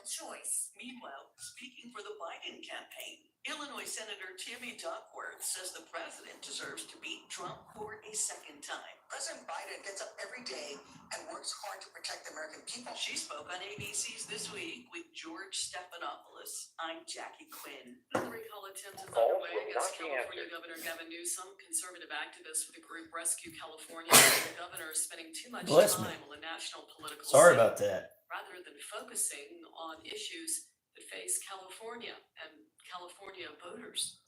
personal choice. Meanwhile, speaking for the Biden campaign, Illinois Senator Tammy Duckworth says the president deserves to beat Trump for a second time. President Biden gets up every day and works hard to protect the American people. She spoke on ABC's This Week with George Stephanopoulos. I'm Jackie Quinn. The recall attempt is underway against California Governor Gavin Newsom. Conservative activists with the group Rescue California say the governor is spending too much time on the national political scene. Sorry about that. Rather than focusing on issues that face California and California voters.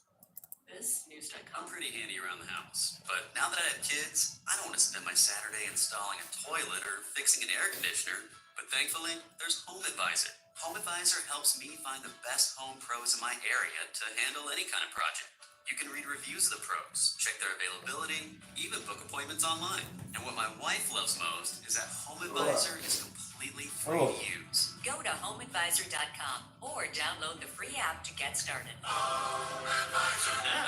This news.com. I'm pretty handy around the house, but now that I have kids, I don't want to spend my Saturday installing a toilet or fixing an air conditioner. But thankfully, there's Home Advisor. Home Advisor helps me find the best home pros in my area to handle any kind of project. You can read reviews of the pros, check their availability, even book appointments online. And what my wife loves most is that Home Advisor is completely free to use. Go to homeadvisor.com or download the free app to get started.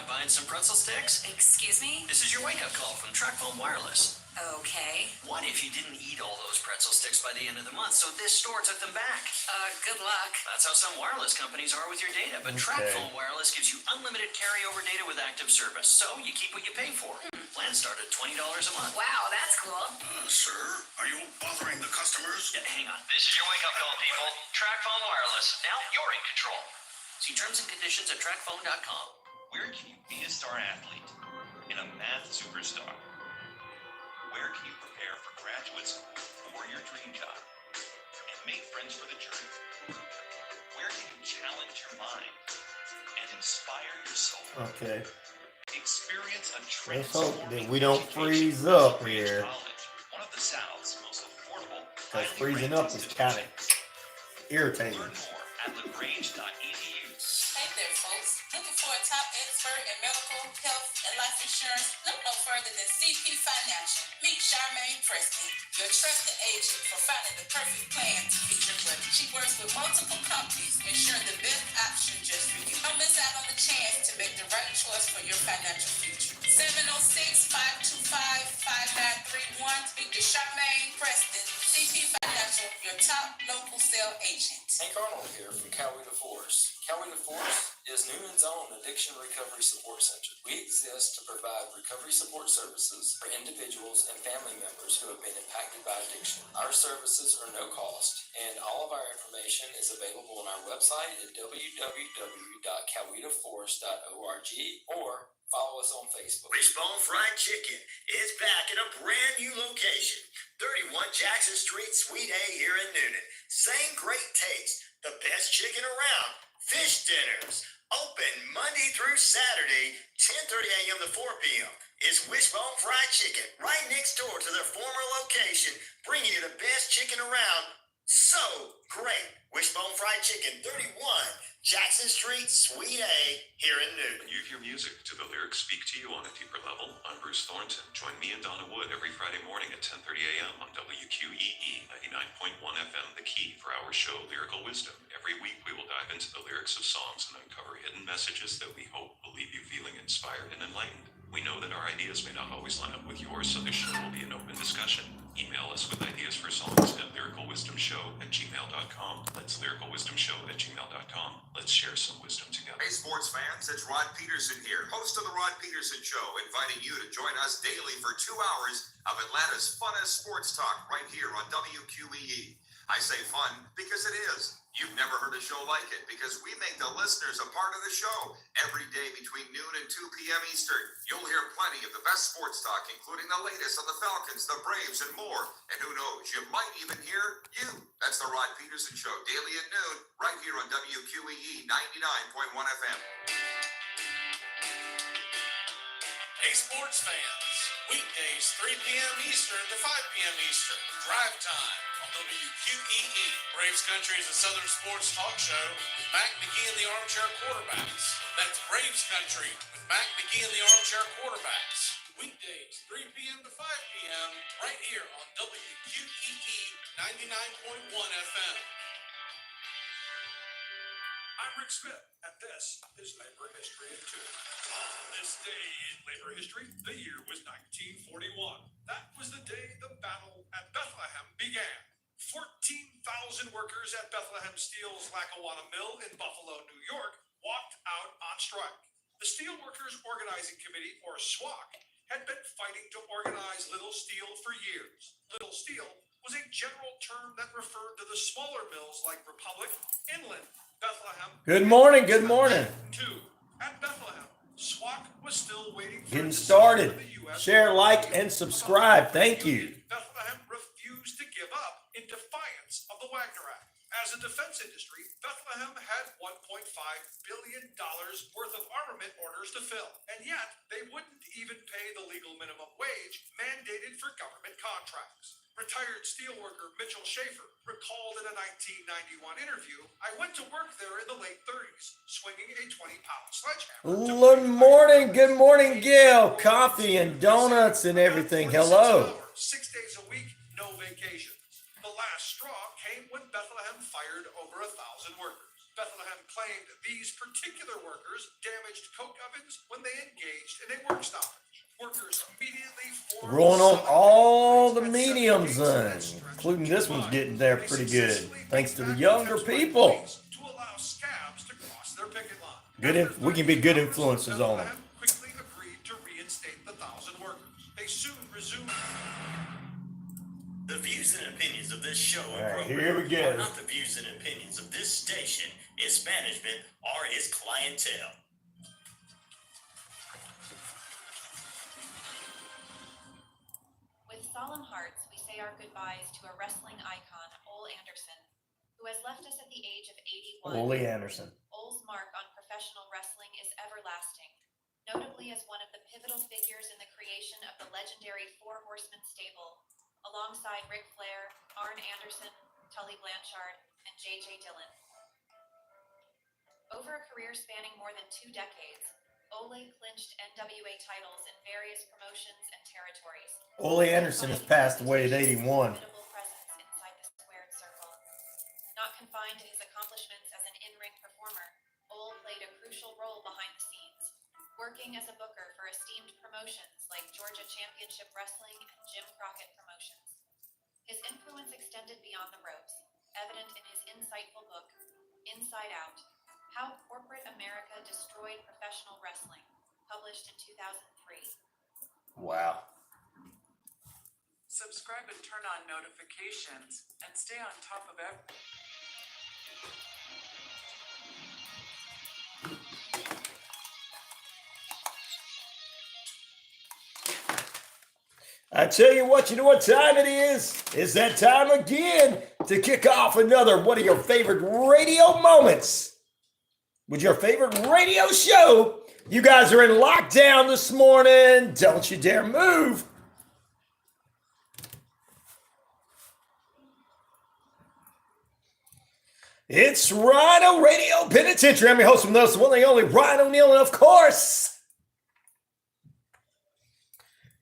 Buying some pretzel sticks? Excuse me? This is your wake-up call from TracFone Wireless. Okay. What if you didn't eat all those pretzel sticks by the end of the month, so this store took them back? Good luck. That's how some wireless companies are with your data, but TracFone Wireless gives you unlimited carryover data with active service, so you keep what you pay for. Plans start at $20 a month. Wow, that's cool. Sir, are you bothering the customers? Yeah, hang on. This is your wake-up call, people. TracFone Wireless. Now you're in control. See terms and conditions at TracFone.com. Where can you be a star athlete and a math superstar? Where can you prepare for graduate school or your dream job and make friends for the journey? Where can you challenge your mind and inspire your soul? Okay. Experience a Let's hope that transforming we don't education freeze up at Ridge here. College, one of the South's most affordable. Because highly freezing ranked up is kind of irritating. Learn more at lagrange.edu. Hey there, folks. Looking for a top expert in medical, health, and life insurance? Look no further than CP Financial. Meet Charmaine Preston, your trusted agent for finding the perfect plan to meet your budget. She works with multiple companies, ensuring the best option just for you. Don't miss out on the chance to make the right choice for your financial future. 706-525-5931. Speak to Charmaine Preston, CP Financial, your top local sales agent. Hank Arnold here from Coweta Force. Coweta Force is Noonan's own addiction recovery support center. We exist to provide recovery support services for individuals and family members who have been impacted by addiction. Our services are no cost, and all of our information is available on our website at www.cowetaforce.org or follow us on Facebook. Wishbone Fried Chicken is back in a brand new location, 31 Jackson Street, Suite A here in Noonan. Same great taste, the best chicken around. Fish dinners, open Monday through Saturday, 10:30 a.m. to 4 p.m. It's Wishbone Fried Chicken, right next door to their former location, bringing you the best chicken around. So great. Wishbone Fried Chicken, 31 Jackson Street, Suite A, here in Newton. You hear music. Do the lyrics speak to you on a deeper level? I'm Bruce Thornton. Join me and Donna Wood every Friday morning at 10:30 a.m. on WQEE 99.1 FM, The Key, for our show Lyrical Wisdom. Every week we will dive into the lyrics of songs and uncover hidden messages that we hope will leave you feeling inspired and enlightened. We know that our ideas may not always line up with yours, so this show will be an open discussion. Email us with ideas for songs at lyricalwisdomshow@gmail.com. That's lyricalwisdomshow@gmail.com. Let's share some wisdom together. Hey, sports fans, it's Rod Peterson here, host of The Rod Peterson Show, inviting you to join us daily for 2 hours of Atlanta's funnest sports talk right here on WQEE. I say fun because it is. You've never heard a show like it because we make the listeners a part of the show every day between noon and 2 p.m. Eastern. You'll hear plenty of the best sports talk, including the latest on the Falcons, the Braves, and more. And who knows, you might even hear you. That's the Rod Peterson Show, daily at noon, right here on WQEE 99.1 FM. Hey, sports fans. Weekdays, 3 p.m. Eastern to 5 p.m. Eastern. Drive time on WQEE. Braves Country is a Southern sports talk show with Mac McGee and the Armchair Quarterbacks. That's Braves Country with Mac McGee and the Armchair Quarterbacks. Weekdays, 3 p.m. to 5 p.m. right here on WQEE 99.1 FM. I'm Rick Smith, and this is Labor History in 2. On this day in labor history, the year was 1941. That was the day the Battle at Bethlehem began. 14,000 workers at Bethlehem Steel's Lackawanna Mill in Buffalo, New York, walked out on strike. The Steelworkers Organizing Committee, or SWOC, had been fighting to organize Little Steel for years. Little Steel was a general term that referred to the smaller mills like Republic, Inland, Bethlehem. Good morning. Good morning. At Bethlehem, SWOC was still waiting for Getting started. Share, like, and subscribe. Thank you. Bethlehem refused to give up in defiance of the Wagner Act. As a defense industry, Bethlehem had $1.5 billion worth of armament orders to fill, and yet they wouldn't even pay the legal minimum wage mandated for government contracts. Retired steelworker Mitchell Schaefer recalled in a 1991 interview, "I went to work there in the late 30s, swinging a 20-pound sledgehammer." Good morning, Gail. Coffee and donuts and everything. Hello. 6 days a week, no vacation. The last straw came when Bethlehem fired over 1,000 workers. Bethlehem claimed these particular workers damaged coke ovens when they engaged in a work stoppage. Workers immediately formed Rolling on all the mediums, including this one's getting there pretty good, thanks to the younger people. to allow scabs to cross their picket line. We can be good influences on them. Bethlehem quickly agreed to reinstate the 1,000 workers. They soon resumed. The views and opinions of this show and All right, program here we go. are not the views and opinions of this station, its management, or its clientele. With solemn hearts, we say our goodbyes to a wrestling icon, Ole Anderson, who has left us at the age of 81. Ole Anderson. Ole's mark on professional wrestling is everlasting, notably as one of the pivotal figures in the creation of the legendary Four Horseman stable, alongside Ric Flair, Arn Anderson, Tully Blanchard, and J.J. Dillon. Over a career spanning more than 2 decades, Ole clinched NWA titles in various promotions and territories. Ole Anderson has passed away at 81. Presence inside the squared circle. Not confined to his accomplishments as an in-ring performer, Ole played a crucial role behind the scenes, working as a booker for esteemed promotions like Georgia Championship Wrestling and Jim Crockett Promotions. His influence extended beyond the ropes, evident in his insightful book, Inside Out: How Corporate America Destroyed Professional Wrestling, published in 2003. Wow. Subscribe and turn on notifications and stay on top of everything. I tell you what time it is? It's that time again to kick off another one of your favorite radio moments with your favorite radio show. You guys are in lockdown this morning. Don't you dare move. It's RyanORadio Penitentiary. I'm your host from those, one and only Ryan O'Neal, and of course,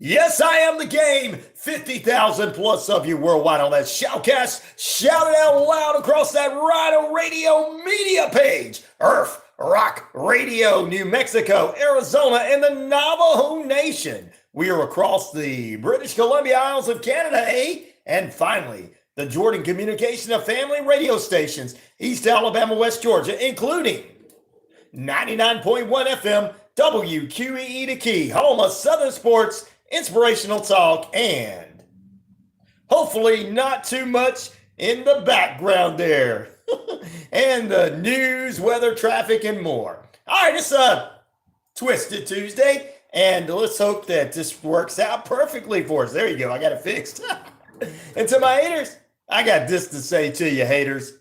yes, I am the game. 50,000 plus of you worldwide on that shoutcast. Shout it out loud across that RyanORadio media page. Earth Rock Radio, New Mexico, Arizona, and the Navajo Nation. We are across the British Columbia Isles of Canada, and finally, the Jordan Communication of Family radio stations, East Alabama, West Georgia, including 99.1 FM, WQEE to Key, home of Southern sports, inspirational talk, and hopefully not too much in the background there. And the news, weather, traffic, and more. All right, it's a Twisted Tuesday, and let's hope that this works out perfectly for us. There you go, I got it fixed. And to my haters, I got this to say to you, haters.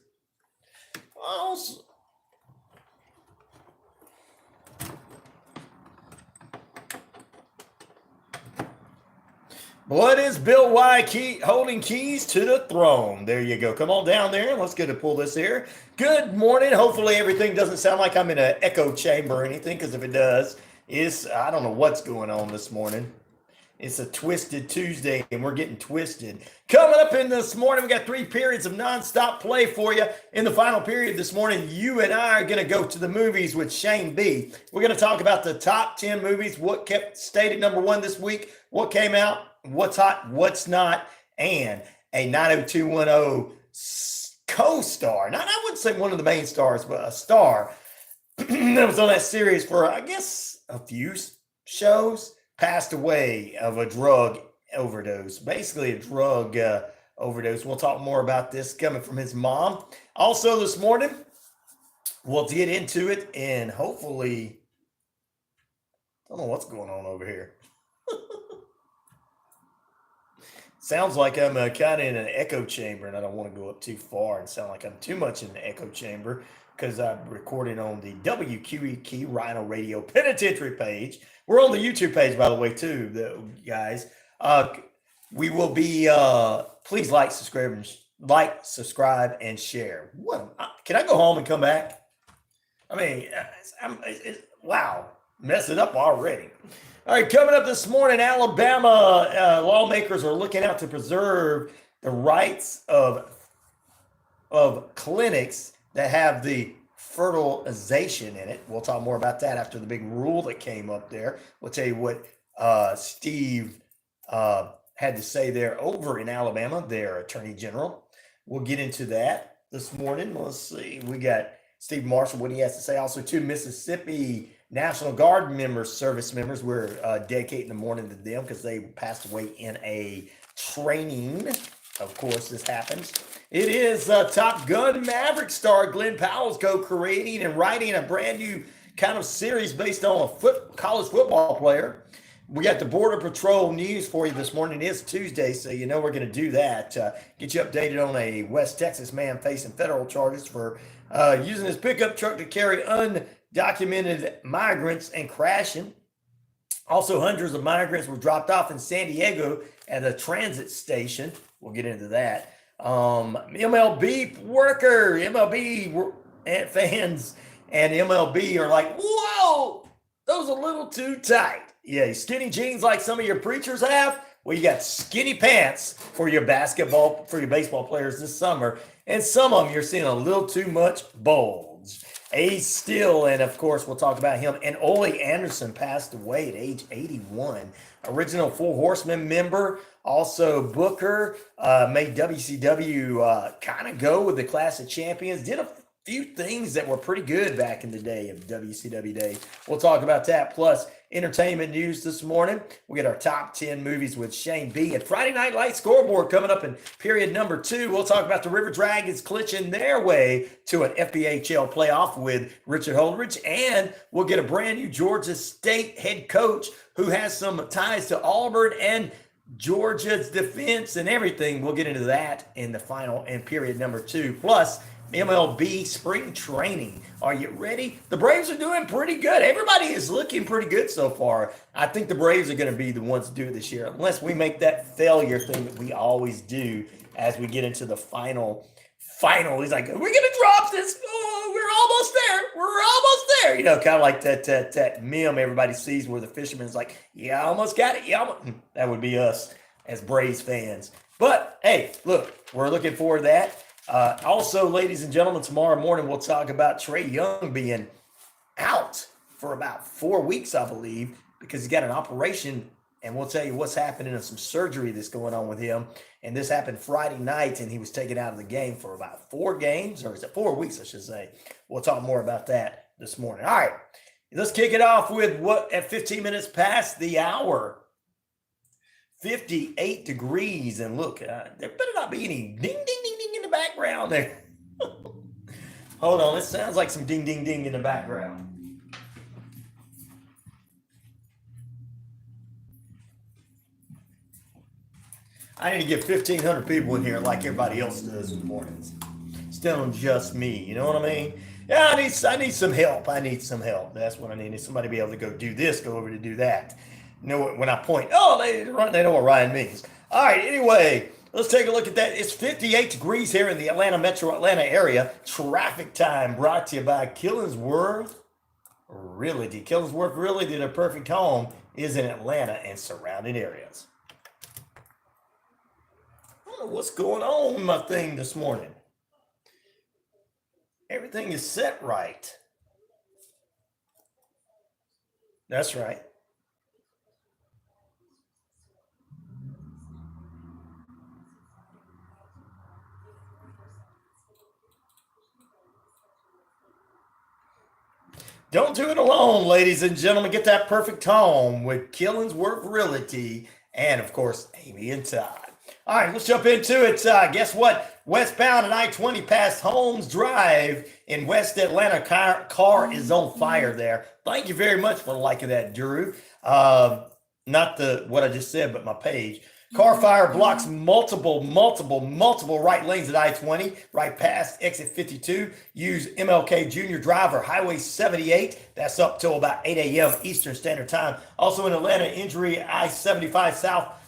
What is Bill Y holding keys to the throne? There you go. Come on down there. Let's get to pull this here. Good morning. Hopefully everything doesn't sound like I'm in an echo chamber or anything, because if it does, I don't know what's going on this morning. It's a Twisted Tuesday, and we're getting twisted. Coming up in this morning, we got 3 periods of nonstop play for you. In the final period this morning, you and I are going to go to the movies with Shane B. We're going to talk about the top 10 movies, what kept stayed at number 1 this week, what came out, what's hot, what's not, and a 90210 co-star. Not, I wouldn't say one of the main stars, but a star that was on that series for, I guess, a few shows, passed away of a drug overdose. Basically, a drug overdose. We'll talk more about this coming from his mom. Also, this morning, we'll get into it and hopefully, I don't know what's going on over here. Sounds like I'm kind of in an echo chamber, and I don't want to go up too far and sound like I'm too much in the echo chamber because I'm recording on the WQEE RyanORadio Penitentiary page. We're on the YouTube page, by the way, too, guys. We will be, please like, subscribe, and share. What? Can I go home and come back? I mean, wow, mess it up already. All right, coming up this morning, Alabama lawmakers are looking out to preserve the rights of clinics that have the fertilization in it. We'll talk more about that after the big rule that came up there. We'll tell you what Steve had to say there over in Alabama, their attorney general. We'll get into that this morning. Let's see. We got Steve Marshall, what he has to say. Also, 2 Mississippi National Guard members, service members, we're dedicating the morning to them because they passed away in a training. Of course, this happens. It is Top Gun Maverick star Glenn Powell's co-creating and writing a brand new kind of series based on a college football player. We got the Border Patrol news for you this morning. It is Tuesday, so you know we're going to do that. Get you updated on a West Texas man facing federal charges for using his pickup truck to carry undocumented migrants and crashing. Also, hundreds of migrants were dropped off in San Diego at a transit station. We'll get into that. MLB fans and MLB are like, whoa, those are a little too tight. Yeah, skinny jeans like some of your preachers have. Well, you got skinny pants for your baseball players this summer. And some of them you're seeing a little too much bulge. Ace Still, and of course, we'll talk about him. And Ole Anderson passed away at age 81. Original Four Horseman member. Also, Booker made WCW kind of go with the Clash of Champions. Did a few things that were pretty good back in the day of WCW day. We'll talk about that. Plus, entertainment news this morning. We get our top 10 movies with Shane B. And Friday Night Lights Scoreboard coming up in period number 2. We'll talk about the River Dragons clinching their way to an FBHL playoff with Richard Holdridge. And we'll get a brand new Georgia State head coach who has some ties to Auburn and Georgia's defense and everything. We'll get into that in the final and period number 2. Plus, MLB spring training. Are you ready? The Braves are doing pretty good. Everybody is looking pretty good so far. I think the Braves are going to be the ones to do it this year, unless we make that failure thing that we always do as we get into the final. He's like, we're going to drop this. Oh, we're almost there. We're almost there. You know, kind of like that meme everybody sees where the fisherman's like, yeah, I almost got it. Yeah, that would be us as Braves fans. But, hey, look, we're looking forward to that. Also, ladies and gentlemen, tomorrow morning we'll talk about Trey Young being out for about 4 weeks, I believe, because he's got an operation, and we'll tell you what's happening and some surgery that's going on with him. And this happened Friday night, and he was taken out of the game for about 4 games, or is it 4 weeks, I should say. We'll talk more about that this morning. All right, let's kick it off with what at 15 minutes past the hour. 58 degrees, and look, there better not be any ding, ding, ding, ding in the background there. Hold on, it sounds like some ding, ding, ding in the background. I need to get 1,500 people in here like everybody else does in the mornings. Still just me, you know what I mean? Yeah, I need some help. That's what I need. Somebody to be able to go do this, go over to do that. You know, when I point, they know what Ryan means. All right, anyway, let's take a look at that. It's 58 degrees here in the metro Atlanta area. Traffic time brought to you by Killingsworth Realty. Killingsworth Realty, their perfect home is in Atlanta and surrounding areas. I don't know what's going on with my thing this morning. Everything is set right. That's right. Don't do it alone, ladies and gentlemen. Get that perfect home with Killingsworth Realty and, of course, Amy and Todd. All right, let's jump into it. Guess what? Westbound at I-20 past Holmes Drive in West Atlanta. Car is on fire there. Thank you very much for liking that, Drew. Not what I just said, but my page. Car fire blocks multiple right lanes at I-20, right past exit 52. Use MLK Junior Drive or Highway 78. That's up till about 8 a.m. Eastern Standard Time. Also in Atlanta, injury I-75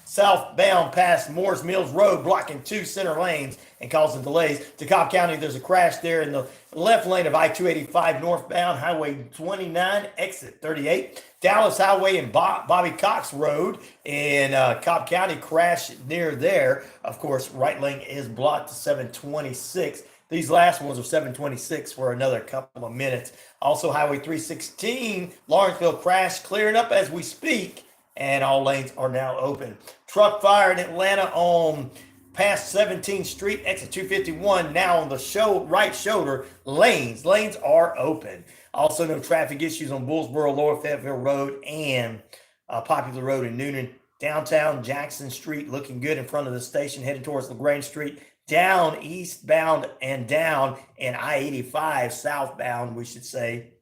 southbound past Moores Mills Road, blocking 2 center lanes and causing delays. To Cobb County, there's a crash there in the left lane of I-285 northbound, Highway 29, exit 38. Dallas Highway and Bobby Cox Road in Cobb County, crash near there. Of course, right lane is blocked to 726. These last ones are 726 for another couple of minutes. Also, Highway 316, Lawrenceville crash clearing up as we speak, and all lanes are now open. Truck fire in Atlanta on past 17th Street, exit 251, now on the right shoulder. Lanes are open. Also, no traffic issues on Bullsboro, Lower Fayetteville Road, and Popular Road in Noonan. Downtown Jackson Street looking good in front of the station, heading towards LaGrange Street. Down eastbound and down, and I-85 southbound, we should say,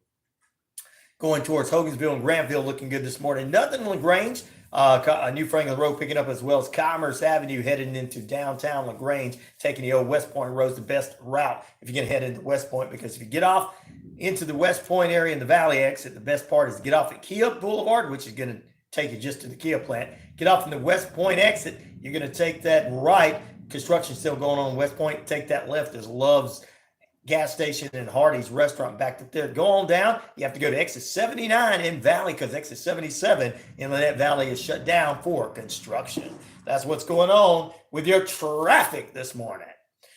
going towards Hogansville and Grantville, looking good this morning. Nothing in LaGrange. New Franklin Road picking up, as well as Commerce Avenue heading into downtown LaGrange, taking the old West Point Road, the best route if you're going to head into West Point, because if you get off into the West Point area in the Valley exit, the best part is to get off at Kia Boulevard, which is going to take you just to the Kia plant. Get off in the West Point exit, you're going to take that right. Construction still going on in West Point. Take that left as Love's gas station and Hardy's restaurant back up there. Go on down. You have to go to exit 79 in Valley, because exit 77 in Lynette Valley is shut down for construction. That's what's going on with your traffic this morning.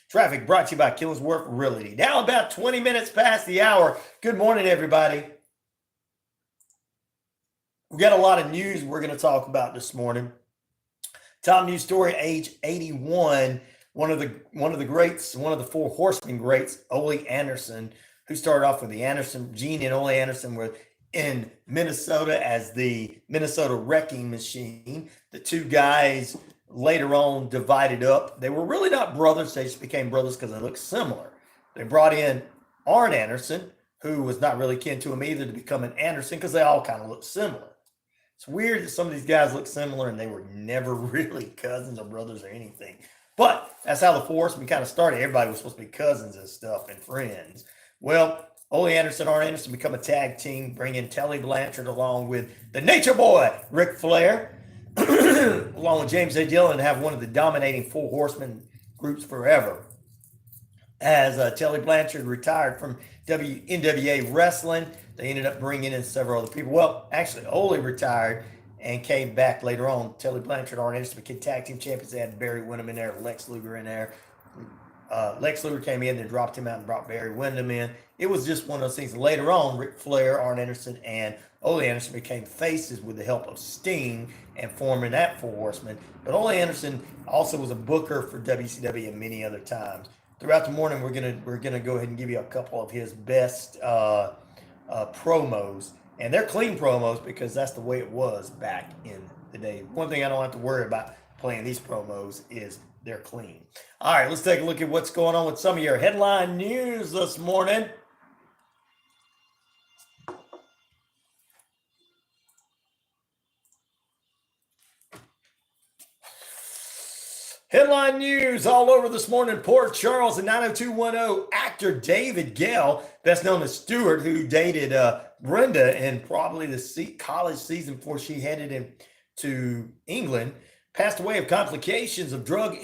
Traffic brought to you by Killingsworth Realty. Now about 20 minutes past the hour. Good morning, everybody. We've got a lot of news we're going to talk about this morning. Top news story, age 81. One of the greats, one of the 4 Horseman greats, Ole Anderson, who started off with the Anderson, Gene and Ole Anderson were in Minnesota as the Minnesota Wrecking Machine. The 2 guys later on divided up. They were really not brothers. They just became brothers because they looked similar. They brought in Arn Anderson, who was not really kin to him either, to become an Anderson, because they all kind of look similar. It's weird that some of these guys look similar and they were never really cousins or brothers or anything. But that's how the Horsemen kind of started. Everybody was supposed to be cousins and stuff and friends. Well, Ole Anderson, Arn Anderson become a tag team, bring in Tully Blanchard along with the Nature Boy, Ric Flair, along with James A. Dillon, and have one of the dominating 4 Horsemen groups forever. As Tully Blanchard retired from NWA Wrestling, they ended up bringing in several other people. Well, actually, Ole retired and came back later on. Tully Blanchard, Arn Anderson became tag team champions. They had Barry Windham in there, Lex Luger in there. Lex Luger came in, then dropped him out and brought Barry Windham in. It was just one of those things. Later on, Ric Flair, Arn Anderson, and Ole Anderson became faces with the help of Sting and forming that 4 Horsemen. But Ole Anderson also was a booker for WCW and many other times. Throughout the morning, we're gonna go ahead and give you a couple of his best promos. And they're clean promos because that's the way it was back in the day. One thing I don't have to worry about playing these promos is they're clean. All right, let's take a look at what's going on with some of your headline news this morning. Headline news all over this morning. Port Charles in 90210. Actor David Gale, best known as Stewart, who dated Brenda in probably the college season before she headed into England, passed away of complications of drug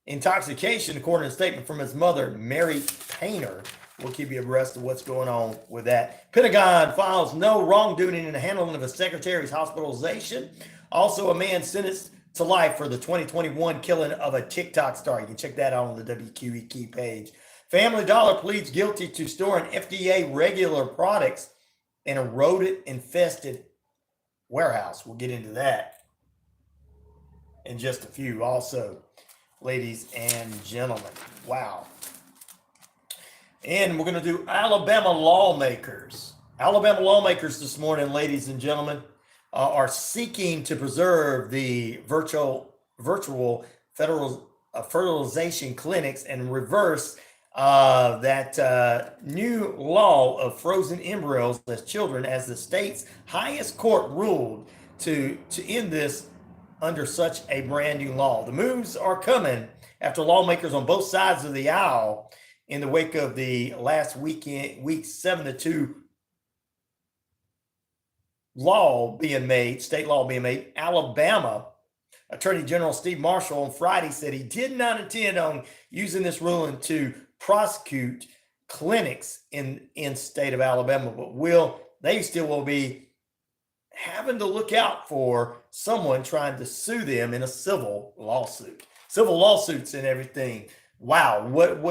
intoxication, according to a statement from his mother, Mary Painter. We'll keep you abreast of what's going on with that. Pentagon files no wrongdoing in the handling of a secretary's hospitalization. Also, a man sentenced to life for the 2021 killing of a TikTok star. You can check that out on the WQEE page. Family Dollar pleads guilty to storing FDA regular products in a rodent-infested warehouse. We'll get into that in just a few. Also, ladies and gentlemen, wow. And we're going to do Alabama lawmakers. Alabama lawmakers this morning, ladies and gentlemen, are seeking to preserve the virtual federal fertilization clinics and reverse that new law of frozen embryos as children, as the state's highest court ruled to end this under such a brand new law. The moves are coming after lawmakers on both sides of the aisle, in the wake of the last week's 7-2 state law being made. Alabama Attorney General Steve Marshall on Friday said he did not intend on using this ruling to prosecute clinics in state of Alabama, but they still will be having to look out for someone trying to sue them in a civil lawsuits and everything. Wow. What,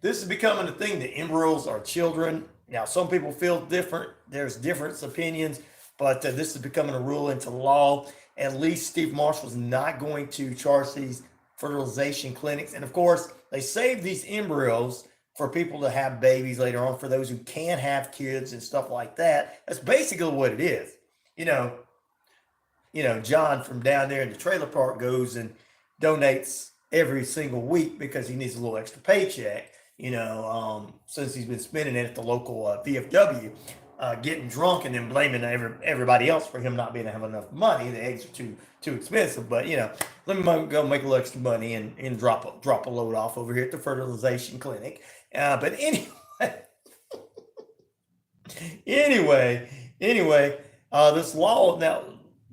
this is becoming a thing. The embryos are children. Now, some people feel different. There's different opinions, but this is becoming a rule into law. At least Steve Marshall's not going to charge these fertilization clinics. And of course, they save these embryos for people to have babies later on, for those who can't have kids and stuff like that. That's basically what it is. John from down there in the trailer park goes and donates every single week because he needs a little extra paycheck, since he's been spending it at the local VFW, getting drunk and then blaming everybody else for him not being able to have enough money. The eggs are too expensive, but let me go make a little extra money and drop a load off over here at the fertilization clinic. But anyway, this law now.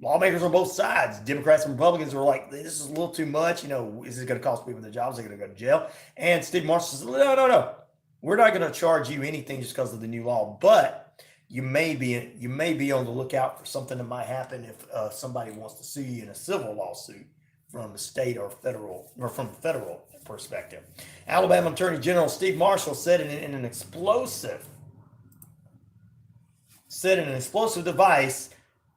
Lawmakers on both sides, Democrats and Republicans, are like, this is a little too much. Is this going to cost people their jobs? They're going to go to jail. And Steve Marshall says, no. We're not going to charge you anything just because of the new law. But you may be on the lookout for something that might happen if somebody wants to sue you in a civil lawsuit from the state or federal, or from the federal perspective. Alabama Attorney General Steve Marshall said in an explosive device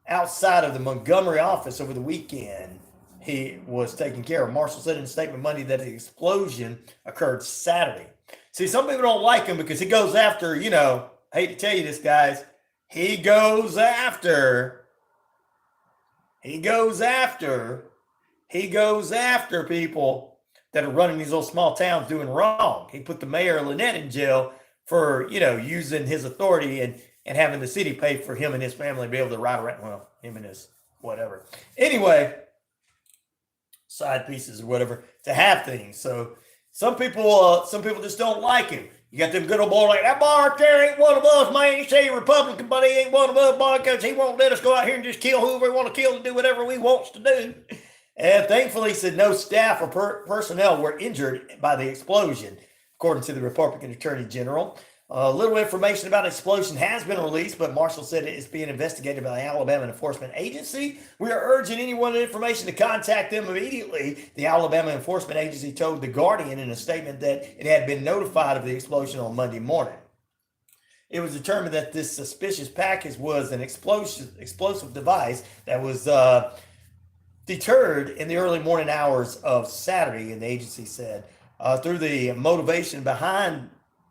outside of the Montgomery office over the weekend he was taking care of. Marshall said in a statement Monday that the explosion occurred Saturday. See, some people don't like him because he goes after, I hate to tell you this, guys, he goes after people that are running these little small towns doing wrong. He put the mayor of Lynette in jail for, using his authority and having the city pay for him and his family to be able to ride around. Well, him and his whatever. Anyway, side pieces or whatever, to have things. So some people just don't like him. You got them good old boys like, that boy right there ain't one of us, man. He say he's Republican, but he ain't one of us, boy, because he won't let us go out here and just kill whoever we want to kill and do whatever we wants to do. And thankfully, he said no staff or personnel were injured by the explosion, according to the Republican Attorney General. Little information about the explosion has been released, but Marshall said it is being investigated by the Alabama Enforcement Agency. We are urging anyone with information to contact them immediately. The Alabama Enforcement Agency told The Guardian in a statement that it had been notified of the explosion on Monday morning. It was determined that this suspicious package was an explosive device that was deterred in the early morning hours of Saturday, and the agency said.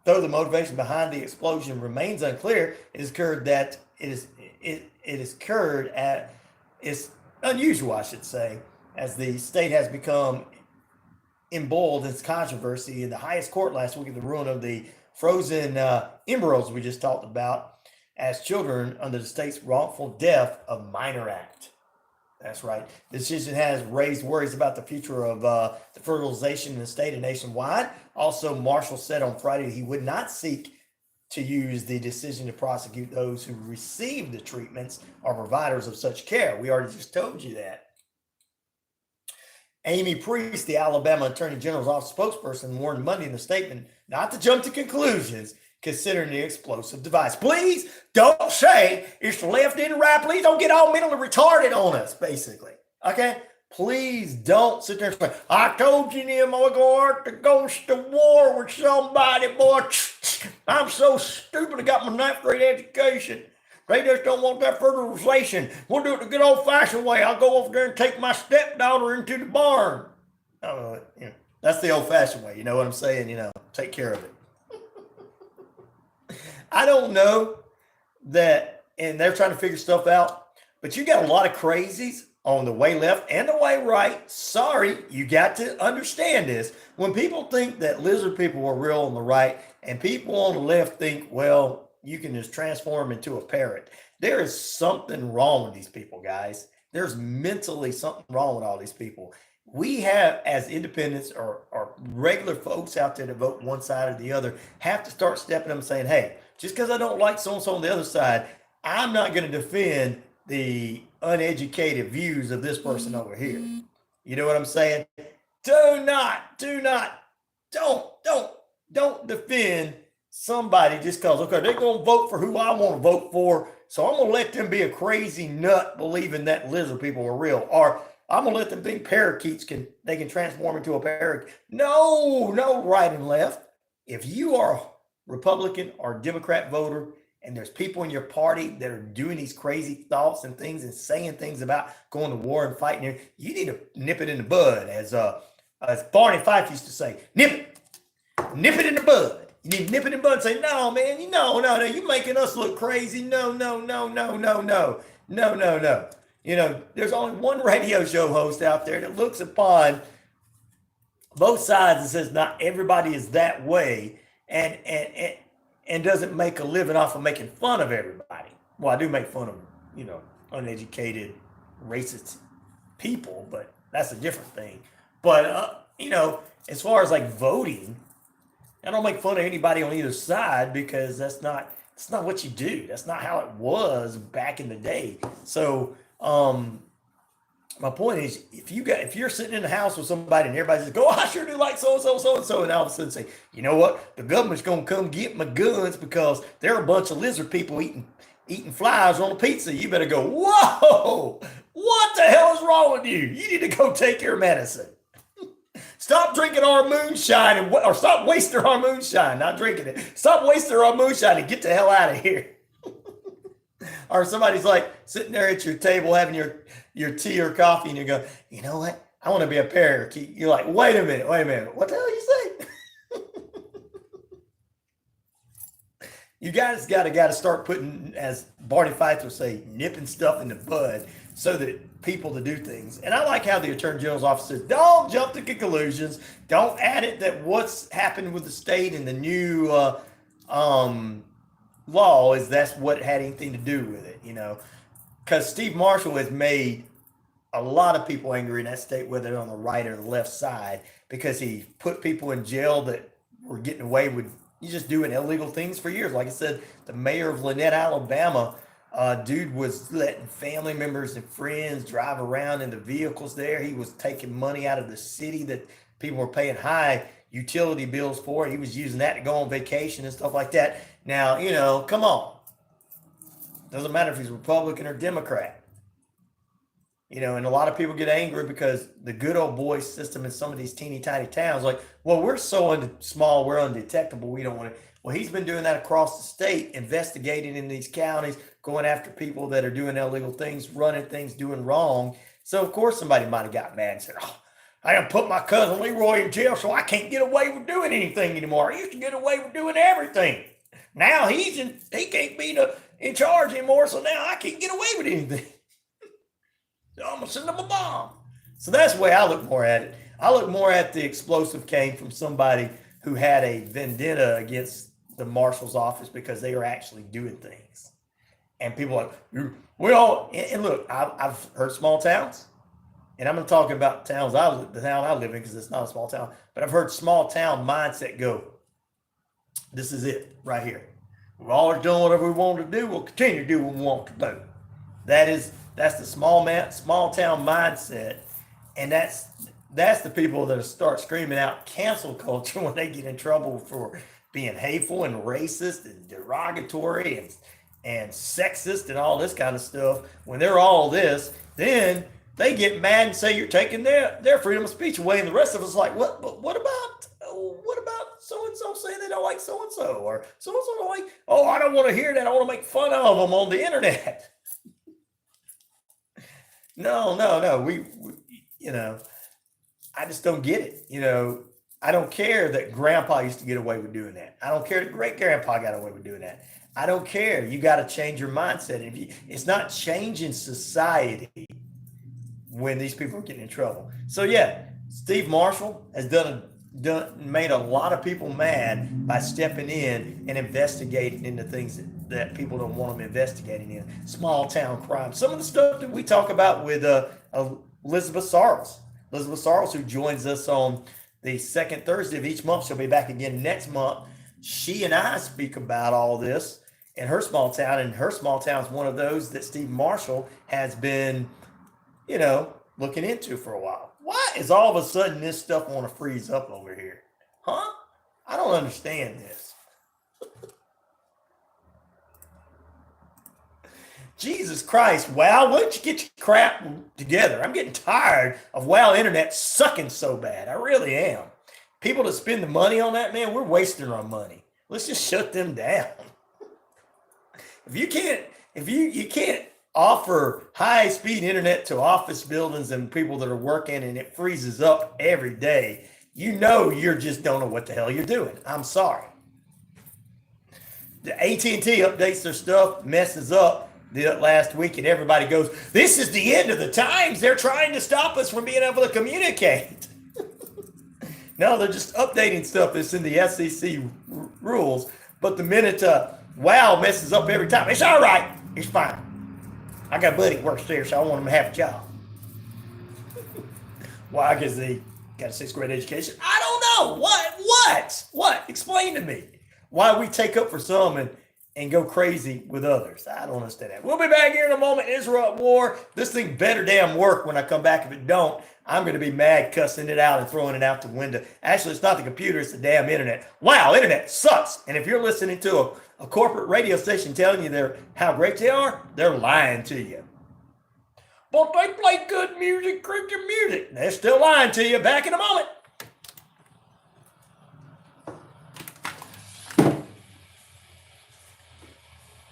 Though the motivation behind the explosion remains unclear, it's unusual, I should say, as the state has become embroiled in its controversy in the highest court last week of the ruling of the frozen embryos we just talked about as children under the state's Wrongful Death of Minor Act. That's right. The decision has raised worries about the future of the fertilization in the state and nationwide. Also, Marshall said on Friday he would not seek to use the decision to prosecute those who receive the treatments or providers of such care. We already just told you that. Amy Priest, the Alabama Attorney General's office spokesperson, warned Monday in the statement not to jump to conclusions considering the explosive device. Please don't say it's the left and the right. Please don't get all mentally retarded on us, basically. Okay? Please don't sit there and say, I told you, Neal, I'm going to go to war with somebody, boy. I'm so stupid. I got my 9th grade education. They just don't want that fertilization. We'll do it the good old-fashioned way. I'll go over there and take my stepdaughter into the barn. That's the old-fashioned way. You know what I'm saying? Take care of it. I don't know and they're trying to figure stuff out. But you got a lot of crazies on the way left and the way right. Sorry, you got to understand this. When people think that lizard people are real on the right and people on the left think, well, you can just transform them into a parrot, there is something wrong with these people, guys. There's mentally something wrong with all these people. We have, as independents or regular folks out there that vote one side or the other, have to start stepping up and saying, hey, just because I don't like so-and-so on the other side, I'm not going to defend the uneducated views of this person over here. You know what I'm saying? Don't defend somebody just because, okay, they're going to vote for who I want to vote for, so I'm going to let them be a crazy nut believing that lizard people are real, or I'm going to let them think parakeets can transform into a parakeet. No, right and left. If you are a Republican or Democrat voter and there's people in your party that are doing these crazy thoughts and things and saying things about going to war and fighting, you need to nip it in the bud. As Barney Fife used to say, nip it in the bud. You need to nip it in the bud and say, no, man, no, you're making us look crazy. No. You know, there's only one radio show host out there that looks upon both sides and says not everybody is that way and doesn't make a living off of making fun of everybody. Well, I do make fun of, uneducated, racist people, but that's a different thing. But, as far as like voting, I don't make fun of anybody on either side because that's not what you do. That's not how it was back in the day. So, my point is, if you're sitting in the house with somebody and everybody says, "Go, I sure do like so and so," and all of a sudden say, "You know what? The government's gonna come get my guns because they're a bunch of lizard people eating flies on a pizza." You better go, "Whoa! What the hell is wrong with you? You need to go take your medicine. Stop drinking our moonshine or stop wasting our moonshine. Not drinking it. Stop wasting our moonshine and get the hell out of here." Or somebody's like sitting there at your table having your tea or coffee and you go, "You know what? I want to be a parakeet." You're like, wait a minute. What the hell you say? You guys got to start putting, as Barney Fife would say, nipping stuff in the bud so that people to do things. And I like how the Attorney General's office says, don't jump to conclusions. Don't add it that what's happened with the state and the new law is that's what had anything to do with it, because Steve Marshall has made a lot of people angry in that state, whether they're on the right or the left side, because he put people in jail that were getting away with just doing illegal things for years. Like I said, the mayor of Lynette, Alabama, dude was letting family members and friends drive around in the vehicles there. He was taking money out of the city that people were paying high utility bills for. He was using that to go on vacation and stuff like that. Now, come on. Doesn't matter if he's Republican or Democrat. And a lot of people get angry because the good old boy system in some of these teeny tiny towns, like, well, we're so small, we're undetectable, we don't want to. Well, he's been doing that across the state, investigating in these counties, going after people that are doing illegal things, running things, doing wrong. So, of course, somebody might have got mad and said, "Oh, I done put my cousin Leroy in jail, so I can't get away with doing anything anymore. I used to get away with doing everything. Now he can't be in charge anymore, so now I can't get away with anything. So I'm going to send him a bomb." So that's the way I look more at it. I look more at the explosive came from somebody who had a vendetta against the marshal's office because they were actually doing things. And people are like, and look, I've heard small towns. And I'm not talking about the town I live in because it's not a small town, but I've heard small town mindset go, this is it right here. We've always done whatever we want to do. We'll continue to do what we want to do. That's the small town mindset. And that's the people that start screaming out cancel culture when they get in trouble for being hateful and racist and derogatory and sexist and all this kind of stuff. When they're all this, then they get mad and say you're taking their freedom of speech away, and the rest of us like, what about so-and-so saying they don't like so-and-so, or so-and-so don't like, oh, I don't want to hear that. I want to make fun of them on the internet. No. We I just don't get it. I don't care that grandpa used to get away with doing that. I don't care that great grandpa got away with doing that. I don't care. You got to change your mindset. It's not changing society when these people are getting in trouble. So yeah, Steve Marshall has made a lot of people mad by stepping in and investigating into things that people don't want them investigating in. Small town crime. Some of the stuff that we talk about with Elizabeth Sarles. Elizabeth Sarles, who joins us on the second Thursday of each month. She'll be back again next month. She and I speak about all this in her small town, and her small town is one of those that Steve Marshall has been, looking into for a while. Why is all of a sudden this stuff want to freeze up over here? Huh? I don't understand this. Jesus Christ, WOW, why don't you get your crap together? I'm getting tired of WOW Internet sucking so bad. I really am. People that spend the money on that, man, we're wasting our money. Let's just shut them down. If you can't offer high-speed internet to office buildings and people that are working and it freezes up every day, you just don't know what the hell you're doing. I'm sorry. The AT&T updates their stuff, messes up last week, and everybody goes, this is the end of the times. They're trying to stop us from being able to communicate. No, they're just updating stuff that's in the SEC rules. But the minute WOW messes up every time, it's all right. It's fine. I got a buddy who works there, so I want him to have a job. Why? Because they got a 6th grade education? I don't know. What? Explain to me. Why we take up for some and go crazy with others. I don't understand that. We'll be back here in a moment. Israel at war. This thing better damn work when I come back. If it don't, I'm going to be mad, cussing it out and throwing it out the window. Actually, it's not the computer. It's the damn internet. Wow, internet sucks. And if you're listening to a corporate radio station telling you how great they are, they're lying to you. But they play good music, Christian music. They're still lying to you. Back in a moment.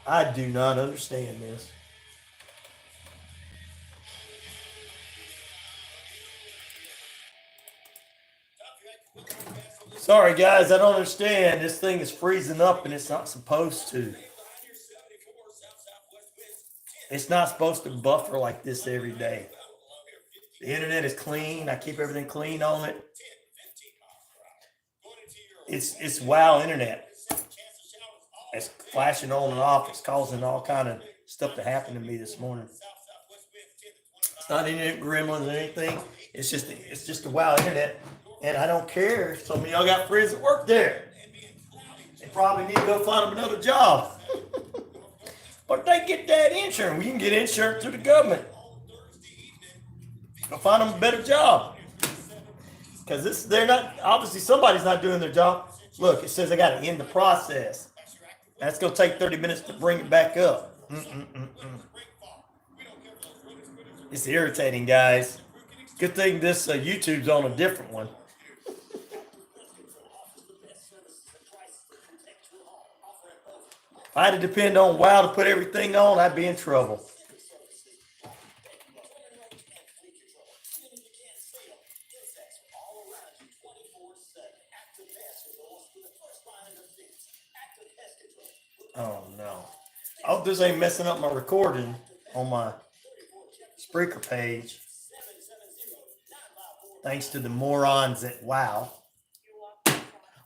I do not understand this. Sorry, guys, I don't understand. This thing is freezing up and it's not supposed to. It's not supposed to buffer like this every day. The internet is clean. I keep everything clean on it. It's WOW internet. It's flashing on and off. It's causing all kind of stuff to happen to me this morning. It's not any gremlins or anything. It's just the WOW internet. And I don't care if some of y'all got friends that work there. They probably need to go find them another job. But they get that insurance. We can get insurance through the government. Go find them a better job. Because they're not, obviously somebody's not doing their job. Look, it says I got to end the process. That's going to take 30 minutes to bring it back up. It's irritating, guys. Good thing this YouTube's on a different one. If I had to depend on WOW to put everything on, I'd be in trouble. Oh no. I hope this ain't messing up my recording on my Spreaker page. Thanks to the morons at WOW.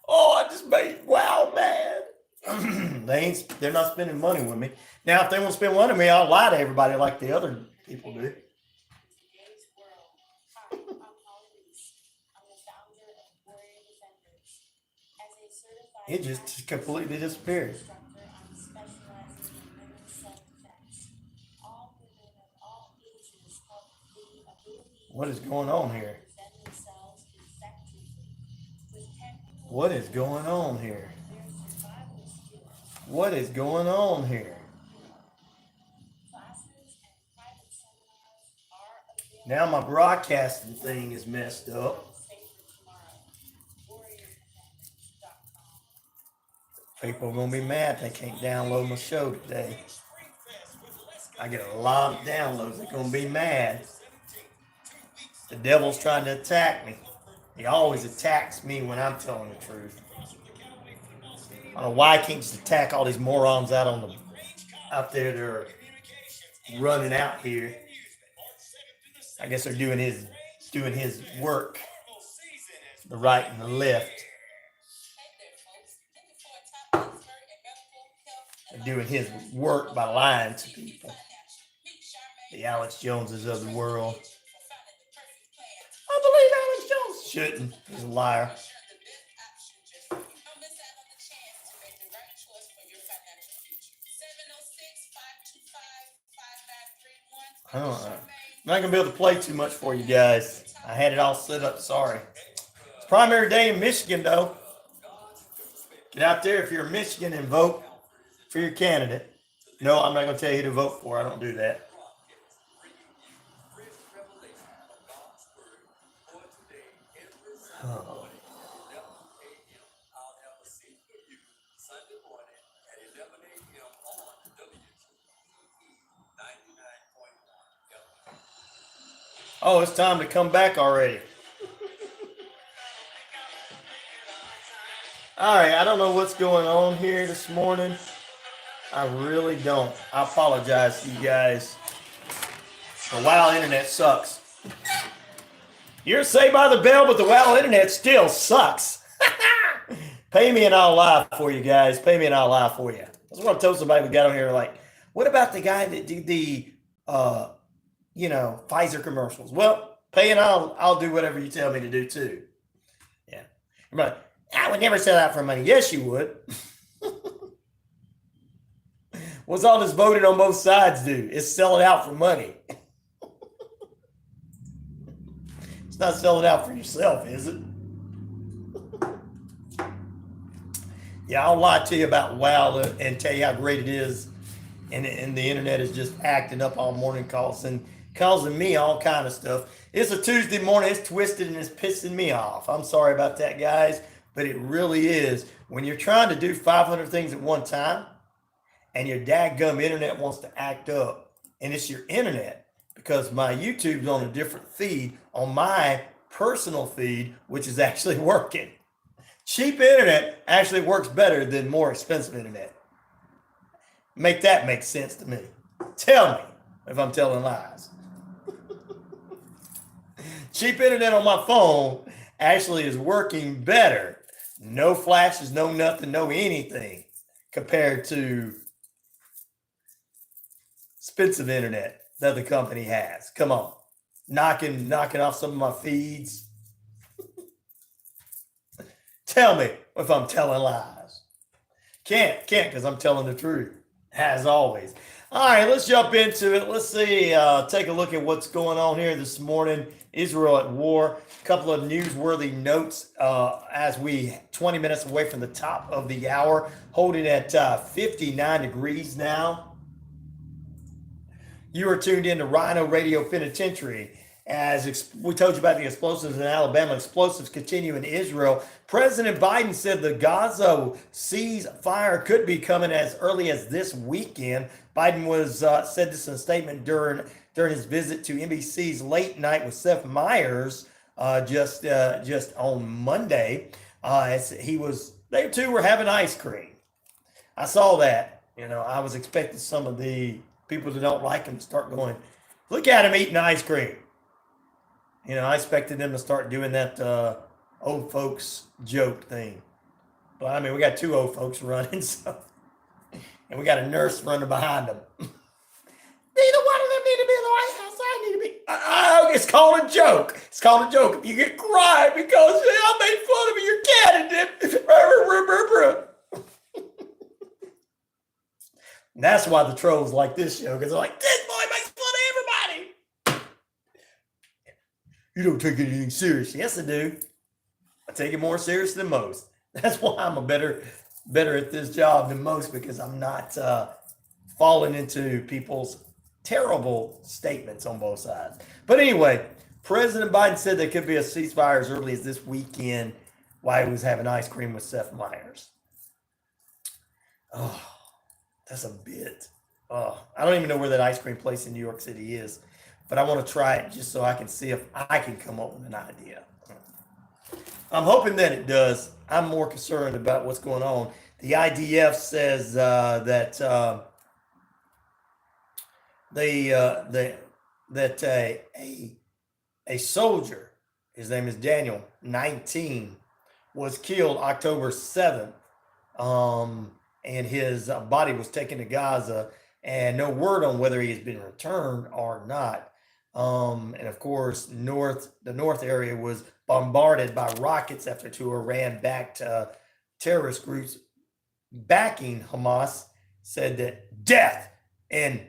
Oh, I just made WOW mad. They're not spending money with me. Now, if they want to spend money with me, I'll lie to everybody like the other people do. It just completely disappeared. What is going on here? What is going on here? What is going on here? Now my broadcasting thing is messed up. People are going to be mad they can't download my show today. I get a lot of downloads. They're going to be mad. The devil's trying to attack me. He always attacks me when I'm telling the truth. I don't know why I can't just attack all these morons out there that are running out here. I guess they're doing his work. The right and the left. They're doing his work by lying to people. The Alex Joneses of the world. I believe Alex Jones shouldn't. He's a liar. I'm not gonna be able to play too much for you guys. I had it all set up. Sorry. It's primary day in Michigan, though. Get out there if you're in Michigan and vote for your candidate. No, I'm not gonna tell you who to vote for. I don't do that. Oh. Oh, it's time to come back already. All right, I don't know what's going on here this morning. I really don't. I apologize to you guys. The WOW internet sucks. You're Saved by the Bell, but the WOW internet still sucks. Pay me and I'll lie for you guys. Pay me and I'll lie for you. That's what I told somebody we got on here. Like, what about the guy that did the Pfizer commercials? Well, pay and I'll do whatever you tell me to do too. Yeah. But I would never sell out for money. Yes, you would. What's all this voting on both sides do? It's selling out for money. It's not selling out for yourself, is it? Yeah, I'll lie to you about WOW and tell you how great it is. And the internet is just acting up all morning, causing me all kind of stuff. It's a Tuesday morning. It's twisted and it's pissing me off. I'm sorry about that, guys. But it really is. When you're trying to do 500 things at one time and your dadgum internet wants to act up, and it's your internet, because my YouTube's on a different feed, on my personal feed, which is actually working. Cheap internet actually works better than more expensive internet. Make that make sense to me. Tell me if I'm telling lies. Cheap internet on my phone actually is working better. No flashes, no nothing, no anything compared to expensive internet that the company has. Come on. Knocking off some of my feeds. Tell me if I'm telling lies. Can't because I'm telling the truth, as always. All right, let's jump into it. Let's see, take a look at what's going on here this morning. Israel at war. A couple of newsworthy notes as we 20 minutes away from the top of the hour, holding at 59 degrees now. You are tuned in to RyanORadio Penitentiary. As we told you about the explosives in Alabama, explosives continue in Israel. President Biden said the Gaza ceasefire could be coming as early as this weekend. Biden said this in a statement during his visit to NBC's Late Night with Seth Meyers just on Monday. They too were having ice cream. I saw that. I was expecting some of the people that don't like him to start going, look at him eating ice cream. I expected them to start doing that old folks joke thing. But I mean, we got two old folks running, and we got a nurse running behind them. Neither one of them need to be in the White House. I need to be. It's called a joke. It's called a joke. If you get quiet because I made fun of your candidate. That's why the trolls like this show, because they're like, this boy makes fun of everybody. You don't take anything serious. Yes, I do. I take it more serious than most. That's why I'm better at this job than most, because I'm not falling into people's terrible statements on both sides. But anyway, President Biden said there could be a ceasefire as early as this weekend while he was having ice cream with Seth Meyers. Oh, that's a bit. Oh, I don't even know where that ice cream place in New York City is, but I want to try it just so I can see if I can come up with an idea. I'm hoping that it does. I'm more concerned about what's going on. The IDF says that a soldier, his name is Daniel, 19, was killed October 7th, and his body was taken to Gaza, and no word on whether he has been returned or not. And of course, the north area was bombarded by rockets after two Iran-backed terrorist groups backing Hamas said that death and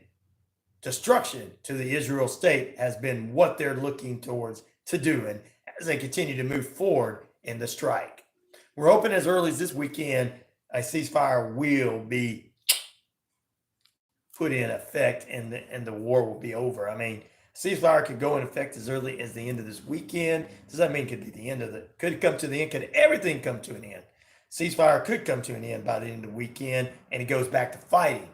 destruction to the Israel state has been what they're looking towards to do, and as they continue to move forward in the strike. We're hoping as early as this weekend a ceasefire will be put in effect and the war will be over. I mean, ceasefire could go in effect as early as the end of this weekend. Does that mean it could be the end of the, could it come to the end? Could everything come to an end? Ceasefire could come to an end by the end of the weekend and it goes back to fighting.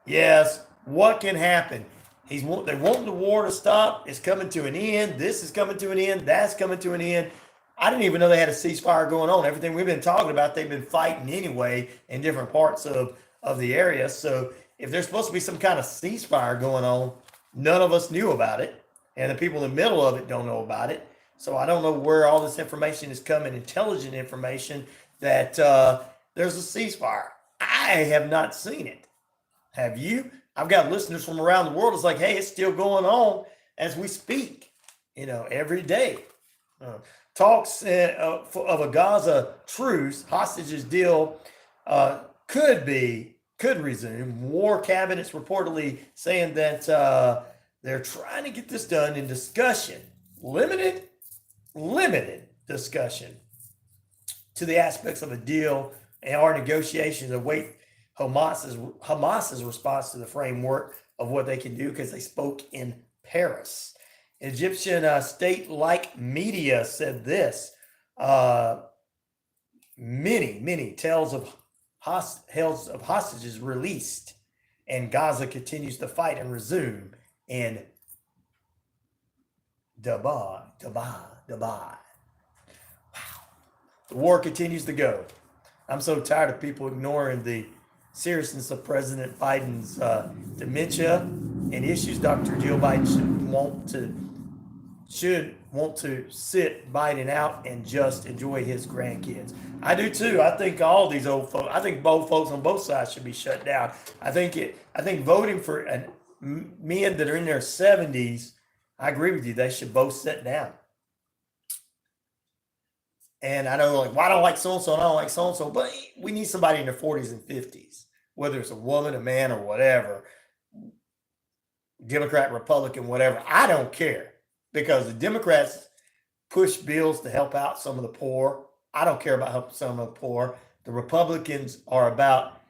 Yes, what can happen? They're wanting the war to stop. It's coming to an end. This is coming to an end. That's coming to an end. I didn't even know they had a ceasefire going on. Everything we've been talking about, they've been fighting anyway in different parts of the area. So if there's supposed to be some kind of ceasefire going on, none of us knew about it. And the people in the middle of it don't know about it. So I don't know where all this information is coming, intelligent information, that there's a ceasefire. I have not seen it. Have you? I've got listeners from around the world. It's like, hey, it's still going on as we speak, every day. Talks of a Gaza truce, hostages deal could resume. War cabinets reportedly saying that they're trying to get this done in discussion, limited discussion to the aspects of a deal, and our negotiations await Hamas's response to the framework of what they can do, because they spoke in Paris. Egyptian state-like media said this: many tales of hostages released, and Gaza continues to fight and resume in Dubai. Wow. The war continues to go. I'm so tired of people ignoring the seriousness of President Biden's dementia and issues. Dr. Jill Biden should want to sit Biden out and just enjoy his grandkids. I do too. I think all these old folks, I think both folks on both sides should be shut down. I think voting for men that are in their 70s, I agree with you, they should both sit down. And I know, like, well, I don't like so-and-so, and I don't like so-and-so, but we need somebody in their 40s and 50s, whether it's a woman, a man, or whatever, Democrat, Republican, whatever. I don't care, because the Democrats push bills to help out some of the poor. I don't care about helping some of the poor. The Republicans are about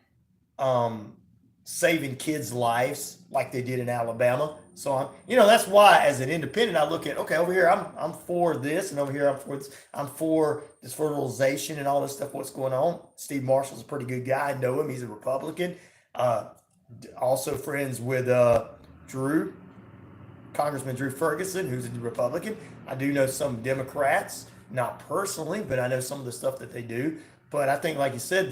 saving kids' lives, like they did in Alabama. So that's why, as an independent, I look at, okay, over here I'm for this, and over here I'm for this fertilization and all this stuff. What's going on? Steve Marshall's a pretty good guy. I know him. He's a Republican. Also friends with Congressman Drew Ferguson, who's a Republican. I do know some Democrats, not personally, but I know some of the stuff that they do. But I think, like you said,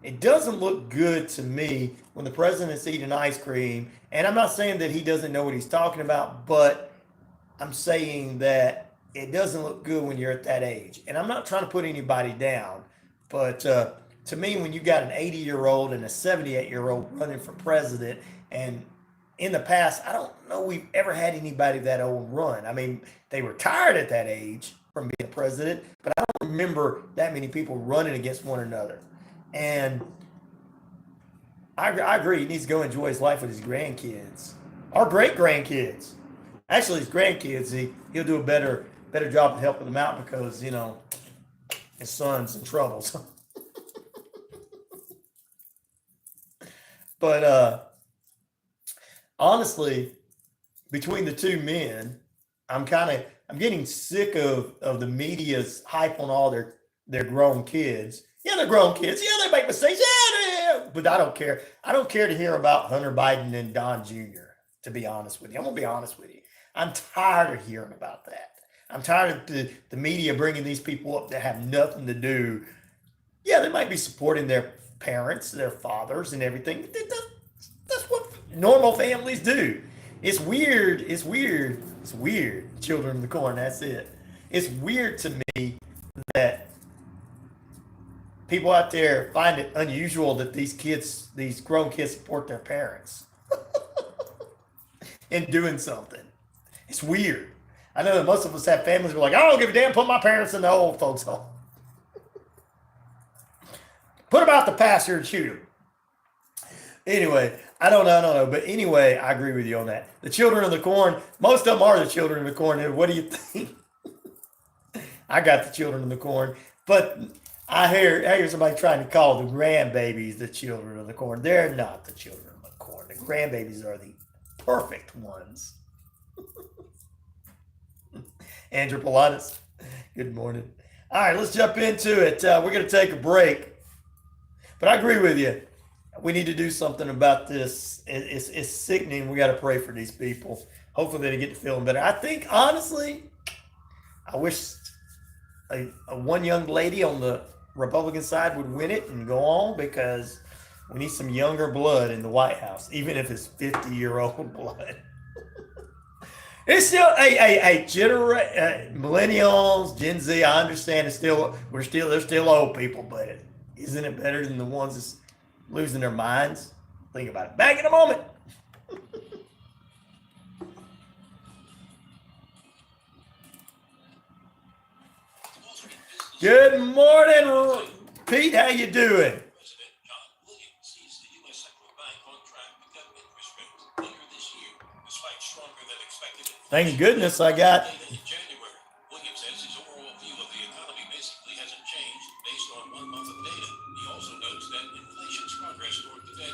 it doesn't look good to me when the president's eating ice cream. And I'm not saying that he doesn't know what he's talking about, but I'm saying that it doesn't look good when you're at that age. And I'm not trying to put anybody down, but to me, when you got an 80-year-old and a 78-year-old running for president, and in the past, I don't know we've ever had anybody that old run. I mean, they retired at that age from being president, but I don't remember that many people running against one another. And I agree, he needs to go enjoy his life with his grandkids, or great-grandkids. Actually, his grandkids, he'll do a better job of helping them out, because, his son's in trouble. So. But honestly, between the two men, I'm getting sick of the media's hype on all their grown kids. Yeah, they're grown kids. Yeah, they make mistakes. Yeah, but I don't care. I don't care to hear about Hunter Biden and Don Jr., to be honest with you. I'm going to be honest with you. I'm tired of hearing about that. I'm tired of the media bringing these people up that have nothing to do. Yeah, they might be supporting their parents, their fathers, and everything. That's what normal families do. It's weird. It's weird. It's weird. Children of the Corn. That's it. It's weird to me that people out there find it unusual that these grown kids support their parents in doing something. It's weird. I know that most of us have families who are like, I don't give a damn, put my parents in the old folks' home. Put them out the pasture and shoot them. Anyway, I don't know. But anyway, I agree with you on that. The Children of the Corn, most of them are the Children of the Corn. And what do you think? I got the Children of the Corn. But I hear somebody trying to call the grandbabies the Children of the Corn. They're not the Children of the Corn. The grandbabies are the perfect ones. Andrew Pilatus, good morning. All right, let's jump into it. We're going to take a break. But I agree with you. We need to do something about this. It's sickening. We got to pray for these people. Hopefully they get to feeling better. I think, honestly, I wish a one young lady on the Republican side would win it and go on, because we need some younger blood in the White House, even if it's 50-year-old blood. It's still millennials, Gen Z. I understand they're still old people, but isn't it better than the ones that's losing their minds? Think about it. Back in a moment. Good morning, Pete. How you doing? Thank goodness I got.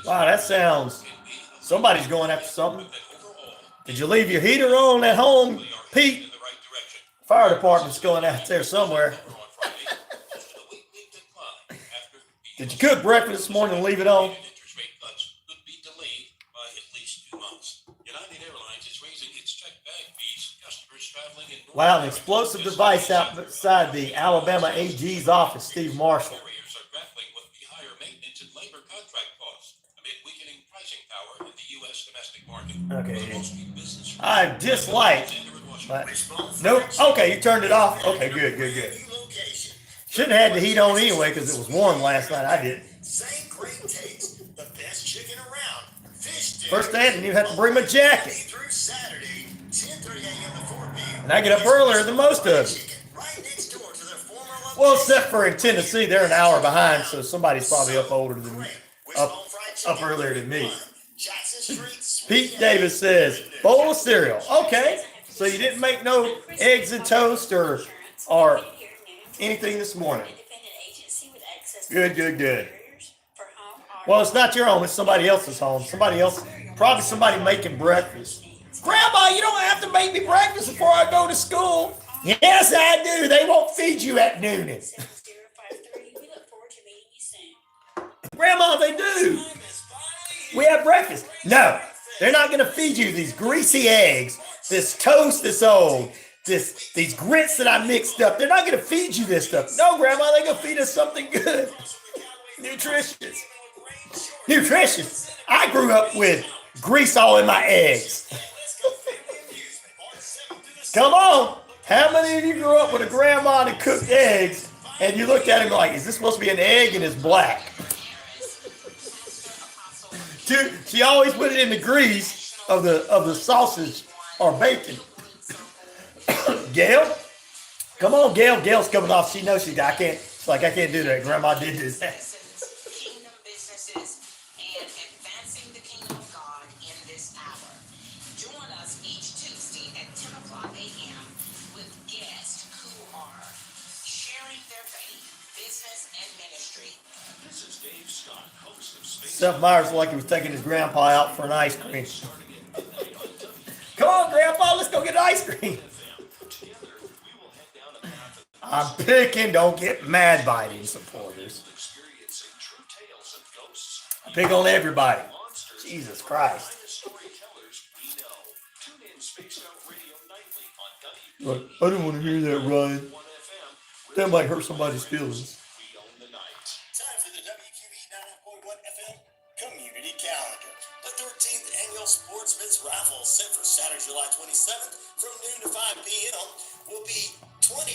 Wow, that sounds. Somebody's going after something. Did you leave your heater on at home, Pete? Fire department's going out there somewhere. Did you cook breakfast this morning and leave it on? Wow, an explosive device outside the Alabama AG's office, Steve Marshall. Okay. I dislike. Nope. Okay, you turned it off. Okay, good. Shouldn't have had the heat on anyway because it was warm last night. I did. First day, I didn't even have to bring my jacket. And I get up earlier than most of them. Well, except for in Tennessee, they're an hour behind, so somebody's probably up earlier than me. Pete Davis says, bowl of cereal. Okay, so you didn't make no eggs and toast or anything this morning. Good. Well, it's not your home, it's somebody else's home. Probably somebody making breakfast. Grandma, you don't have to make me breakfast before I go to school. Yes, I do. They won't feed you at noon. Grandma, they do. We have breakfast. No, they're not going to feed you these greasy eggs, this toast that's old, these grits that I mixed up. They're not going to feed you this stuff. No, Grandma, they're going to feed us something good. Nutritious. I grew up with grease all in my eggs. Come on. How many of you grew up with a grandma that cooked eggs and you looked at him like, is this supposed to be an egg and it's black? She always put it in the grease of the sausage or bacon. Gail? Come on, Gail. Gail's coming off. She knows I can't do that. Grandma did this. Kingdom businesses and advancing the kingdom of God in this hour. Join us each Tuesday at 10 o'clock a.m. with guests who are sharing their faith, business, and ministry. This is Dave Scott, host of Space. Seth Meyers looked like he was taking his grandpa out for an ice cream. Come on, Grandpa, let's go get ice cream. I'm picking, don't get mad by these supporters. I pick on everybody. Jesus Christ. Like, I don't want to hear that, Ryan. That might hurt somebody's feelings. Time for the WQEE 90.1 FM Community Calendar. The 13th Annual Sportsman's Raffle set for Saturday, July 27th from noon to 5 p.m. will be $20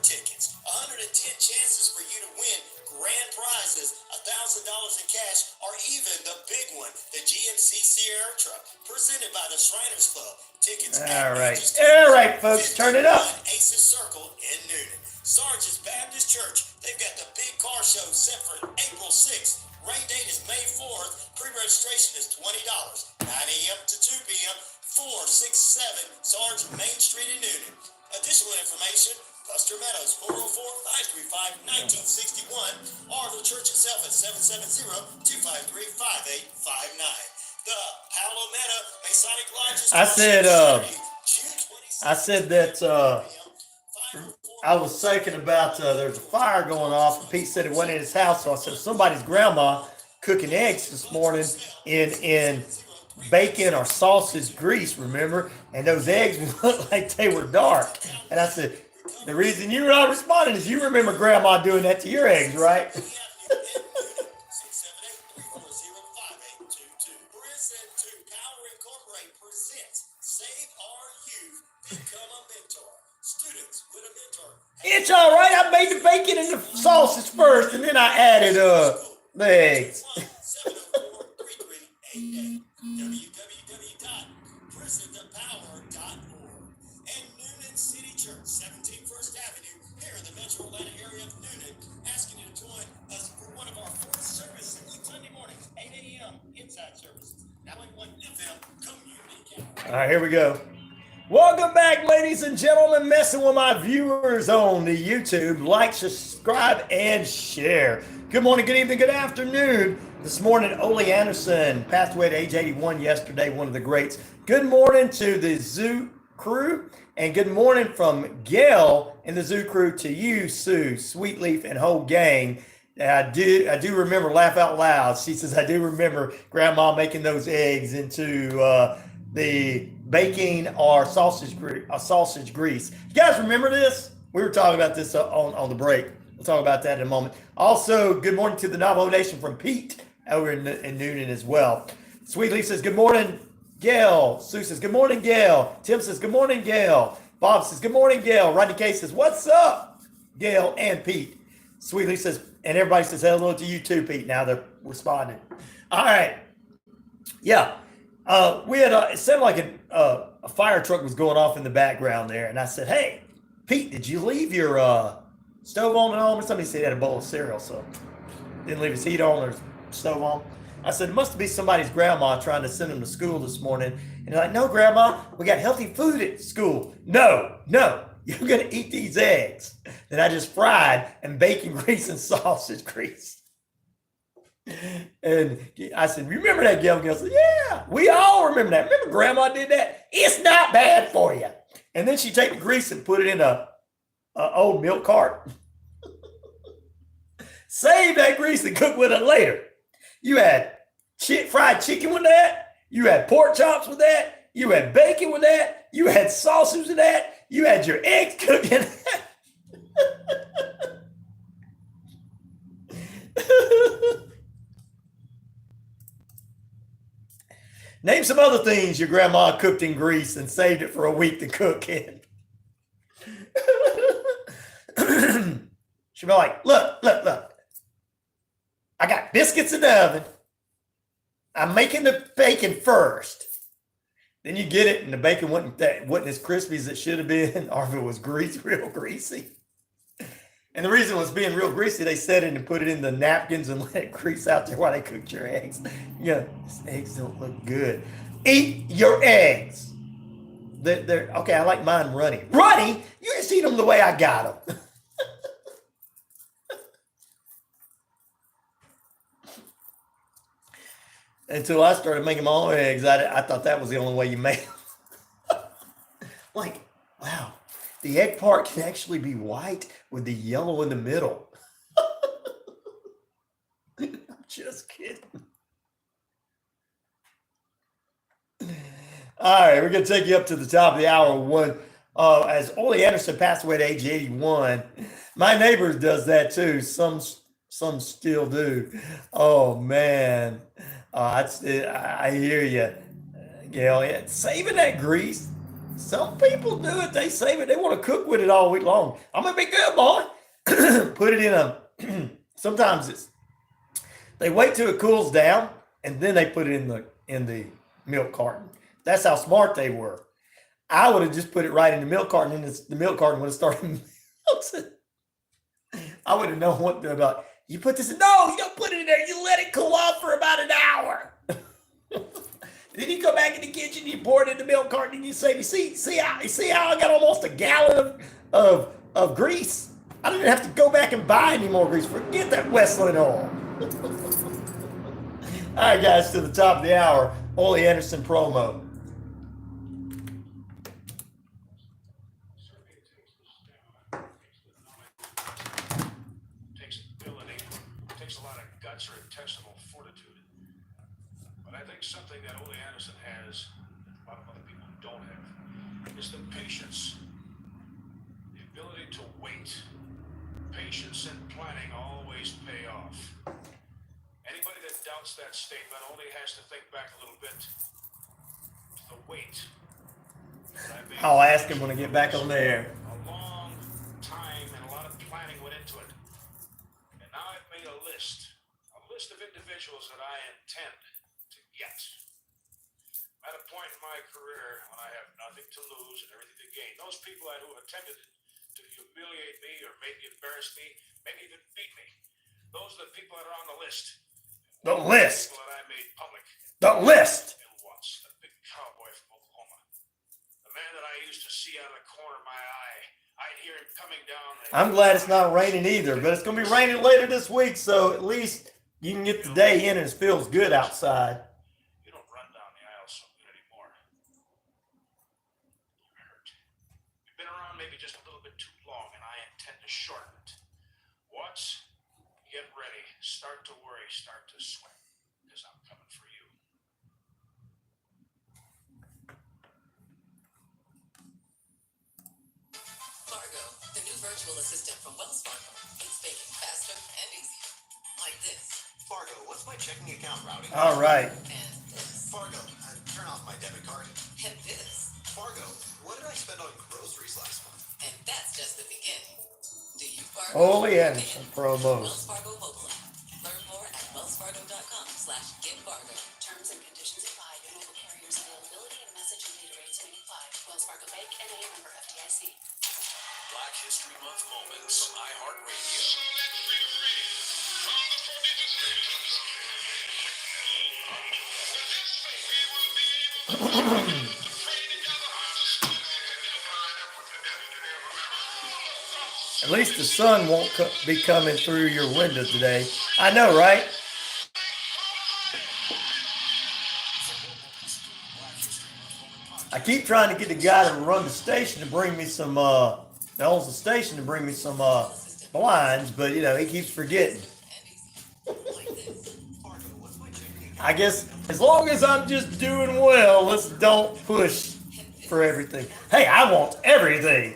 tickets. 110 chances for you to win grand prizes, $1,000 in cash, or even the big one, the GMC Sierra truck, presented by the Shriners Club. Tickets. All right, folks, turn it up. Aces Circle in Noonan. Sargent's Baptist Church. They've got the big car show set for April 6th. Rain date is May 4th. Pre-registration is $20. 9 a.m. to 2 p.m. 467 Sargent Main Street in Noonan. Additional information, Buster Meadows, 404-535-1961, or the church itself at 770-253-5859. The Palometa Masonic Lodge. I said that I was thinking about there's a fire going off. Pete said it went in his house, so I said somebody's grandma cooking eggs this morning in bacon or sausage grease, remember? And those eggs looked like they were dark. And I said, the reason you're not responding is you remember grandma doing that to your eggs, right? It's all right. I made the bacon and the sausage first, and then I added the eggs. www.prisontopower.org. And Noonan City Church, 17 First Avenue, here in the metro Atlanta area of Noonan, asking you to join us for one of our fourth services, Sunday morning, 8 a.m. inside services. Now in one FM community calendar. All right, here we go. Welcome back, ladies and gentlemen, messing with my viewers on the YouTube. Like, subscribe, and share. Good morning, good evening, good afternoon. This morning, Ole Anderson passed away at age 81 yesterday, one of the greats. Good morning to the Zoo crew, and good morning from Gail and the Zoo crew to you, Sue, Sweetleaf, and whole gang. I do remember, laugh out loud. She says, I do remember Grandma making those eggs into the baking or sausage grease. You guys remember this? We were talking about this on the break. We'll talk about that in a moment. Also, good morning to the Navajo Nation from Pete over in Noonan as well. Sweetleaf says, good morning, Gail. Sue says, good morning, Gail. Tim says, good morning, Gail. Bob says, good morning, Gail. Rodney K says, what's up, Gail and Pete? Sweetleaf says, and everybody says, hello to you too, Pete. Now they're responding. All right. Yeah. We had it sounded like a fire truck was going off in the background there, and I said, "Hey, Pete, did you leave your stove on at home?" Or somebody said he had a bowl of cereal, so didn't leave his heat on or his stove on. I said, "It must be somebody's grandma trying to send him to school this morning." And they're like, "No, Grandma, we got healthy food at school." No, you're gonna eat these eggs that I just fried and bacon grease and sausage grease. And I said, remember that, Gail? Gail said, yeah, we all remember that. Remember Grandma did that? It's not bad for you. And then she'd take the grease and put it in a old milk cart. Save that grease and cook with it later. You had fried chicken with that. You had pork chops with that. You had bacon with that. You had sausage with that. You had your eggs cooking. Name some other things your grandma cooked in grease and saved it for a week to cook in. She'd be like, look. I got biscuits in the oven. I'm making the bacon first. Then you get it and the bacon wasn't as crispy as it should have been, or if it was real greasy. And the reason it was being real greasy, they set it and put it in the napkins and let it grease out there while they cooked your eggs. Yeah, these eggs don't look good. Eat your eggs. They're okay, I like mine runny. Runny? You just eat them the way I got them. Until I started making my own eggs, I thought that was the only way you made them. Like, wow, the egg part can actually be white with the yellow in the middle. I'm just kidding. All right, we're going to take you up to the top of the hour. as Ole Anderson passed away at age 81, my neighbor does that too. Some still do. Oh man, I hear you. Gail, yeah, saving that grease. Some people do it. They save it. They want to cook with it all week long. I'm gonna be good, boy. Put it in a. Sometimes they wait till it cools down and then they put it in the milk carton. That's how smart they were. I would have just put it right in the milk carton, and the milk carton would have started melting. I would have known what about. You put this in. No, you don't put it in there. You let it cool off for about an hour. Then you go back in the kitchen, you pour it in the milk carton, and you say, you see how I got almost a gallon of grease? I don't even have to go back and buy any more grease. Forget that Westland oil. All right, guys, to the top of the hour, Ole Anderson promo. Takes ability, takes a lot of guts or intestinal fortitude. But I think something that Ole Anderson has, a lot of other people don't have, is the patience, the ability to wait. Patience and planning always pay off. Anybody that doubts that statement only has to think back a little bit to the wait. I'll ask him when I get back on there. A long time and a lot of planning went into it. And now I've made a list of individuals that I intend to get. At a point in my career when I have nothing to lose and everything to gain, those people who have attempted to humiliate me or maybe embarrass me, maybe even beat me, those are the people that are on the list. The list. People that I made public. The list. Once, the big cowboy from Oklahoma. The man that I used to see out of the corner of my eye. I'd hear him coming down. I'm glad it's not raining either, but it's going to be raining later this week, so at least you can get the day in and it feels good outside. You don't run down the aisle so good anymore. You're hurt. You've been around maybe just a little bit too long, and I intend to shorten it. Watts, get ready. Start to worry. Start to sweat, because I'm coming for you. Fargo, the new virtual assistant from Wells Fargo. It's making faster and easier. Like this. Fargo, what's my checking account routing? All right. And this. Fargo, turn off my debit card. And this. Fargo, what did I spend on groceries last month? And that's just the beginning. Do you Fargo? Ole Anderson promos. Wells Fargo mobile app. Learn more at wellsfargo.com/getfargo. Terms and conditions apply. Mobile carriers availability and message and data rates may apply. Wells Fargo Bank and a member FDIC. Black History Month moments from iHeartRadio. At least the sun won't be coming through your window today. I know, right? I keep trying to get the guy to run the station to bring me some, that owns the station to bring me some blinds, but you know, he keeps forgetting. I guess as long as I'm just doing well, let's don't push for everything. Hey, I want everything.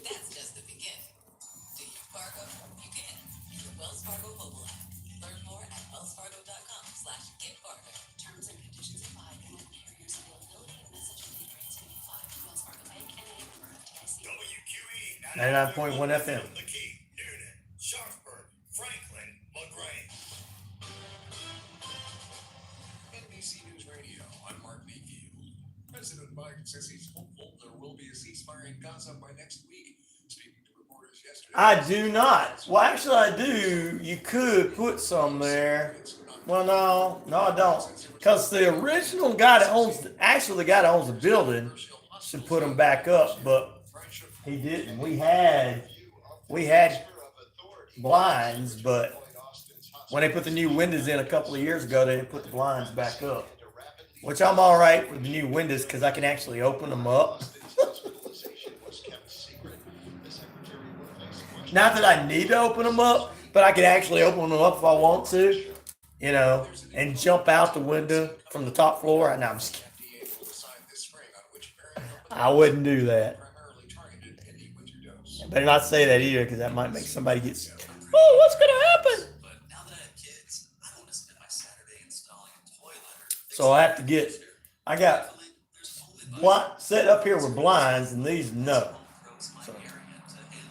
That's just the beginning. Do you Fargo? You can. Wells Fargo mobile app. Learn more at wellsfargo.com/getfargo. Terms and conditions apply. Mobile carriers availability and message and data rates may apply. Wells Fargo Bank and a member FDIC. WQEE 99.1 FM. The Key, Noonan, Sharpsburg, Franklin, LaGrange. NBC News Radio, I'm Mark Mayfield. President Biden says he's hopeful there will be a ceasefire in Gaza by next week. Speaking to reporters yesterday. I do not. Well, actually, I do. You could put some there. Well, no, I don't. Because the original guy that owns, the guy that owns the building should put them back up, but he didn't. We had blinds, but when they put the new windows in a couple of years ago, they didn't put the blinds back up. Which I'm all right with the new windows because I can actually open them up. Not that I need to open them up, but I can actually open them up if I want to, you know, and jump out the window from the top floor. No, I'm just kidding. I wouldn't do that. primarily targeted in a winter dose. I better not say that either, because that might make somebody get. Oh, what's going to happen? But now that I have kids, I don't want to spend my Saturday installing a toilet or So I have to get. I got set up here with blinds, and these no. So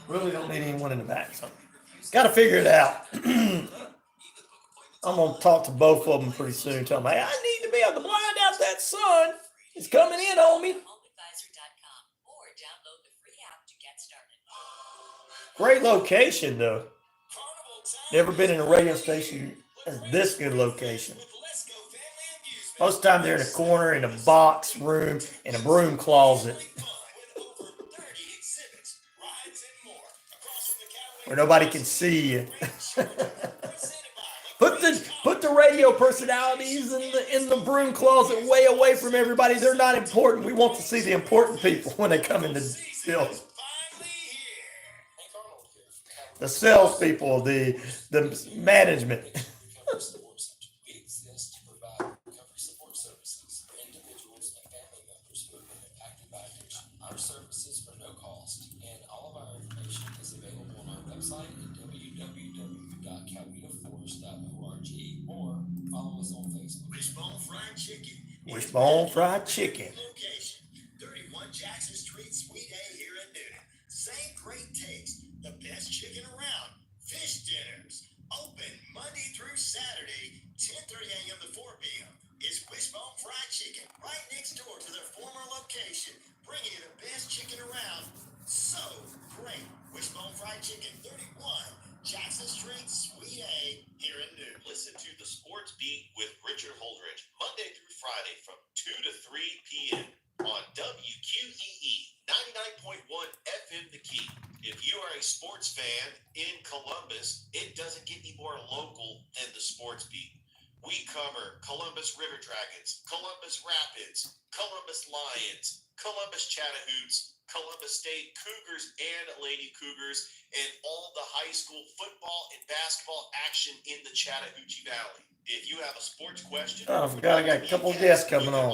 really don't need anyone in the back. So got to figure it out. I'm gonna talk to both of them pretty soon. Tell them, hey, I need to be able to blind out that sun. It's coming in on me. HomeAdvisor.com or download the free app to get started. Great location though. Never been in a radio station as this good location. Most of the time they're in a corner, in a box room, in a broom closet. Where nobody can see you. Put the radio personalities in the broom closet way away from everybody. They're not important. We want to see the important people when they come in the building. The salespeople, the management. Recovery Support Center. We exist to provide recovery support services for individuals and family members who have been impacted by addiction. Our services are no cost, and all of our information is available on our website at www.cowetaforce.org or follow us on Facebook. Wishbone Fried Chicken. Wishbone Fried Chicken. Location, 31 Jackson Street, Suite A here in Newton. Same great taste, the best chicken around. Fish dinners, open Monday through Saturday, 10:30 a.m. to 4 p.m. It's Wishbone Fried Chicken, right next door to their former location, bringing you the best chicken around. So great. Wishbone Fried Chicken, 31 Jackson Street, Suite A here in Newton. Listen to the Sports Beat with Richard Holdridge, Monday through Friday from 2 to 3 p.m. on WQEE 99.1 FM The Key. If you are a sports fan in Columbus, it doesn't get any more local than the Sports Beat. We cover Columbus River Dragons, Columbus Rapids, Columbus Lions, Columbus Chattahoochee, Columbus State Cougars and Lady Cougars, and all the high school football and basketball action in the Chattahoochee Valley. If you have a sports question, Oh, I forgot I got a couple of guests coming on.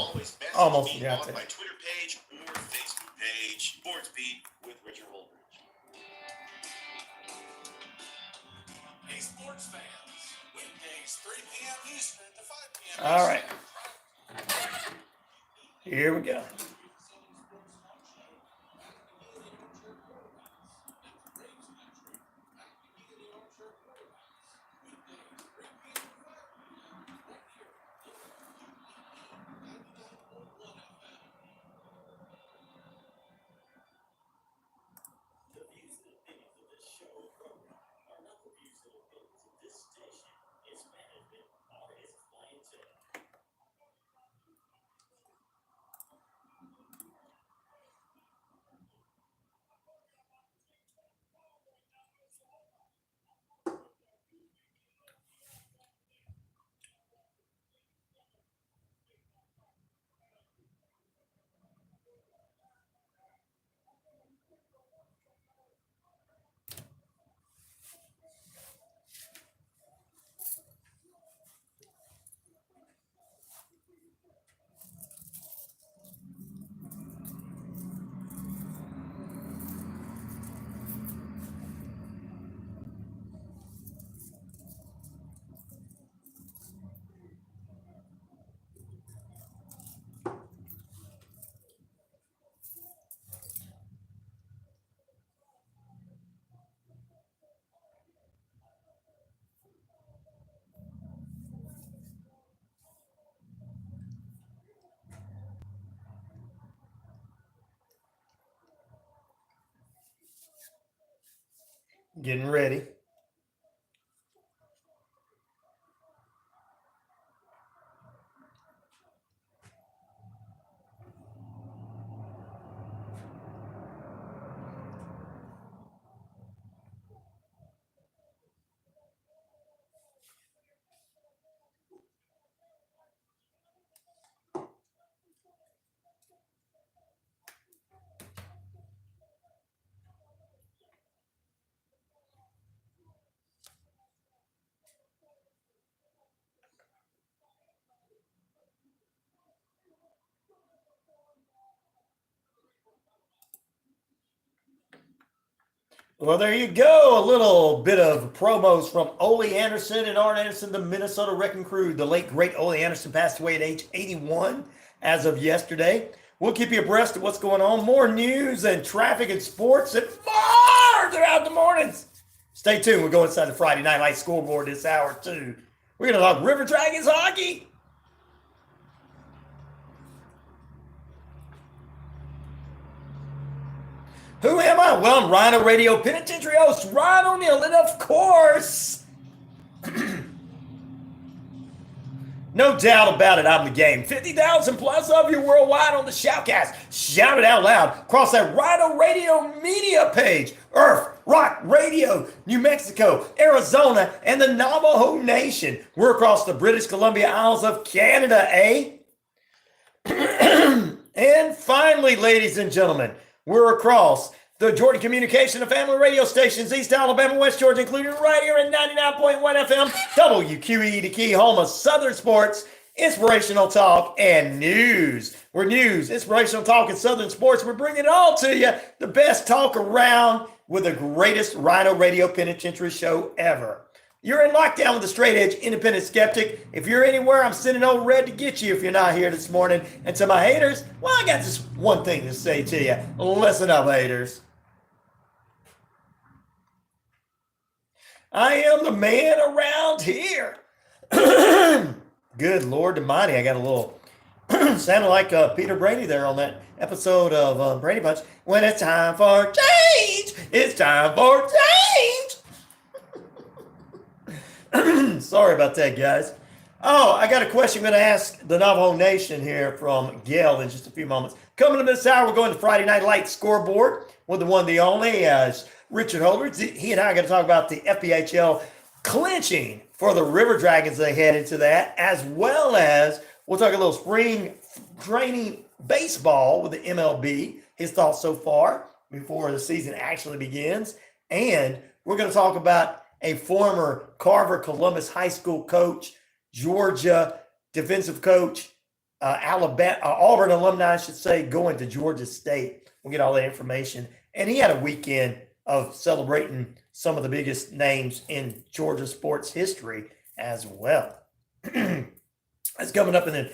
Almost forgot on that. my Twitter page or Facebook page, Sports Beat with Richard Holdridge. Hey, sports fans. Weekdays, 3 p.m. Eastern to 5 p.m. All right. Here we go. The views and opinions of this show or program are not the views and opinions of this station, its management, or its clientele. Getting ready. Well, there you go. A little bit of promos from Ole Anderson and Arn Anderson, the Minnesota Wrecking Crew. The late, great Ole Anderson passed away at age 81 as of yesterday. We'll keep you abreast of what's going on. More news and traffic and sports and more throughout the mornings. Stay tuned. We'll go inside the Friday Night Lights Scoreboard this hour, too. We're going to talk River Dragons hockey. Who am I? Well, I'm RyanORadio Penitentiary host Ryan O'Neal, and of course, no doubt about it, I'm the game. 50,000 plus of you worldwide on the Shoutcast. Shout it out loud across that RyanORadio media page. Earth, Rock, Radio, New Mexico, Arizona, and the Navajo Nation. We're across the British Columbia Isles of Canada, eh? And finally, ladies and gentlemen, we're across the Jordan Communication and Family Radio stations, East Alabama, West Georgia, including right here at 99.1 FM, WQEE, the key home of Southern sports, inspirational talk, and news. We're news, inspirational talk, and Southern sports. We're bringing it all to you. The best talk around with the greatest RyanORadio Penitentiary show ever. You're in lockdown with the straight edge independent skeptic. If you're anywhere, I'm sending old red to get you if you're not here this morning. And to my haters, well, I got just one thing to say to you. Listen up, haters. I am the man around here. Good Lord Almighty. I got a little, sounded like Peter Brady there on that episode of Brady Bunch. When it's time for change, it's time for change. Sorry about that, guys. Oh, I got a question I'm going to ask the Navajo Nation here from Gail in just a few moments. Coming to this hour, we're going to Friday Night Lights Scoreboard with the one, the only, as Richard Holdridge. He and I are going to talk about the FBHL clinching for the River Dragons. They head into that, as well as we'll talk a little spring training baseball with the MLB. His thoughts so far before the season actually begins. And we're going to talk about a former Carver Columbus High School coach, Georgia defensive coach, Alabama, Auburn alumni, I should say, going to Georgia State. We'll get all that information. And he had a weekend of celebrating some of the biggest names in Georgia sports history as well. That's coming up in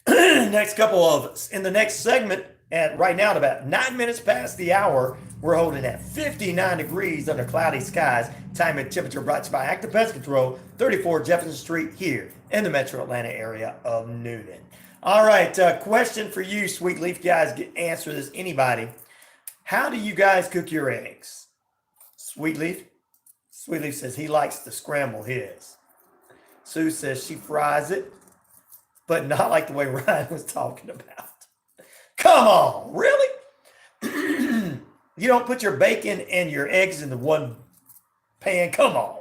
the next segment. At right now, at about 9 minutes past the hour, we're holding at 59 degrees under cloudy skies. Time and temperature brought to you by Active Pest Control, 34 Jefferson Street here in the metro Atlanta area of Newnan. All right, question for you, Sweet Leaf guys. Answer this, anybody. How do you guys cook your eggs? Sweet Leaf? Sweet Leaf says he likes to scramble his. Sue says she fries it, but not like the way Ryan was talking about. Come on, really? You don't put your bacon and your eggs in the one pan? Come on.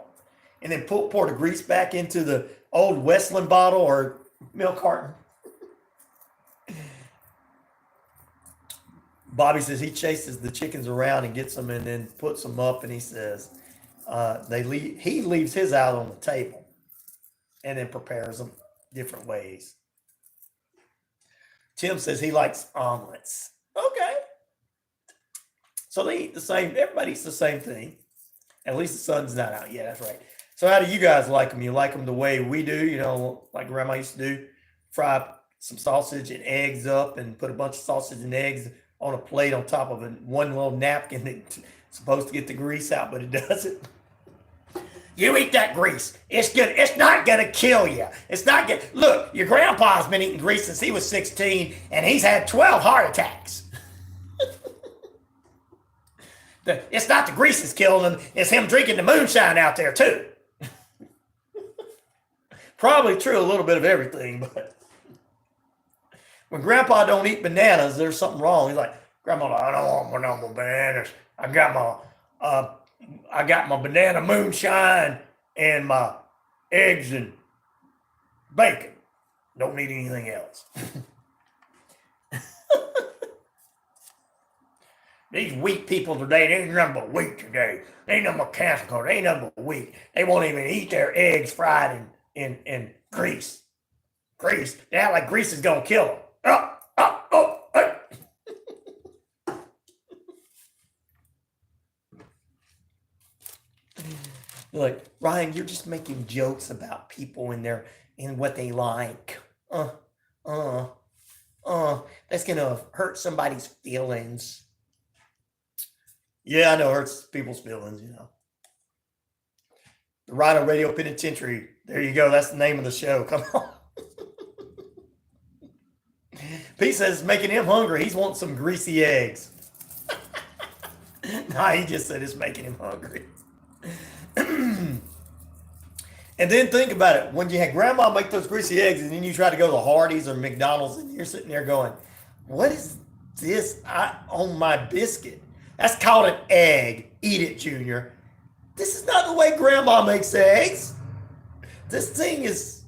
And then pour the grease back into the old Westland bottle or milk carton? Bobby says he chases the chickens around and gets them and then puts them up, and he says he leaves his out on the table and then prepares them different ways. Tim says he likes omelets. Okay. So they eat the same, everybody eats the same thing. At least the sun's not out. Yeah, that's right. So how do you guys like them? You like them the way we do, like Grandma used to do? Fry some sausage and eggs up and put a bunch of sausage and eggs on a plate on top of one little napkin that's supposed to get the grease out, but it doesn't. You eat that grease. It's good. It's not going to kill you. It's not good. Look, your grandpa's been eating grease since he was 16, and he's had 12 heart attacks. It's not the grease that's killing him. It's him drinking the moonshine out there, too. Probably true, a little bit of everything, but when Grandpa don't eat bananas, there's something wrong. He's like, Grandma, I don't want no more bananas. I got my banana moonshine and my eggs and bacon. Don't need anything else. These weak people today, they ain't nothing but weak today. They ain't nothing but cancer. They ain't nothing but weak. They won't even eat their eggs fried in grease. Grease. They act like grease is going to kill them. Ryan, you're just making jokes about people and what they like. That's gonna hurt somebody's feelings. Yeah, I know, it hurts people's feelings, you know. The RyanORadio Penitentiary. There you go. That's the name of the show. Come on. Pete says it's making him hungry. He's wanting some greasy eggs. Nah, he just said it's making him hungry. And then think about it. When you had grandma make those greasy eggs and then you try to go to Hardee's or McDonald's and you're sitting there going, what is this on my biscuit? That's called an egg. Eat it, Junior. This is not the way grandma makes eggs. This thing is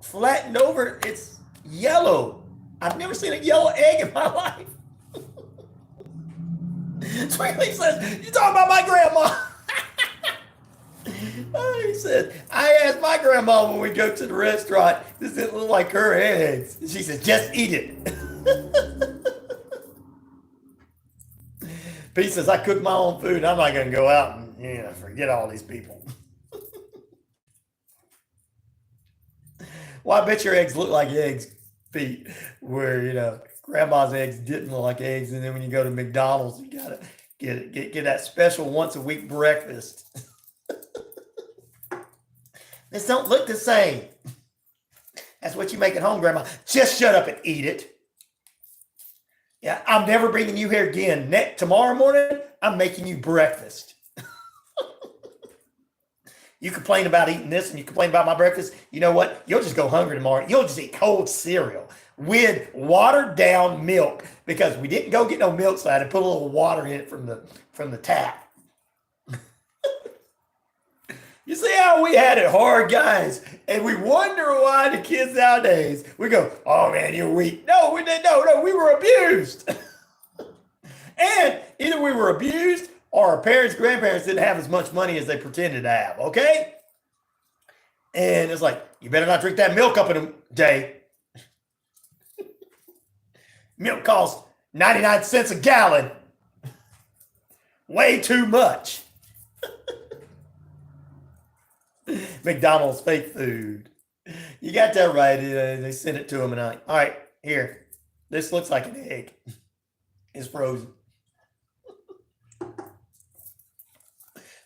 flattened over. It's yellow. I've never seen a yellow egg in my life. Sweetly says, you talking about my grandma? He said, I asked my grandma when we go to the restaurant, does it look like her eggs? And she said, just eat it. Pete says, I cook my own food. I'm not going to go out and forget all these people. Well, I bet your eggs look like eggs, Pete, where, grandma's eggs didn't look like eggs. And then when you go to McDonald's, you got to get that special once a week breakfast. This don't look the same. That's what you make at home, Grandma. Just shut up and eat it. Yeah, I'm never bringing you here again. Tomorrow morning, I'm making you breakfast. You complain about eating this and you complain about my breakfast. You know what? You'll just go hungry tomorrow. You'll just eat cold cereal with watered down milk because we didn't go get no milk, so I had to put a little water in it from the tap. You see how we had it hard, guys? And we wonder why the kids nowadays, we go, oh man, you're weak. No, we didn't. No, we were abused. And either we were abused or our parents, grandparents didn't have as much money as they pretended to have, okay? And it's like, you better not drink that milk up in a day. Milk costs 99 cents a gallon. Way too much. McDonald's fake food. You got that right. They sent it to him and all right, here. This looks like an egg. It's frozen.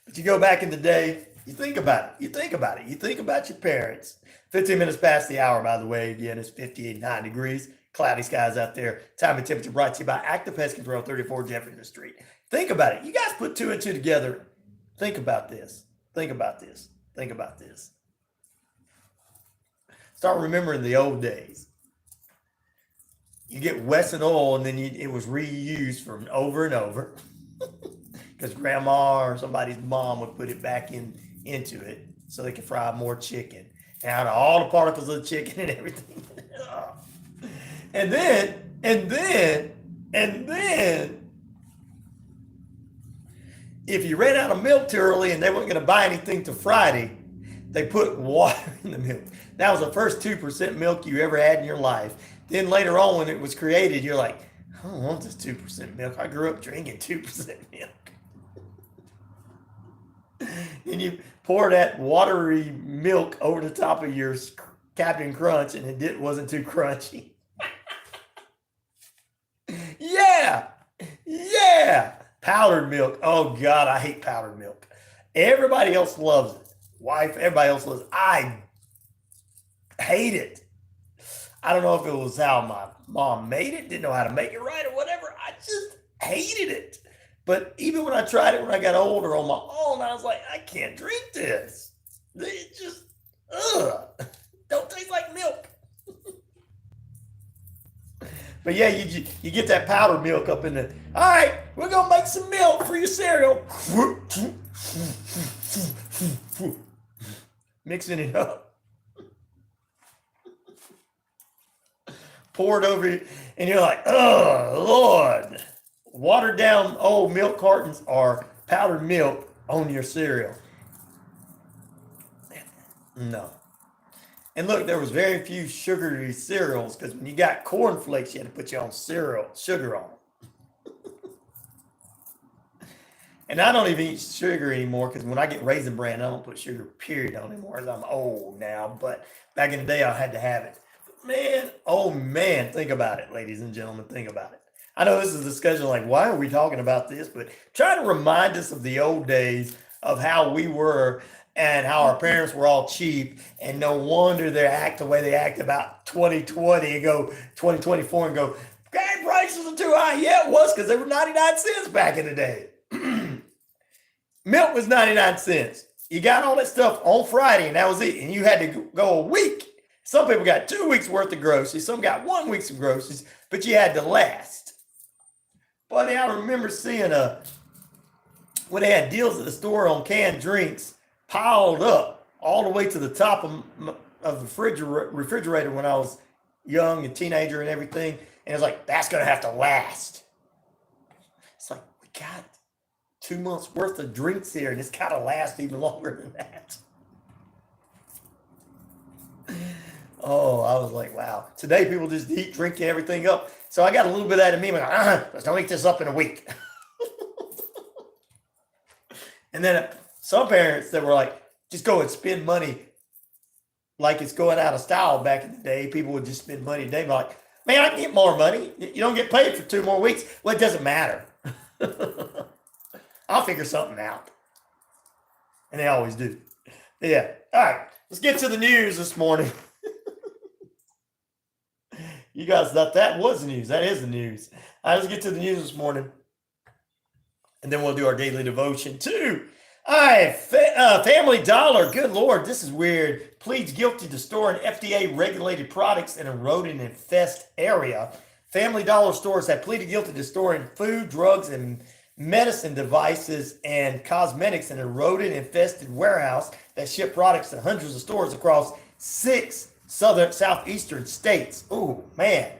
But you go back in the day, you think about it. You think about your parents. 15 minutes past the hour, by the way. Again, it's 58.9 degrees. Cloudy skies out there. Time and temperature brought to you by Active Pest Control, 34 Jefferson Street. Think about it. You guys put two and two together. Think about this. Start remembering the old days. You get Wesson oil and then it was reused from over and over because grandma or somebody's mom would put it back into it so they could fry more chicken. And out of all the particles of the chicken and everything. And then, if you ran out of milk too early and they weren't going to buy anything till Friday, they put water in the milk. That was the first 2% milk you ever had in your life. Then later on, when it was created, you're like, I don't want this 2% milk. I grew up drinking 2% milk. And you pour that watery milk over the top of your Captain Crunch, and it wasn't too crunchy. Yeah. Powdered milk. Oh, God, I hate powdered milk. Everybody else loves it. Wife, everybody else loves it. I hate it. I don't know if it was how my mom made it, didn't know how to make it right or whatever. I just hated it. But even when I tried it when I got older on my own, I was like, I can't drink this. It just, don't taste like milk. But yeah, you get that powdered milk up in the, all right, we're going to make some milk for your cereal. Mixing it up. Pour it over you, and you're like, oh, Lord. Watered down old milk cartons are powdered milk on your cereal. No. And look, there was very few sugary cereals because when you got cornflakes, you had to put your own sugar on. And I don't even eat sugar anymore because when I get Raisin Bran, I don't put sugar period on anymore as I'm old now. But back in the day, I had to have it. Man, oh man, think about it, ladies and gentlemen, think about it. I know this is a discussion like, why are we talking about this? But try to remind us of the old days of how we were and how our parents were all cheap. And no wonder they act the way they act about 2020 and go 2024 and go, gas prices are too high. Yeah, it was because they were 99 cents back in the day. Milk was 99 cents. You got all that stuff on Friday and that was it. And you had to go a week. Some people got 2 weeks worth of groceries. Some got 1 week's of groceries, but you had to last. Buddy, I remember seeing when they had deals at the store on canned drinks piled up all the way to the top of the refrigerator when I was young and teenager and everything. And it's like, that's going to have to last. It's like, we got 2 months worth of drinks here and it's got to last even longer than that. Oh, I was like, wow. Today, people just eat, drink everything up. So I got a little bit of that in me. I'm like, let's don't eat this up in a week. And then some parents that were like, just go and spend money like it's going out of style back in the day. People would just spend money today. Like, man, I can get more money. You don't get paid for 2 more weeks. Well, it doesn't matter. I'll figure something out. And they always do. Yeah. All right. Let's get to the news this morning. You guys thought that was the news. That is the news. All right, let's get to the news this morning. And then we'll do our daily devotion too. All right, Family Dollar. Good Lord, this is weird. Pleads guilty to storing FDA-regulated products in a rodent-infested area. Family Dollar stores have pleaded guilty to storing food, drugs, and medicine devices and cosmetics in a rodent-infested warehouse that ship products to hundreds of stores across 6 southeastern states. Oh, man.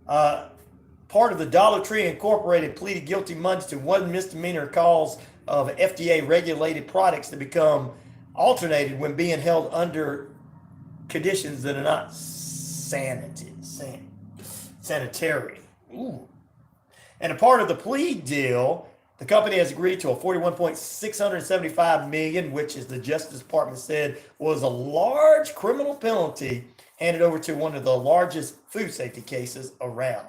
Part of the Dollar Tree Incorporated pleaded guilty Monday to 1 misdemeanor cause of FDA-regulated products to become alternated when being held under conditions that are not sanitary. Ooh. And a part of the plea deal, the company has agreed to a $41.675 million, which, as the Justice Department said, was a large criminal penalty handed over to one of the largest food safety cases around.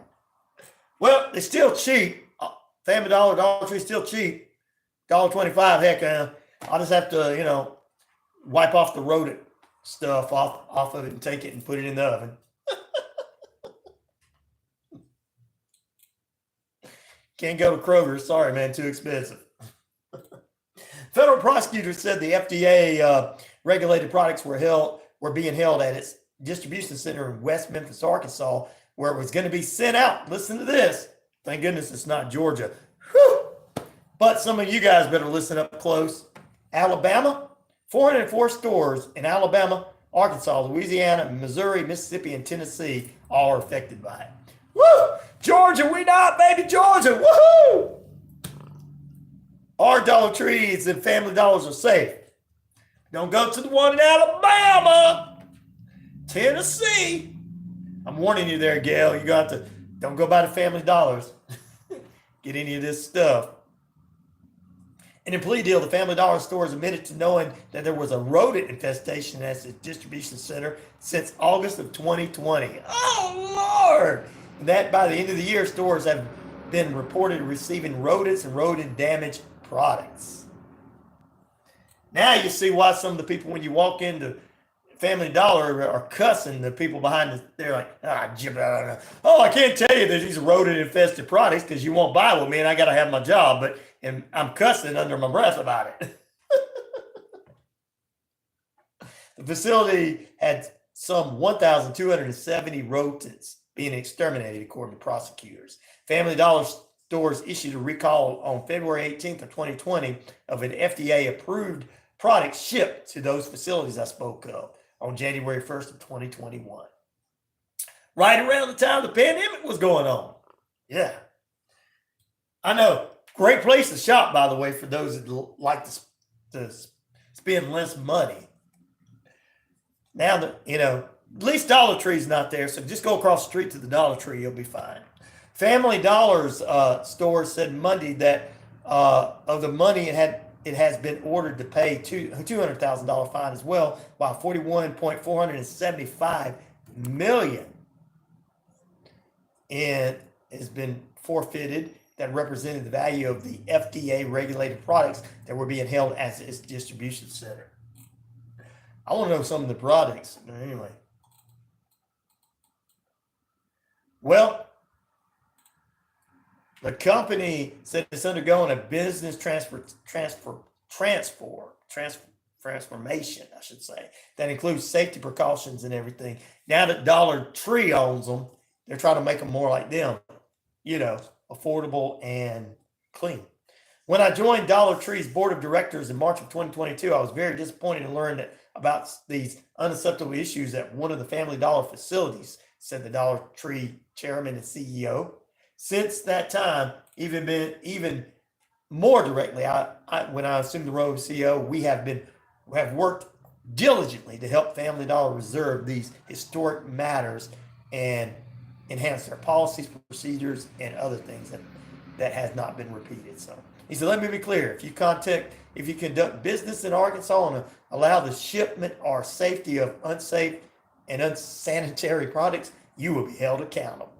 Well, it's still cheap. Family Dollar, Dollar Tree, still cheap. $1.25. Heck, I'll just have to, wipe off the rodent stuff off of it and take it and put it in the oven. Can't go to Kroger. Sorry, man. Too expensive. Federal prosecutors said the FDA regulated products were being held at its distribution center in West Memphis, Arkansas, where it was going to be sent out. Listen to this. Thank goodness it's not Georgia. Whew. But some of you guys better listen up close. Alabama, 404 stores in Alabama, Arkansas, Louisiana, Missouri, Mississippi, and Tennessee all are affected by it. Woo! Georgia, we not, baby, Georgia. Woohoo! Our Dollar Trees and Family Dollars are safe. Don't go to the one in Alabama, Tennessee. I'm warning you there, Gail. You got to don't go by the Family Dollars. Get any of this stuff. In a plea deal, the Family Dollar stores admitted to knowing that there was a rodent infestation at its distribution center since August of 2020. Oh, Lord! And that by the end of the year, stores have been reported receiving rodents and rodent-damaged products. Now you see why some of the people, when you walk into Family Dollar, are cussing the people behind they're like, oh, I can't tell you that these are rodent-infested products because you won't buy with me and I got to have my job, and I'm cussing under my breath about it. The facility had some 1,270 rodents being exterminated, according to prosecutors. Family Dollar stores issued a recall on February 18th of 2020 of an FDA-approved product shipped to those facilities I spoke of on January 1st of 2021. Right around the time the pandemic was going on. Yeah. I know. Great place to shop, by the way, for those that like to spend less money. Now that, at least Dollar Tree's not there, so just go across the street to the Dollar Tree, you'll be fine. Family Dollar's store said Monday that of the money it has been ordered to pay $200,000 fine as well, while $41.475 million and has been forfeited that represented the value of the FDA regulated products that were being held as its distribution center. I want to know some of the products. Anyway. Well, the company said it's undergoing a business transformation, I should say, that includes safety precautions and everything. Now that Dollar Tree owns them, they're trying to make them more like them, affordable and clean. When I joined Dollar Tree's board of directors in March of 2022, I was very disappointed to learn about these unacceptable issues at one of the Family Dollar facilities, said the Dollar Tree chairman and CEO. Since that time, even more directly, when I assumed the role of CEO, we have worked diligently to help Family Dollar reserve these historic matters and enhance their policies, procedures, and other things that has not been repeated. So he said, let me be clear. If you conduct business in Arkansas and allow the shipment or safety of unsafe and unsanitary products, you will be held accountable.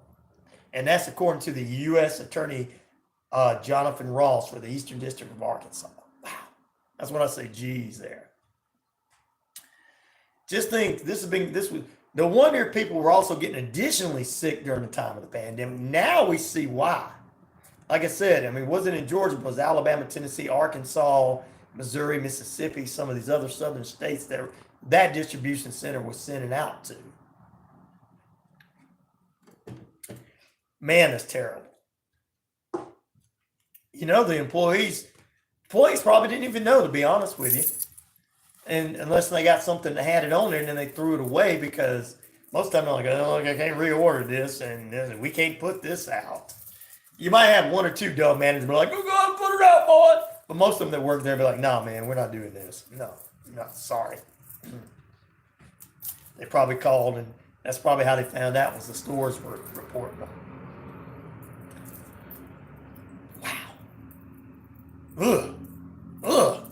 And that's according to the U.S. Attorney Jonathan Ross for the Eastern District of Arkansas. Wow. That's when I say, geez, there. Just think, this was no wonder people were also getting additionally sick during the time of the pandemic. Now we see why. Like I said, it wasn't in Georgia, it was Alabama, Tennessee, Arkansas, Missouri, Mississippi, some of these other southern states that distribution center was sending out to. Man, that's terrible. The employees probably didn't even know, to be honest with you. And unless they got something that had it on there and then they threw it away, because most of the time they're like, oh, I can't reorder this and we can't put this out. You might have one or two dumb managers be like, oh, go ahead and put it out, boy. But most of them that work there be like, nah, man, we're not doing this. No, sorry. They probably called, and that's probably how they found out, was the stores were reporting them. Wow. Ugh.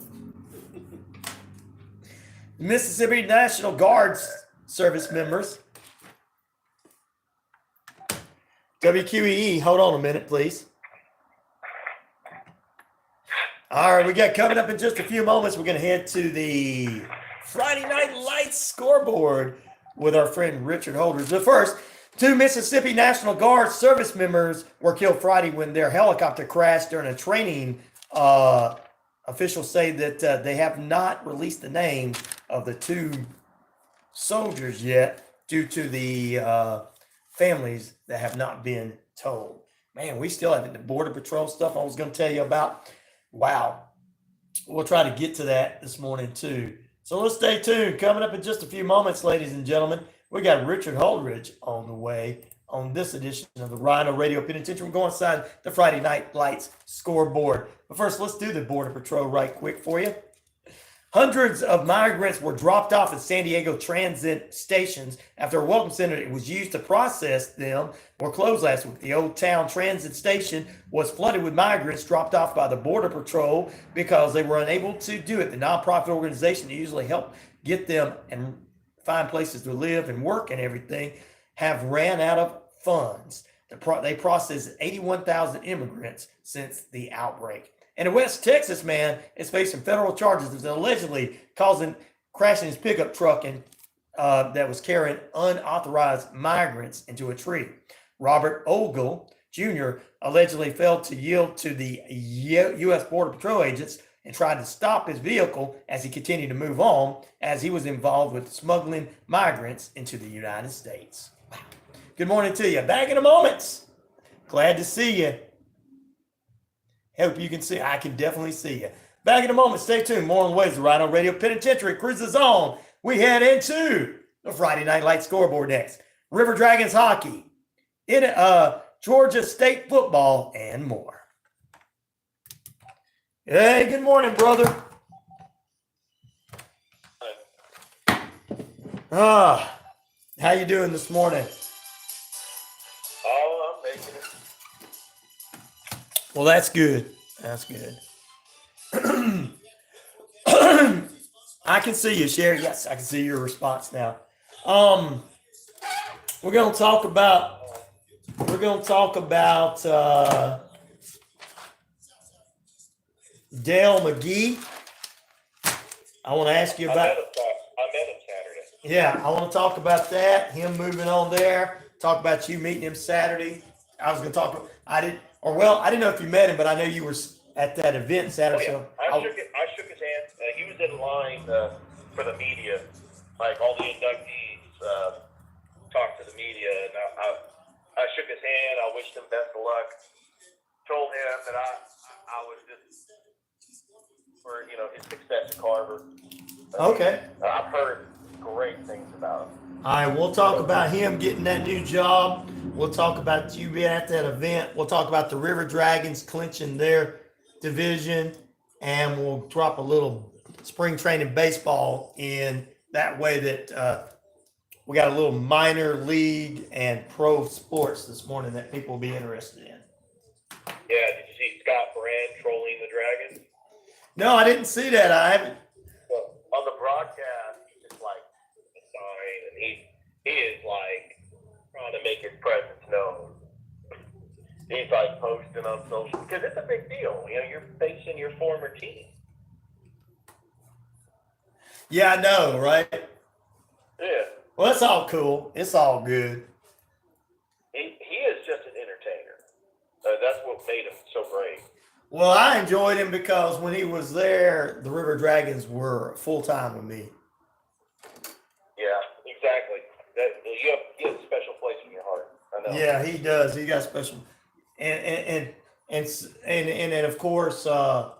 Mississippi National Guard service members. WQEE, hold on a minute, please. All right, we got coming up in just a few moments. We're going to head to the Friday Night Lights Scoreboard with our friend Richard Holdridge. But first, 2 Mississippi National Guard service members were killed Friday when their helicopter crashed during a training. Officials say that they have not released the names of the 2 soldiers yet due to the families that have not been told. Man, we still have the Border Patrol stuff I was going to tell you about. Wow. We'll try to get to that this morning too. So let's stay tuned. Coming up in just a few moments, ladies and gentlemen, we got Richard Holdridge on the way on this edition of the RyanORadio Penitentiary. We're going inside the Friday Night Lights Scoreboard. But first, let's do the Border Patrol right quick for you. Hundreds of migrants were dropped off at San Diego transit stations after a welcome center that was used to process them were closed last week. The Old Town Transit Station was flooded with migrants dropped off by the Border Patrol because they were unable to do it. The nonprofit organization that usually help get them and find places to live and work and everything have ran out of funds. They processed 81,000 immigrants since the outbreak. And a West Texas man is facing federal charges of allegedly crashing his pickup truck and that was carrying unauthorized migrants into a tree. Robert Ogle Jr. allegedly failed to yield to the U.S. Border Patrol agents and tried to stop his vehicle as he continued to move on, as he was involved with smuggling migrants into the United States. Wow. Good morning to you. Back in a moment. Glad to see you. Hope you can see. I can definitely see you. Back in a moment. Stay tuned. More on the way as the RyanORadio Penitentiary cruises on. We head into the Friday Night Lights Scoreboard next. River Dragons hockey, in Georgia State football, and more. Hey, good morning, brother. How you doing this morning? Oh, I'm making it. Well, that's good. That's good. I can see you, Sherry. Yes, I can see your response now. We're gonna talk about Dale McGee. I want to ask you about. I met him Saturday. Yeah, I want to talk about that. Him moving on there. Talk about you meeting him Saturday. I was going to talk. I didn't know if you met him, but I know you were at that event Saturday. Oh, yeah. I shook his hand. He was in line for the media, like all the inductees talked to the media, and I shook his hand. I wished him best of luck. Told him that I was just for his success at Carver. Okay. I've heard great things about him. All right, we'll talk about him getting that new job. We'll talk about you being at that event. We'll talk about the River Dragons clinching their division, and we'll drop a little spring training baseball in that way that we got a little minor league and pro sports this morning that people will be interested in. Yeah, did you see Scott Brand trolling the Dragons? No, I didn't see that. I haven't. Well, on the broadcast, he's just like a sign, and he is like trying to make his presence known. He's like posting on social because it's a big deal. You're facing your former team. Yeah, I know, right? Yeah. Well, it's all cool. It's all good. He is just an entertainer. That's what made him so great. Well, I enjoyed him because when he was there, the River Dragons were full-time with me. Yeah, exactly. You have a special place in your heart. I know. Yeah, he does. He got special, and of course, so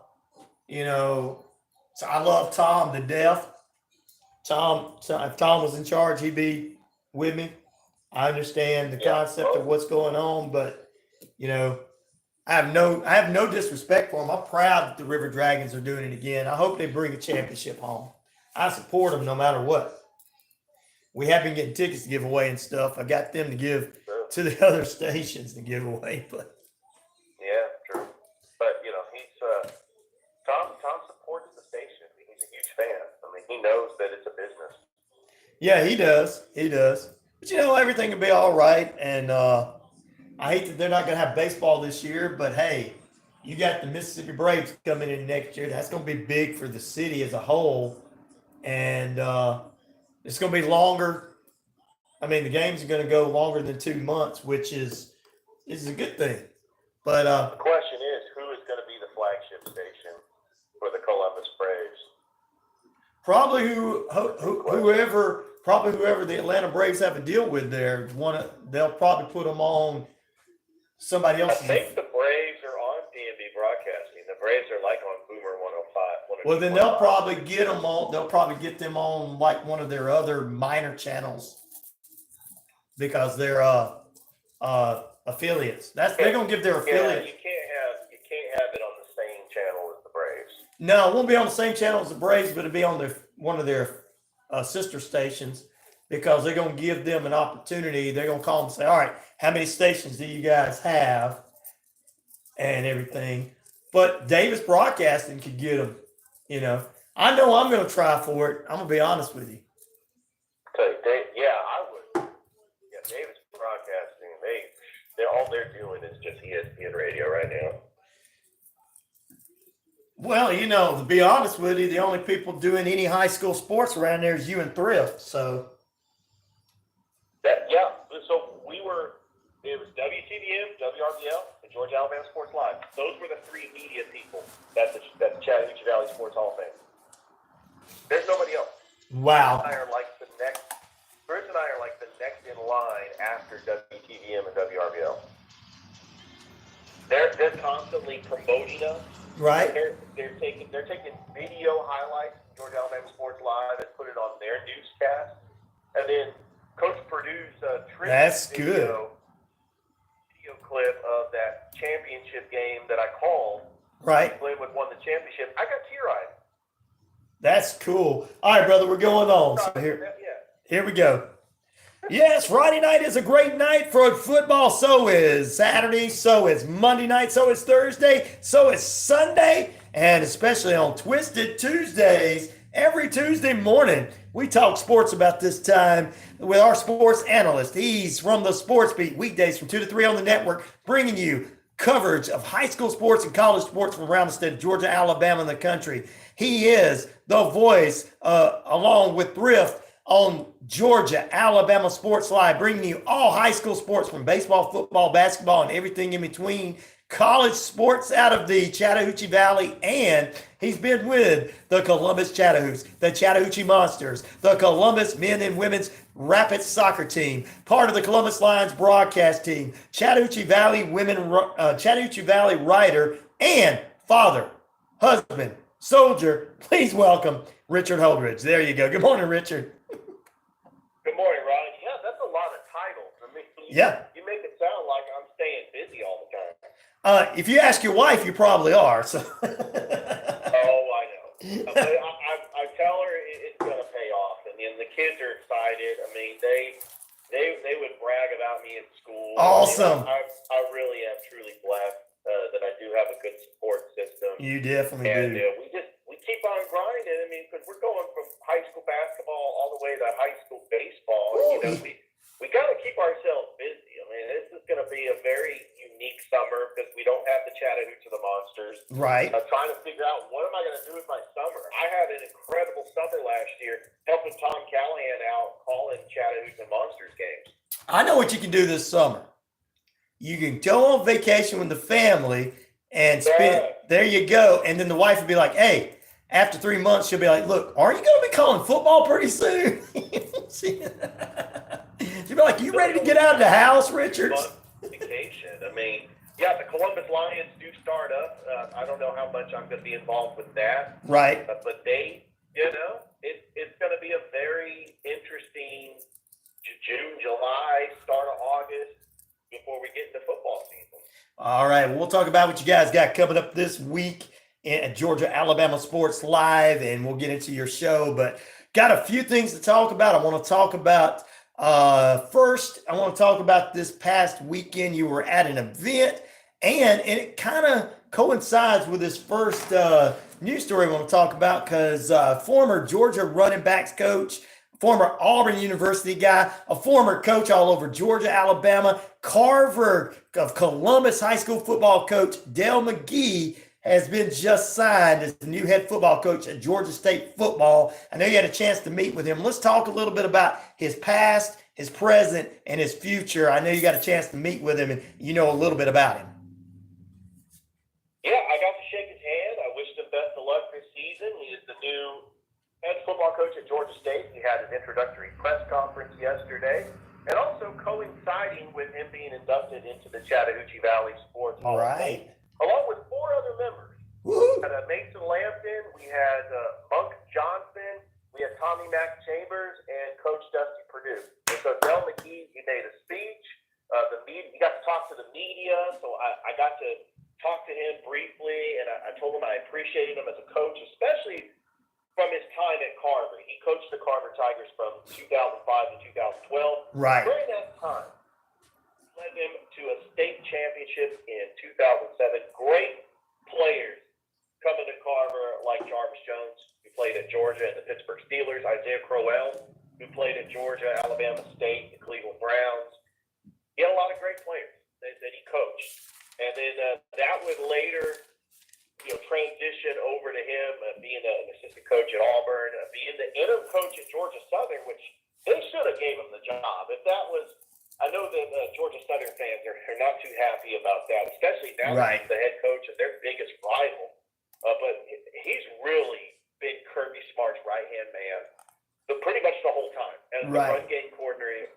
I love Tom to death. If Tom was in charge, he'd be with me. I understand the concept of what's going on, but I have no disrespect for them. I'm proud that the River Dragons are doing it again. I hope they bring a championship home. I support them no matter what. We have been getting tickets to give away and stuff. I got them to give to the other stations to give away, but yeah, true. But he's Tom supports the station. He's a huge fan. I mean, he knows that it's a business. yeah, he does. He does. But everything will be all right. And I hate that they're not going to have baseball this year, but hey, you got the Mississippi Braves coming in next year. That's going to be big for the city as a whole. And it's going to be longer. I mean, the games are going to go longer than 2 months, which is a good thing. But the question is, who is going to be the flagship station for the Columbus Braves? Probably whoever the Atlanta Braves have a deal with there. They'll probably put them on somebody else's. I think the Braves are on D&B Broadcasting. The Braves are like on Boomer 105. Well, then they'll probably get them on. They'll probably get them on like one of their other minor channels because they're affiliates. They're gonna give their affiliates. You can't have it on the same channel as the Braves. No, it won't be on the same channel as the Braves, but it'll be on one of their sister stations because they're gonna give them an opportunity. They're gonna call them and say, "All right, how many stations do you guys have?" and everything. But Davis Broadcasting could get them. I know I'm going to try for it. I'm going to be honest with you. I would. Yeah, Davis Broadcasting, all they're doing is just ESPN radio right now. Well, to be honest with you, the only people doing any high school sports around there is you and Thrift. So. So it was WTVM, WRBL, and Georgia Alabama Sports Live. Those were the three media people that the Chattahoochee Valley Sports Hall of Fame. There's nobody else. Wow. Bruce and I are like the next in line after WTVM and WRBL. They're constantly promoting us. Right. They're taking video highlights from Georgia Alabama Sports Live and put it on their newscast. And then Coach Purdue's video clip of that championship game that I called. Right. Glenwood won the championship. I got tear-eyed. That's cool. All right, brother, we're going on. So here we go. Yes, Friday night is a great night for football. So is Saturday. So is Monday night. So is Thursday. So is Sunday. And especially on Twisted Tuesdays, every Tuesday morning, we talk sports about this time with our sports analyst. He's from the Sports Beat, weekdays from 2 to 3 on the network, bringing you coverage of high school sports and college sports from around the state of Georgia, Alabama, and the country. He is the voice, along with Thrift, on Georgia, Alabama Sports Live, bringing you all high school sports from baseball, football, basketball, and everything in between. College sports out of the Chattahoochee Valley, and he's been with the Columbus Chattahoochee, the Chattahoochee Monsters, the Columbus men and women's rapid soccer team, part of the Columbus Lions broadcast team, Chattahoochee Valley Chattahoochee Valley writer, and father, husband, soldier. Please welcome Richard Holdridge. There you go. Good morning, Richard. Good morning, Ryan. Yeah, that's a lot of titles. I mean, you make it sound like I'm staying busy all the time. If you ask your wife, you probably are. So. Oh, I know. But I tell her it's going to pay off, and the kids are excited. I mean, they would brag about me at school. Awesome. I really am truly blessed that I do have a good support system. You definitely do. do. We keep on grinding. I mean, because we're going from high school basketball all the way to high school baseball. Ooh. We got to keep ourselves busy. I mean, this is going to be a very unique summer because we don't have the Chattahoochee the Monsters. Right. I'm trying to figure out what am I going to do with my summer. I had an incredible summer last year helping Tom Callahan out calling Chattahoochee the Monsters games. I know what you can do this summer. You can go on vacation with the family and spend. There you go. And then the wife would be like, "Hey." After 3 months, she'll be like, "Look, aren't you going to be calling football pretty soon?" She'll be like, "You ready to get out of the house, Richards?" Vacation. I mean, yeah, the Columbus Lions do start up. I don't know how much I'm going to be involved with that. Right. But it's going to be a very interesting June, July, start of August before we get into football season. All right. Well, we'll talk about what you guys got coming up this week at Georgia, Alabama Sports Live, and we'll get into your show. But got a few things to talk about. I want to talk about first, I want to talk about this past weekend. You were at an event, and it kind of coincides with this first news story I want to talk about because former Georgia running backs coach, former Auburn University guy, a former coach all over Georgia, Alabama, Carver of Columbus high school football coach, Dale McGee, has been just signed as the new head football coach at Georgia State football. I know you had a chance to meet with him. Let's talk a little bit about his past, his present, and his future. I know you got a chance to meet with him, and you know a little bit about him. Yeah, I got to shake his hand. I wished him best of luck this season. He is the new head football coach at Georgia State. He had his introductory press conference yesterday, and also coinciding with him being inducted into the Chattahoochee Valley Sports Hall of Fame, along with 4 other members. We had Mason Lampton, we had Monk Johnson, we had Tommy Mack Chambers, and Coach Dusty Perdue. And so Dale McGee, he made a speech. He got to talk to the media, so I got to talk to him briefly, and I told him I appreciated him as a coach, especially from his time at Carver. He coached the Carver Tigers from 2005 to 2012. Right. During that time, led them to a state championship in 2007. Great players coming to Carver like Jarvis Jones, who played at Georgia and the Pittsburgh Steelers, Isaiah Crowell, who played at Georgia, Alabama State, the Cleveland Browns. He had a lot of great players that he coached. And then that would later transition over to him being an assistant coach at Auburn, being the interim coach at Georgia Southern, which they should have gave him the job. If that was, I know that Georgia Southern fans are not too happy about that, especially now that he's the head coach of their biggest rival. But he's really been Kirby Smart's right-hand man, but pretty much the whole time. As the run game coordinator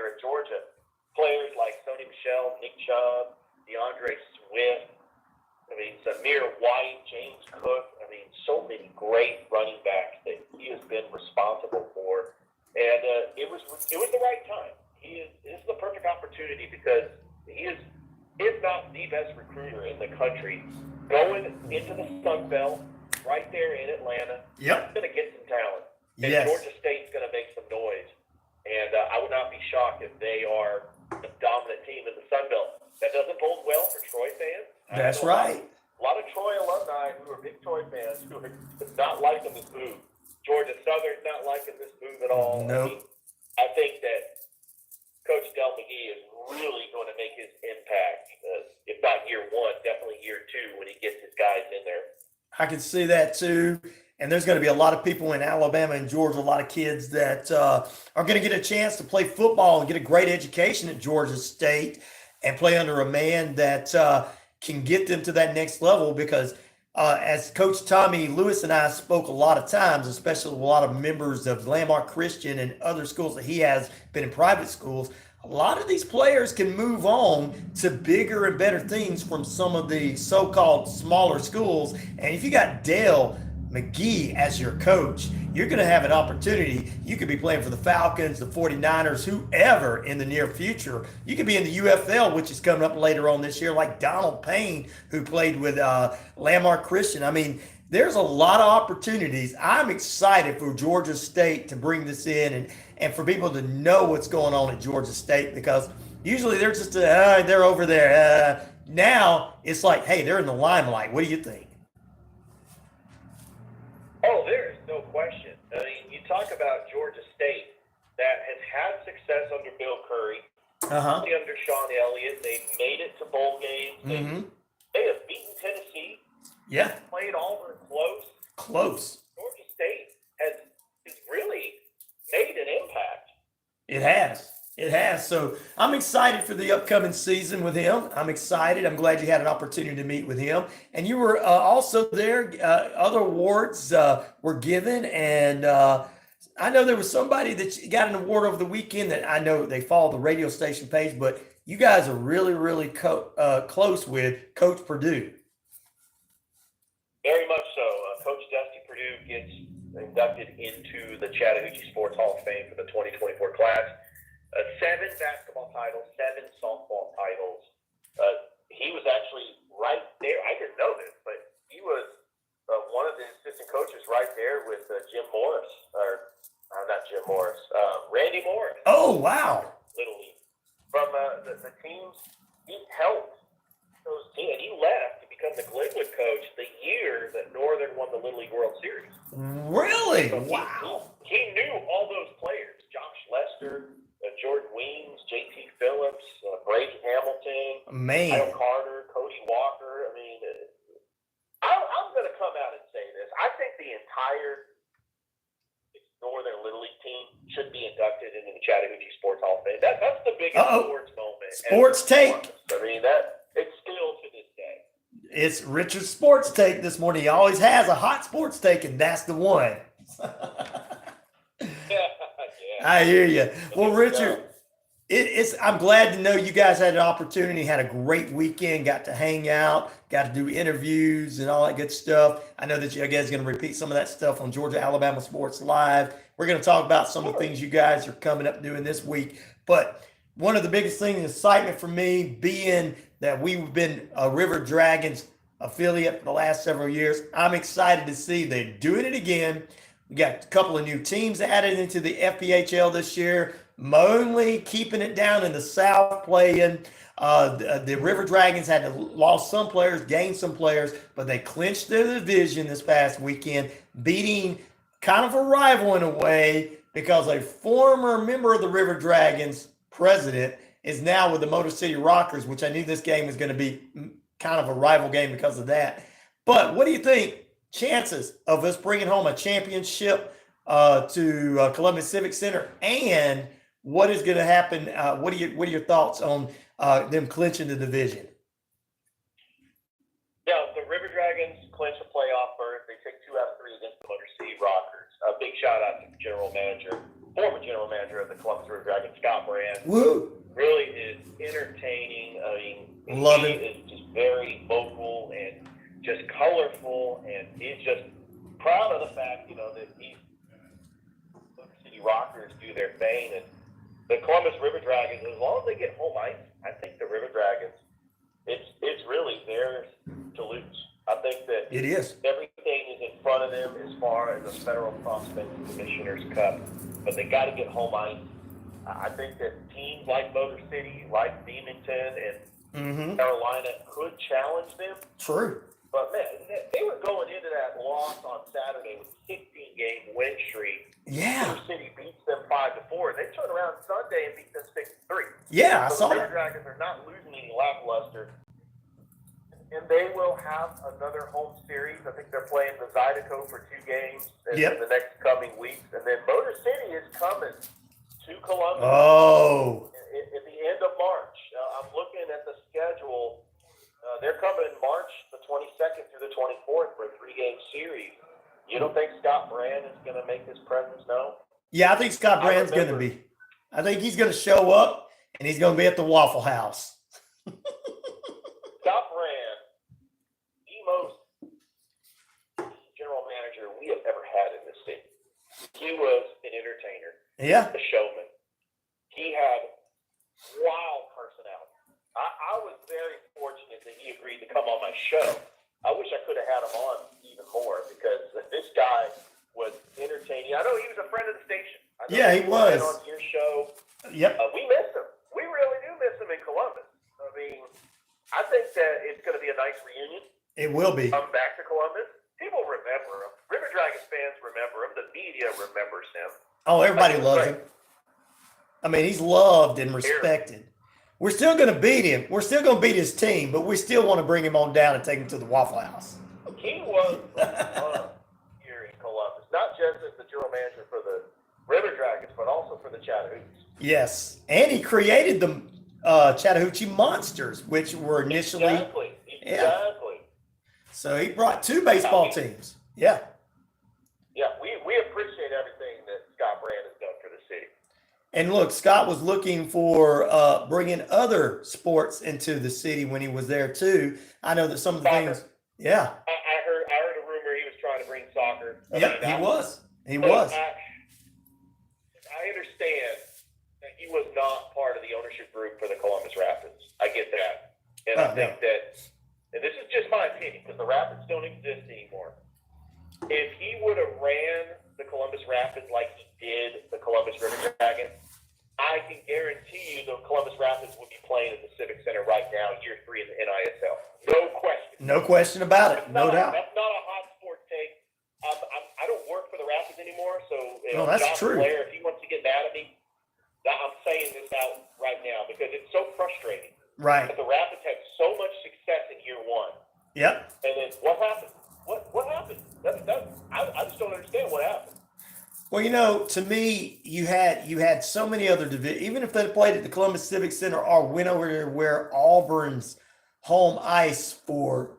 at Georgia, players like Sony Michel, Nick Chubb, DeAndre Swift, Samir White, James Cook, so many great running backs that he has been responsible for. And it was the right time. This is the perfect opportunity because he is, if not the best recruiter in the country, going into the Sun Belt right there in Atlanta. Yep. He's going to get some talent. And Georgia State's going to make some noise. And not be shocked if they are the dominant team in the Sun Belt. That doesn't bode well for Troy fans. That's right. A lot of Troy alumni who are big Troy fans who are not liking this move. Georgia Southern's not liking this move at all. Nope. I think that Coach Dale McGee is really going to make his impact, if not year one, definitely year two when he gets his guys in there. I can see that too. And there's going to be a lot of people in Alabama and Georgia, a lot of kids that are going to get a chance to play football and get a great education at Georgia State and play under a man that can get them to that next level because as Coach Tommy Lewis and I spoke a lot of times, especially with a lot of members of Landmark Christian and other schools that he has been in private schools, a lot of these players can move on to bigger and better things from some of the so-called smaller schools. And if you got Dale McGee as your coach, you're going to have an opportunity. You could be playing for the Falcons, the 49ers, whoever in the near future. You could be in the UFL, which is coming up later on this year, like Donald Payne, who played with Landmark Christian. I mean, there's a lot of opportunities. I'm excited for Georgia State to bring this in and for people to know what's going on at Georgia State because usually they're just, they're over there. Now it's like, hey, they're in the limelight. What do you think? Oh, there is no question. I mean, you talk about Georgia State that has had success under Bill Curry, under Sean Elliott. They've made it to bowl games. They have beaten Tennessee. Yeah. Played Auburn close. Close. Georgia State has really made an impact. It has. It has. So I'm excited for the upcoming season with him. I'm excited. I'm glad you had an opportunity to meet with him. And you were also there. Other awards were given. And I know there was somebody that got an award over the weekend that I know they follow the radio station page, but you guys are really, really close with Coach Purdue. Very much so. Coach Dusty Purdue gets inducted into the Chattahoochee Sports Hall of Fame for the 2024 class. 7 basketball titles, 7 softball titles. He was actually right there. I didn't know this, but he was one of the assistant coaches right there with Jim Morris, or not Jim Morris, Randy Morris. Oh, wow. Little League. From the teams, he helped those teams. He left to become the Glenwood coach the year that Northern won the Little League World Series. Really? So Wow. He knew all those players, Josh Lester, Jordan Weems, J.T. Phillips, Brady Hamilton, Kyle Carter, Cody Walker. I mean, I'm going to come out and say this. I think the entire Northern Little League team should be inducted into the Chattahoochee Sports Hall of Fame. That's the biggest sports moment. Sports take. I mean, it's still to this day. It's Richard's sports take this morning. He always has a hot sports take, and that's the one. I hear you. Well, Richard, I'm glad to know you guys had an opportunity, had a great weekend, got to hang out, got to do interviews and all that good stuff. I know that you guys are going to repeat some of that stuff on Georgia Alabama Sports Live. We're going to talk about some of the things you guys are coming up doing this week. But one of the biggest things, excitement for me, being that we've been a River Dragons affiliate for the last several years, I'm excited to see they're doing it again. We got a couple of new teams added into the FPHL this year, only keeping it down in the South playing. The River Dragons had lost some players, gained some players, but they clinched their division this past weekend, beating kind of a rival in a way because a former member of the River Dragons, president, is now with the Motor City Rockers, which I knew this game was going to be kind of a rival game because of that. But what do you think? Chances of us bringing home a championship to Columbus Civic Center, and what is going to happen? What are your thoughts on them clinching the division? Yeah, the River Dragons clinch a playoff berth. They take 2 out of 3 against the Motor City Rockers. A big shout out to the former general manager of the Columbus River Dragons, Scott Brand. Woo! Really is entertaining. I mean, Love he it. is just very vocal and just colorful, and he's just proud of the fact, that these City Rockers do their thing, and the Columbus River Dragons, as long as they get home ice, I think the River Dragons, it's really theirs to lose. I think that It is. everything is in front of them as far as the Federal Prospect Commissioner's Cup, but they got to get home ice. I think that teams like Motor City, like Beaverton, and Carolina could challenge them. True. But, man, they were going into that loss on Saturday with a 16-game win streak. Yeah. Motor City beats them 5-4. They turn around Sunday and beat them 6-3. Yeah, I so saw the that. Dragons are not losing any lackluster. And they will have another home series. I think they're playing the Zydeco for 2 games in the next coming weeks. And then Motor City is coming to Columbus at the end of March. I'm looking at the schedule. They're coming March the 22nd through the 24th for a 3-game series. You don't think Scott Brand is going to make his presence known? Yeah, I think Scott Brand's going to be. I think he's going to show up, and he's going to be at the Waffle House. Scott Brand, the most general manager we have ever had in this city. He was an entertainer. Yeah. A showman. He had wild personality. I was very fortunate that he agreed to come on my show. I wish I could have had him on even more because this guy was entertaining. I know he was a friend of the station. Yeah, he was. On your show. Yep. We miss him. We really do miss him in Columbus. I mean, I think that it's going to be a nice reunion. It will be. Come back to Columbus. People remember him. River Dragons fans remember him. The media remembers him. Oh, everybody loves him. I mean, he's loved and respected. We're still going to beat him. We're still going to beat his team, but we still want to bring him on down and take him to the Waffle House. He was here in Columbus, not just as the general manager for the River Dragons, but also for the Chattahoochees. Yes, and he created the Chattahoochee Monsters, which were initially Exactly. So he brought 2 baseball teams. Yeah. Yeah, we appreciate everything that Scott Brand has done for the city. And look, Scott was looking for bringing other sports into the city when he was there too. I know that some of the things. Yeah. I heard a rumor he was trying to bring soccer. Yep, he was. He was. I understand that he was not part of the ownership group for the Columbus Rapids. I get that. And I think that, and this is just my opinion, because the Rapids don't exist anymore. If he would have ran the Columbus Rapids like he did the Columbus River Dragons, I can guarantee you the Columbus Rapids would be playing at the Civic Center right now, year 3 in the NISL. No question. No question about it. No doubt. That's not a hot sport take. I don't work for the Rapids anymore, so that's Josh true. Blair, if he wants to get mad at me, I'm saying this out right now because it's so frustrating. Right. But the Rapids had so much success in year 1. Yep. And then what happened? What happened? I just don't understand what happened. Well, you know, to me, you had so many other divisions. Even if they played at the Columbus Civic Center or went over there where Auburn's home ice for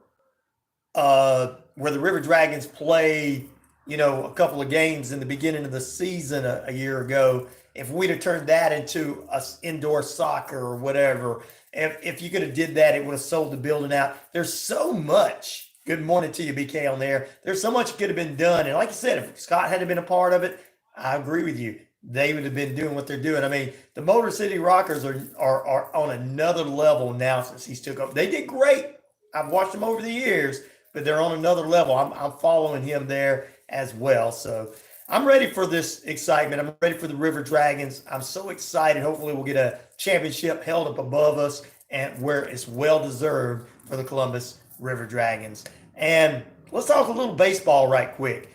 where the River Dragons played, you know, a couple of games in the beginning of the season a year ago, if we'd have turned that into indoor soccer or whatever, if you could have did that, it would have sold the building out. There's so much. Good morning to you, BK, on there. There's so much could have been done. And like you said, if Scott hadn't been a part of it, I agree with you. They would have been doing what they're doing. I mean, the Motor City Rockers are on another level now since he's took over. They did great. I've watched them over the years, but they're on another level. I'm following him there as well. So I'm ready for this excitement. I'm ready for the River Dragons. I'm so excited. Hopefully we'll get a championship held up above us and where it's well-deserved for the Columbus River Dragons. And let's talk a little baseball right quick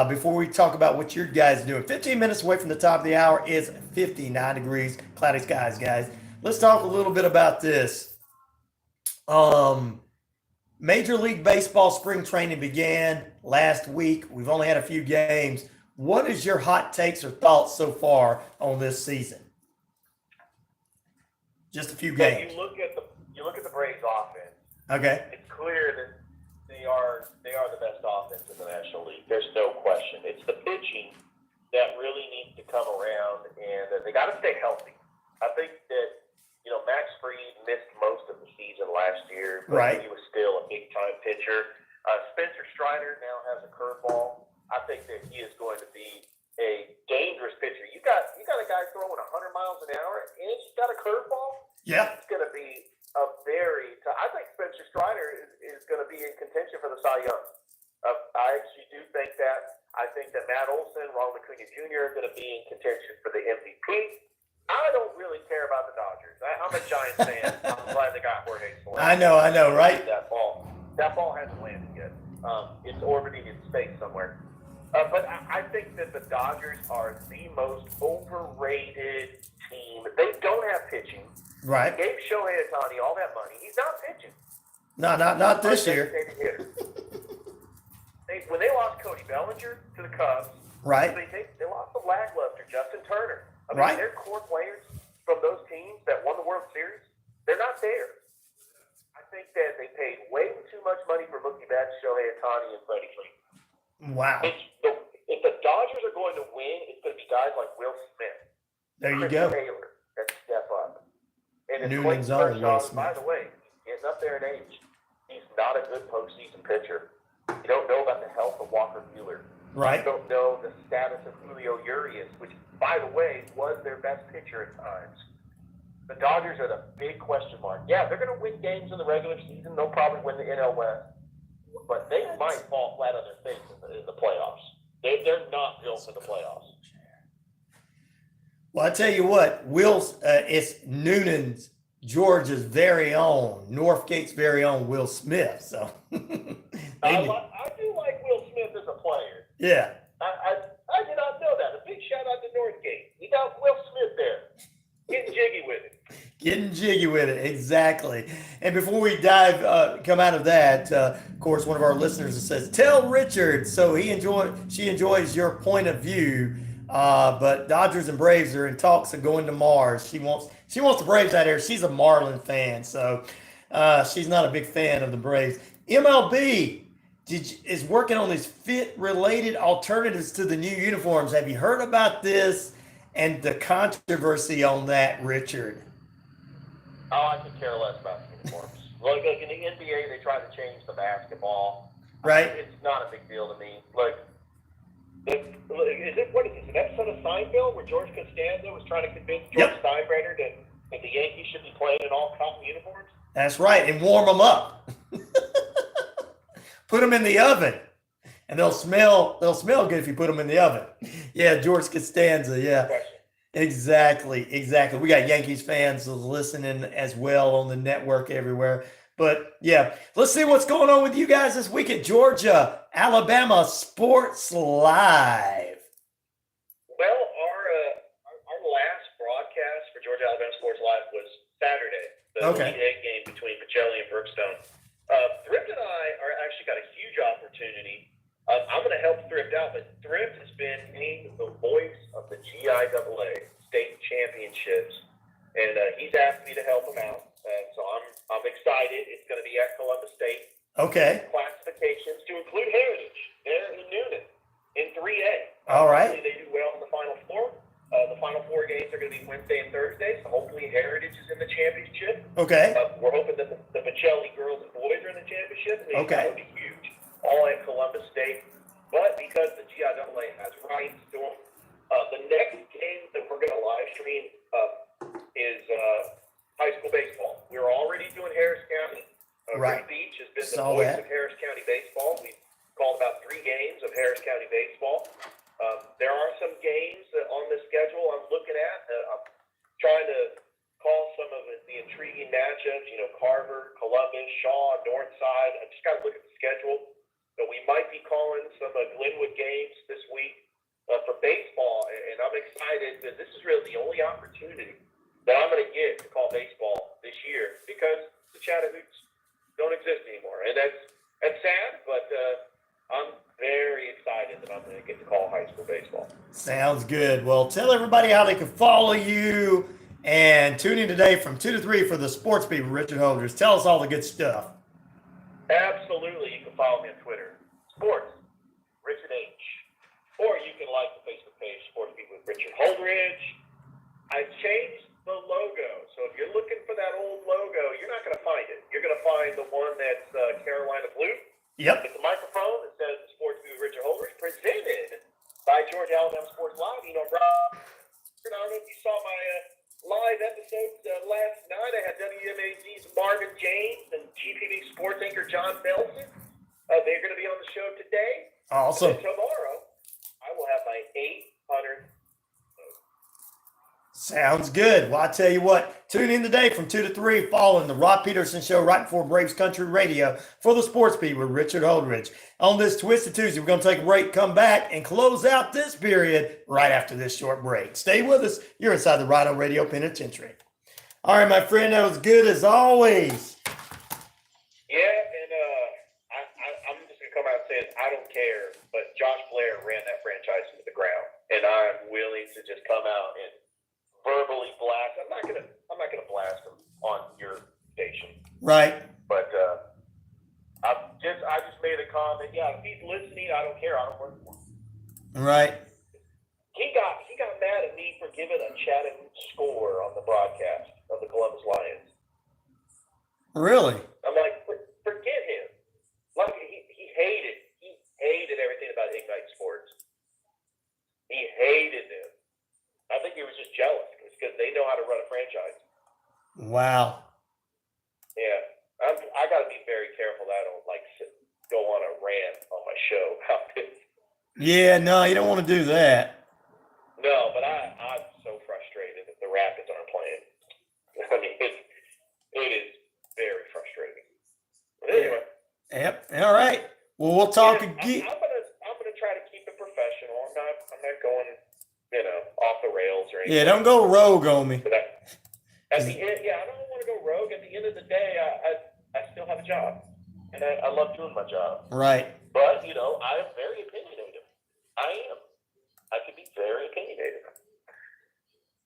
before we talk about what your guys are doing. 15 minutes away from the top of the hour is 59 degrees, cloudy skies, guys. Let's talk a little bit about this. Major League Baseball spring training began last week. We've only had a few games. What is your hot takes or thoughts so far on this season? Just a few games. You look at the Braves offense. Okay. It's clear that they are the best offense in the National League. There's no question. It's the pitching that really needs to come around, and they got to stay healthy. I think that Max Fried missed most of the season last year, but he was still a big-time pitcher. Spencer Strider now has a curveball. I think that he is going to be a dangerous pitcher. You got a guy throwing 100 miles an hour, and he's got a curveball. Yeah, it's going to be I think Spencer Strider is going to be in contention for the Cy Young. I actually do think that. I think that Matt Olson, Ronald Acuna Jr. are going to be in contention for the MVP. I I'm a Giants fan. I'm glad they got Jorge Soler. I know, right? That ball hasn't landed yet. It's orbiting in space somewhere. But I think that the Dodgers are the most overrated team. They don't have pitching. Right. They gave Shohei Ohtani all that money. He's not pitching. No, not this year. When they lost Cody Bellinger to the Cubs, Right. They lost the lackluster Justin Turner. I mean, Right. their core players from those teams that won the World Series, they're not there. I think that they paid way too much money for Mookie Betts, Shohei Ohtani, and Freddie Freeman. Wow. If the Dodgers are going to win, it's going to be guys like Will Smith, There you Chris go. Taylor, that step up. And it's Newman's Clayton own Will Kershaw, by Smith. the way, getting up there in age. He's not a good postseason pitcher. You don't know about the health of Walker Buehler. Right. You don't know the status of Julio Urias, which, by the way, was their best pitcher at times. The Dodgers are the big question mark. Yeah, they're going to win games in the regular season. They'll probably win the NL West. But they might fall flat on their face in the playoffs. They're not built for the playoffs. Well, I tell you what, it's Noonan's, Georgia's very own, Northgate's very own Will Smith. So I do like Will Smith as a player. yeah. I did not know that. A big shout out to Northgate. We got Will Smith there, getting jiggy with it. Getting jiggy with it, exactly. And before we come out of that, of course, one of our listeners says, "Tell Richard so she enjoys your point of view." But Dodgers and Braves are in talks of going to Mars. She wants the Braves out here. She's a Marlin fan, so she's not a big fan of the Braves. MLB is working on these fit-related alternatives to the new uniforms. Have you heard about this and the controversy on that, Richard? Oh, I could care less about the uniforms. like in the NBA, they try to change the basketball. Right. It's not a big deal to me. What is this, an episode of Seinfeld where George Costanza was trying to convince George Steinbrenner that the Yankees should be playing in all cotton uniforms? That's right, and warm them up. Put them in the oven, and they'll smell good if you put them in the oven. Yeah, George Costanza. Yeah, exactly. We got Yankees fans listening as well on the network everywhere. But yeah, let's see what's going on with you guys this week at Georgia, Alabama Sports Live. Well, our last broadcast for Georgia Alabama Sports Live was Saturday, the Elite Eight game between Pacelli and Brookstone. Thrift and I got a huge opportunity. I'm going to help Thrift out, but Thrift has been named the voice of the GIAA state championships, and he's asked me to help him out. So I'm excited. It's going to be at Columbus State. Okay. Classifications to include Heritage. They're in Noonan in 3A. All right. Hopefully they do well in the Final Four. The Final Four games are going to be Wednesday and Thursday, so hopefully Heritage is in the championship. Okay. We're hoping that the Pacelli girls and boys are in the championship. Okay. That would be huge. All at Columbus State. But because the GIAA has rights to them, the next game that we're going to live stream is high school baseball. We're already doing Harris County. Right. Rick Beach has been the voice of Harris County baseball. We've called about 3 games of Harris County baseball. There are some games on the schedule I'm looking at. I'm trying to call some of the intriguing matchups, Carver, Columbus, Shaw, Northside. I just got to look at the schedule. But we might be calling some Glenwood games this week for baseball. And I'm excited that this is really the only opportunity that I'm going to get to call baseball this year because the Chattanoogas don't exist anymore. And that's sad, but I'm very excited that I'm going to get to call high school baseball. Sounds good. Well, tell everybody how they can follow you and tune in today from 2 to 3 for the Sports Beat with Richard Holdridge. Tell us all the good stuff. Absolutely. You can follow me on Twitter, Sports, Richard H. Or you can like the Facebook page, Sports Beat with Richard Holdridge. I've changed the logo. So if you're looking for that old logo, you're not going to find it. You're going to find the one that's Carolina blue. Yep. It's a microphone that says Sports Beat with Richard Holdridge, presented by Georgia Alabama Sports Live. I don't know if you saw my live episodes last night. I had WMAZ's Marvin James and GPB Sports anchor John Nelson. They're going to be on the show today. Awesome. And tomorrow, I will have my 800. Sounds good. Well, I tell you what, tune in today from 2 to 3 following the Rod Peterson Show right before Braves Country Radio for the Sports Beat with Richard Holdridge. On this Twisted Tuesday, we're going to take a break, come back, and close out this period right after this short break. Stay with us. You're inside the RyanORadio Penitentiary. All right, my friend, that was good as always. Yeah, and I'm just going to come out and say it. I don't care, but Josh Blair ran that franchise into the ground, and I'm willing to just come out and verbally blast. I'm not gonna blast him on your station, Right. but I just made a comment. Yeah, if he's listening, I don't care. I don't work for him. Right. He got mad at me for giving a Chatham score on the broadcast of the Columbus Lions. Really? I'm like, forget him. Like he hated everything about Ignite Sports. He hated them. I think he was just jealous because they know how to run a franchise. Wow. Yeah, I got to be very careful that I don't go on a rant on my show. Yeah, no, you don't want to do that. No, but I'm so frustrated that the Rapids aren't playing. I mean, it is very frustrating. But anyway. Yep. All right. Well, we'll talk again. I'm gonna try to keep it professional. I'm not going, off the rails or anything. Yeah, don't go rogue on me. But at the end, I don't want to go rogue. At the end of the day, I still have a job, and I love doing my job. Right. But I am very opinionated. I am. I can be very opinionated,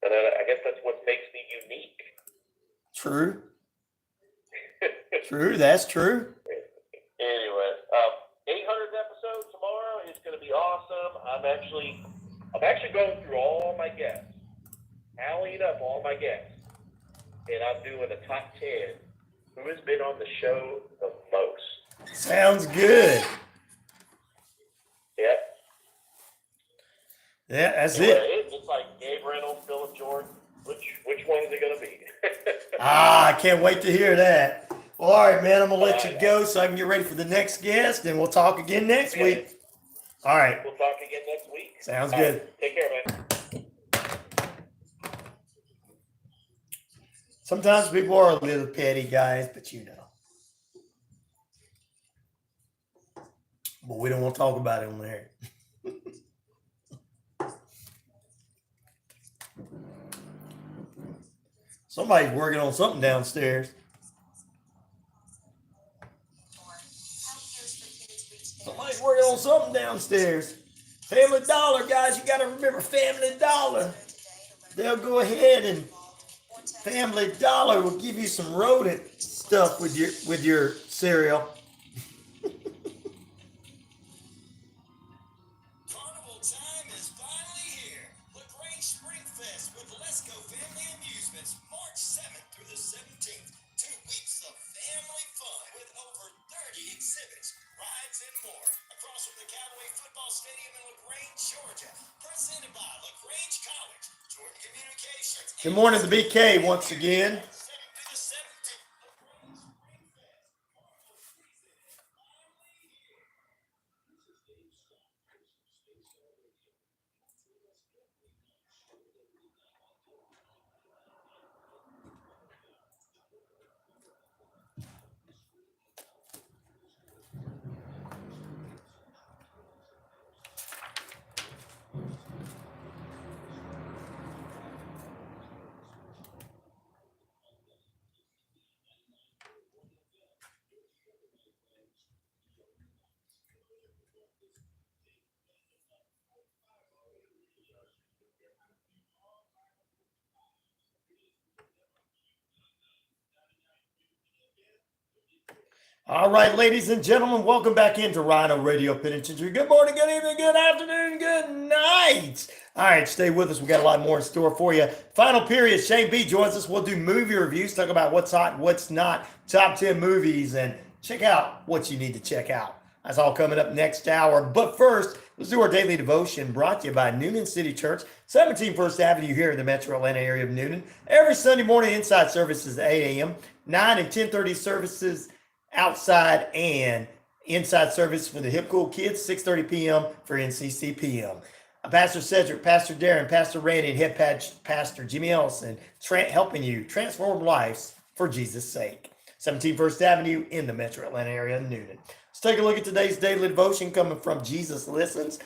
and I guess that's what makes me unique. True. True. That's true. Anyway, 800th episode tomorrow is going to be awesome. I'm actually going through all my guests, tallying up all my guests, and I'm doing a top 10 who has been on the show the most. Sounds good. Yeah. Yeah, that's it. It's like Gabe Reynolds, Philip Jordan. Which one is it going to be? I can't wait to hear that. Well, all right, man, I'm going to let you go so I can get ready for the next guest, and we'll talk again next week. All right. We'll talk again next week. Sounds All good. right. Take care, man. Sometimes people are a little petty, guys, but But we don't want to talk about it on there. Somebody's working on something downstairs. Somebody's working on something downstairs. Family Dollar, guys, you got to remember Family Dollar. They'll go ahead and Family Dollar will give you some rodent stuff with your cereal. Carnival time is finally here. LaGrange Spring Fest with Let's Go Family Amusements, March 7th through the 17th. 2 weeks of family fun with over 30 exhibits, rides, and more. Across from the Callaway Football Stadium in LaGrange, Georgia. Presented by LaGrange College, Jordan Communications. Good morning to BK once again. All right, ladies and gentlemen, welcome back into RyanORadio Penitentiary. Good morning, good evening, good afternoon, good night. All right, stay with us. We got a lot more in store for you. Final period, Shane B joins us. We'll do movie reviews, talk about what's hot, what's not, top 10 movies, and check out what you need to check out. That's all coming up next hour. But first, let's do our daily devotion brought to you by Newnan City Church, 17 First Avenue here in the metro Atlanta area of Newnan. Every Sunday morning, inside services at 8 a.m., 9 and 10:30 services outside, and inside service for the hip cool kids, 6:30 p.m. for NCCPM. Pastor Cedric, Pastor Darren, Pastor Randy, and Head Pastor Jimmy Ellison, helping you transform lives for Jesus' sake. 17 First Avenue in the Metro Atlanta area, Newnan. Let's take a look at today's daily devotion coming from Jesus Listens,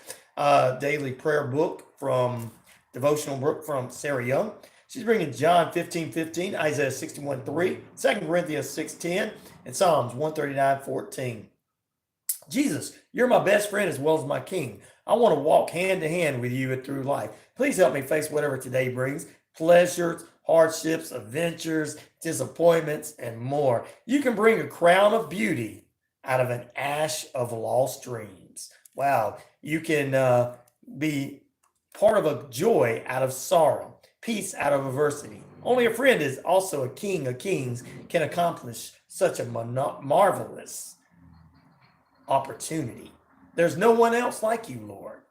daily prayer book from devotional book from Sarah Young. She's bringing John 15:15, Isaiah 61:3, 2 Corinthians 6:10, and Psalms 139:14. Jesus, you're my best friend as well as my king. I want to walk hand to hand with you through life. Please help me face whatever today brings. Pleasures, hardships, adventures, disappointments, and more. You can bring a crown of beauty out of an ash of lost dreams. Wow. You can be part of a joy out of sorrow, peace out of adversity. Only a friend is also a king of kings can accomplish such a marvelous opportunity. There's no one else like you, Lord.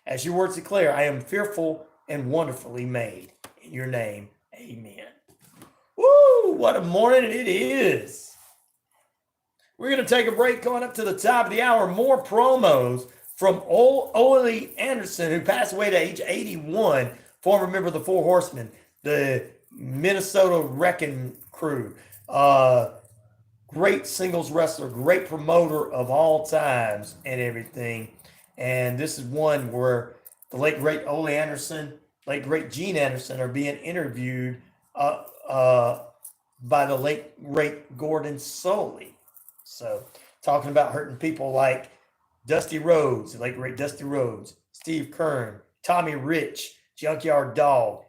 As your words declare, I am fearful and wonderfully made. In your name, amen. Woo, what a morning it is. We're going to take a break going up to the top of the hour. More promos from Ole Anderson, who passed away at age 81, former member of the Four Horsemen, the Minnesota Wrecking Crew. Great singles wrestler, great promoter of all times and everything. And this is one where the late great Ole Anderson, late great Gene Anderson are being interviewed by the late great Gordon Soley. So talking about hurting people like Dusty Rhodes, the late great Dusty Rhodes, Steve Kern, Tommy Rich, Junkyard Dog,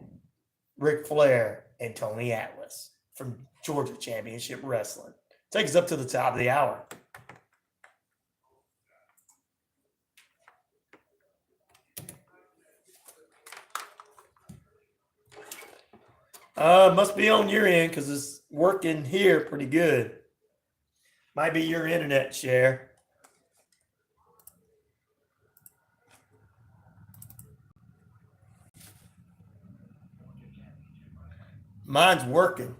Ric Flair, and Tony Atlas from Georgia Championship Wrestling. Take us up to the top of the hour. Must be on your end because it's working here pretty good. Might be your internet share. Mine's working.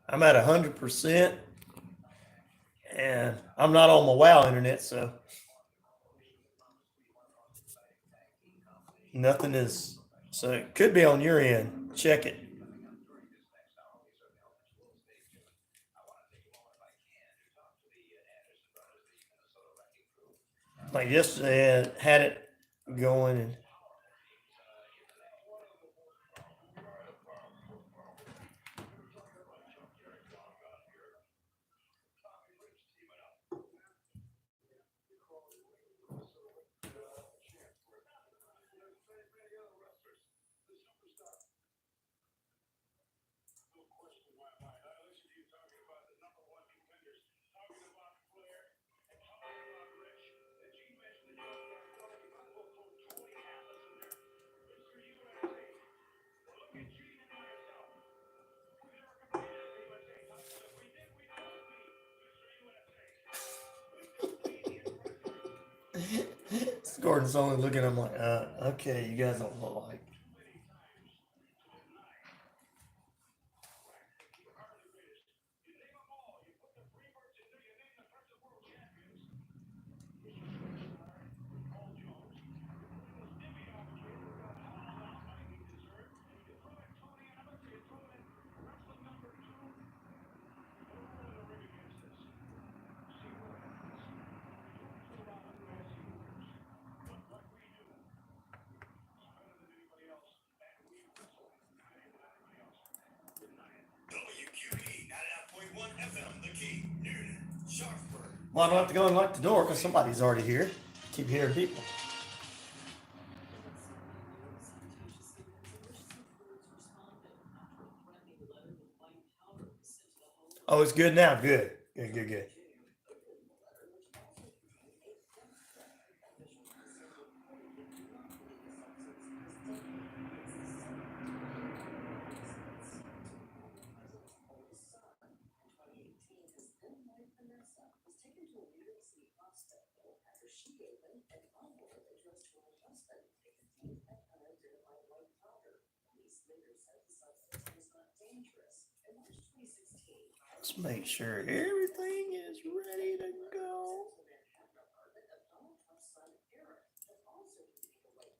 I'm at 100%, and I'm not on my WOW internet, so nothing is. So it could be on your end. Check it. Like yesterday, I had it going, and Gordon's only looking at him like, okay, you guys don't look like. WQEE 99.1 FM, the key, Newnan, Sharpsburg. Well, I don't have to go and lock the door because somebody's already here. Keep hearing people. Oh, it's good now. Good. Good. Let's make sure everything is ready to go.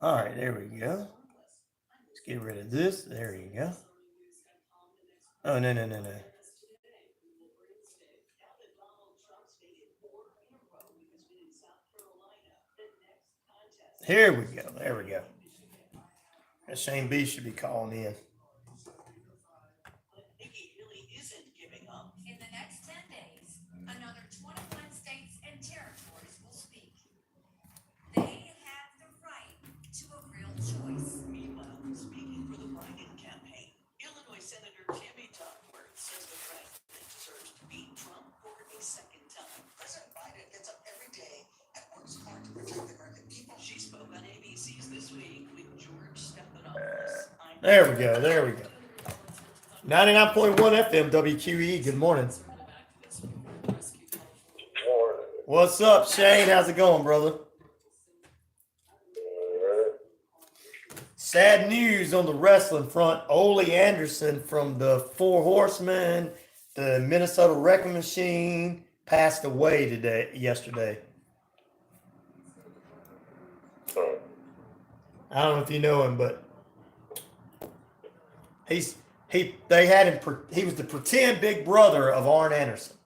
All right, there we go. Let's get rid of this. There you go. Oh, no. Here we go. There we go. Shane B should be calling in. In the next 10 days, another 21 states and territories will speak. They have the right to a real choice. Meanwhile, speaking for the Biden campaign, Illinois Senator Tammy Duckworth says the president deserves to beat Trump for a second time. President Biden gets up every day and works hard to protect the American people. She spoke on ABC's This Week with George Stephanopoulos. There we go. 99.1 FM WQEE. Good morning. What's up, Shane? How's it going, brother? Sad news on the wrestling front. Ole Anderson from the Four Horsemen, the Minnesota Wrecking Machine, passed away yesterday. I don't know if you know him, but he was the pretend big brother of Arn Anderson.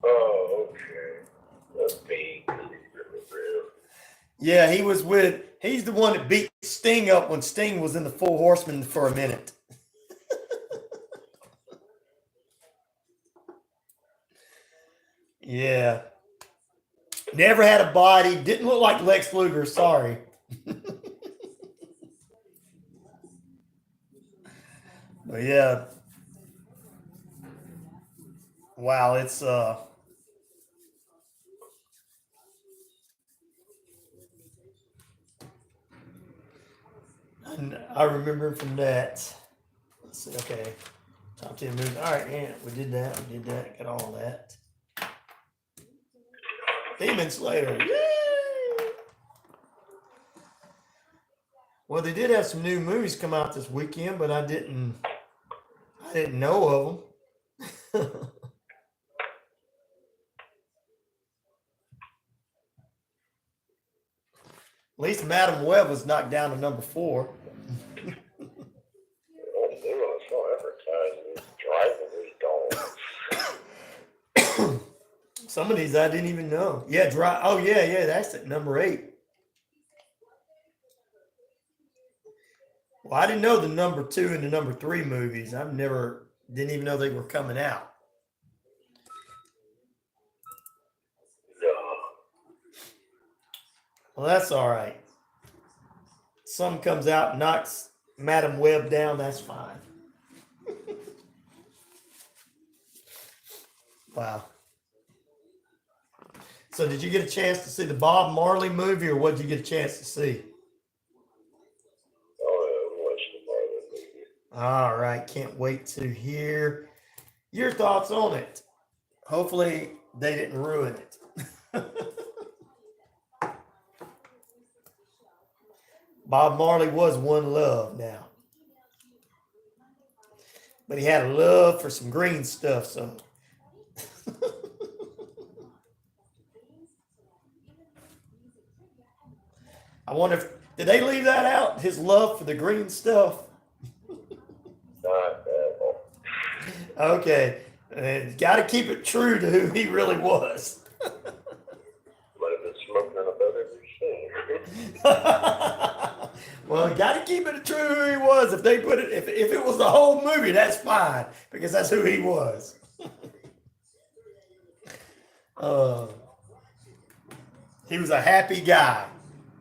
Oh, okay. That's big. Yeah, he's the one that beat Sting up when Sting was in the Four Horsemen for a minute. Yeah. Never had a body. Didn't look like Lex Luger. Sorry. But yeah. Wow, it's I remember him from that. Let's see, okay. Top 10 movies. All right, yeah, we did that. Got all that. Demon Slayer. Yay! Well, they did have some new movies come out this weekend, but I didn't know of them. At least Madam Web was knocked down to number 4. Some of these I didn't even know. Yeah, that's at number 8. Well, I didn't know the number 2 and the number 3 movies. Didn't even know they were coming out. Well, that's all right. Some comes out and knocks Madam Web down. That's fine. Wow. So did you get a chance to see the Bob Marley movie, or what did you get a chance to see? Oh, I watched the Marley movie. All right. Can't wait to hear your thoughts on it. Hopefully they didn't ruin it. Bob Marley was one love now. But he had a love for some green stuff, so. I wonder did they leave that out? His love for the green stuff? Not at all. Okay. Got to keep it true to who he really was. Might have been smoking on a better machine. Well, got to keep it true who he was. If they put it, if it was the whole movie, that's fine because that's who he was. He was a happy guy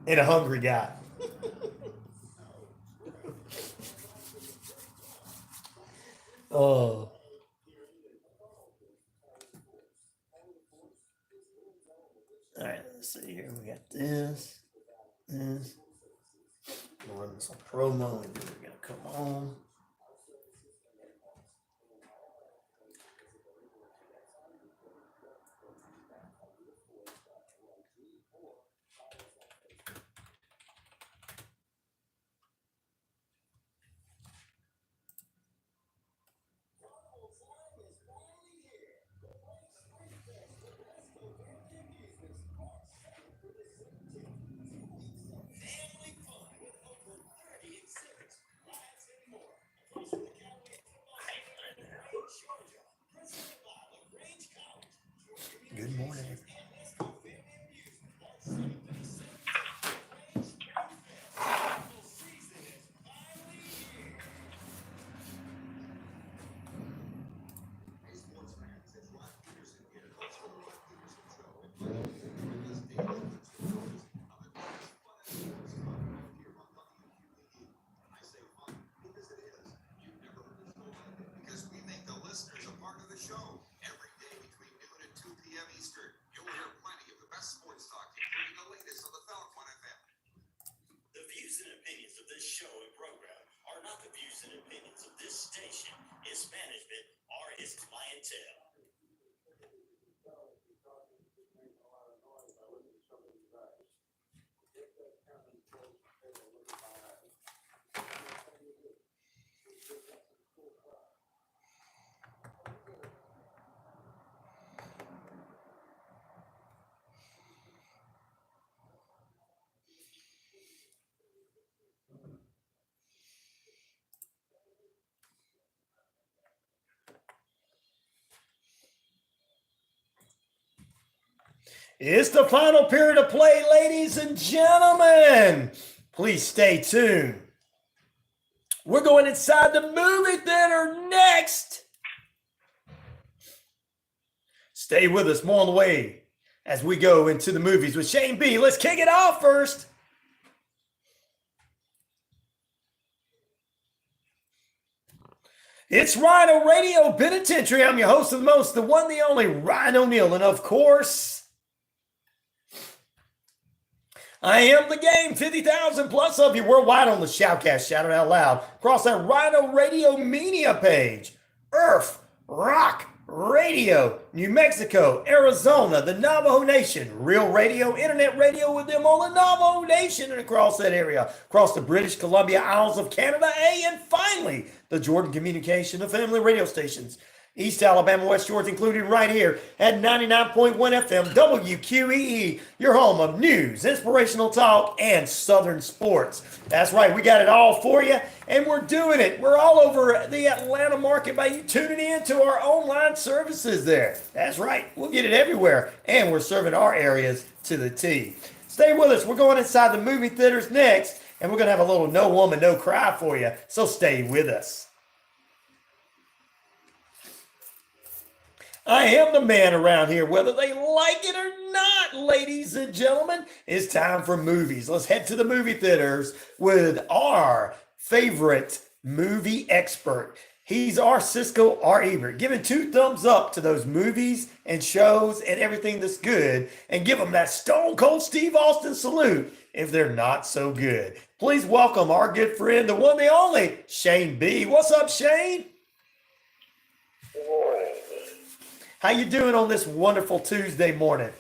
and a hungry guy. Oh. All right, let's see here. We got this. We'll run some promo and then we're going to come on. Good morning, everybody. Because we make the listeners a part of the show. Every day between noon and 2 p.m. Eastern, you'll hear plenty of the best sports talk, including the latest on the Falcon FM. The views and opinions of this show and program are not the views and opinions of this station, its management, or its clientele. It's the final period of play, ladies and gentlemen. Please stay tuned. We're going inside the movie theater next. Stay with us, more on the way as we go into the movies with Shane B. Let's kick it off first. It's RyanORadio Penitentiary. I'm your host of the most, the one, the only, Ryan O'Neal. And of course, I am the game. 50,000 plus of you worldwide on the Shoutcast. Shout it out loud. Across that RyanORadio media page. Earth, Rock, Radio, New Mexico, Arizona, the Navajo Nation, Real Radio, Internet Radio with them on the Navajo Nation and across that area. Across the British Columbia Isles of Canada. And finally, the Jordan Communication, the family radio stations. East Alabama, West Georgia included right here at 99.1 FM, WQEE, your home of news, inspirational talk, and Southern sports. That's right, we got it all for you, and we're doing it. We're all over the Atlanta market by you tuning in to our online services there. That's right, we'll get it everywhere, and we're serving our areas to the T. Stay with us. We're going inside the movie theaters next, and we're going to have a little No Woman, No Cry for you, so stay with us. I am the man around here, whether they like it or not, ladies and gentlemen. It's time for movies. Let's head to the movie theaters with our favorite movie expert. He's our Cisco R. Ebert, giving 2 thumbs up to those movies and shows and everything that's good, and give them that Stone Cold Steve Austin salute if they're not so good. Please welcome our good friend, the one, the only, Shane B. What's up, Shane? Good morning. How you doing on this wonderful Tuesday morning?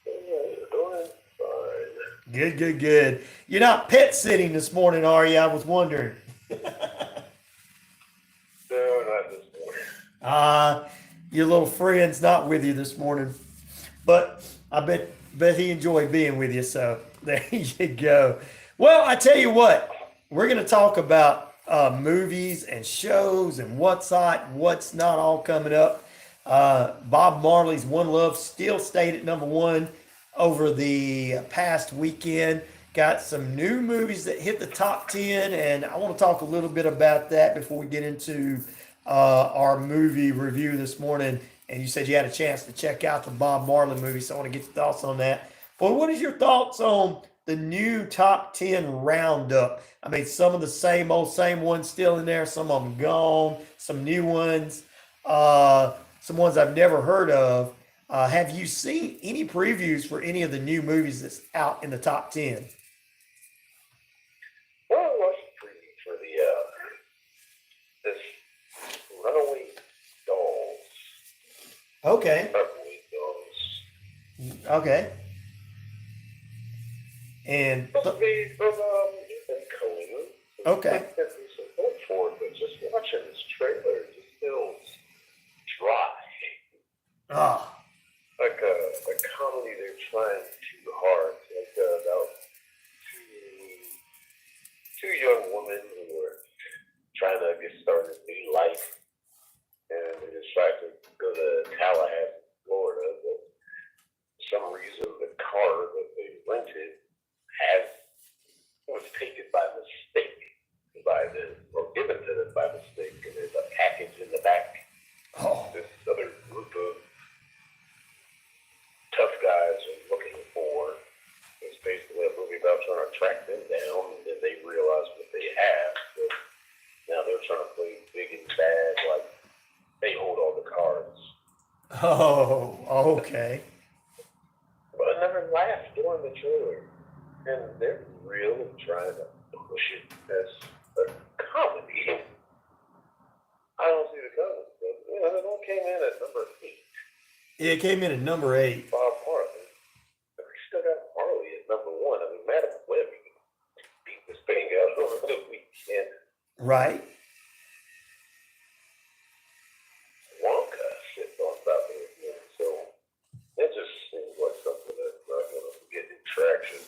Doing fine. Good. You're not pet sitting this morning, are you? I was wondering. No, not this morning. Your little friend's not with you this morning, but I bet he enjoyed being with you. So there you go. Well, I tell you what, we're going to talk about movies and shows and what's hot, what's not all coming up. Bob Marley's One Love still stayed at number 1 over the past weekend. Got some new movies that hit the top 10, and I want to talk a little bit about that before we get into our movie review this morning. And you said you had a chance to check out the Bob Marley movie, so I want to get your thoughts on that. But what is your thoughts on the new top 10 roundup? I mean, some of the same ones still in there, some of them gone, some new ones, some ones I've never heard of. Have you seen any previews for any of the new movies that's out in the top 10? Well, I watched the preview for this Runaway Dolls. Okay. Runaway Dolls. Okay. And Supposed to be from Ethan Coen. Okay. There's some hope for it, but just watching this trailer just feels dry. Like a comedy they're trying too hard. Like about two young women who were trying to get started in new life, and they decide to go to Tallahassee, by them or given to them by mistake, and there's a package in the back. Oh. This other group of tough guys are looking for. It's basically a movie about trying to track them down, and then they realize what they have. So now they're trying to play big and bad, like they hold all the cards. Oh, okay. But I never laughed during the trailer, and they're really trying to push it as a comedy. I don't see the comedy, but it all came in at number 8. It came in at number 8. Bob Marley. But we still got Marley at number 1. I mean, Madam Web beat this thing out over the weekend. Right. Wonka sits on top of it, so that just seems like something that's not going to get any traction.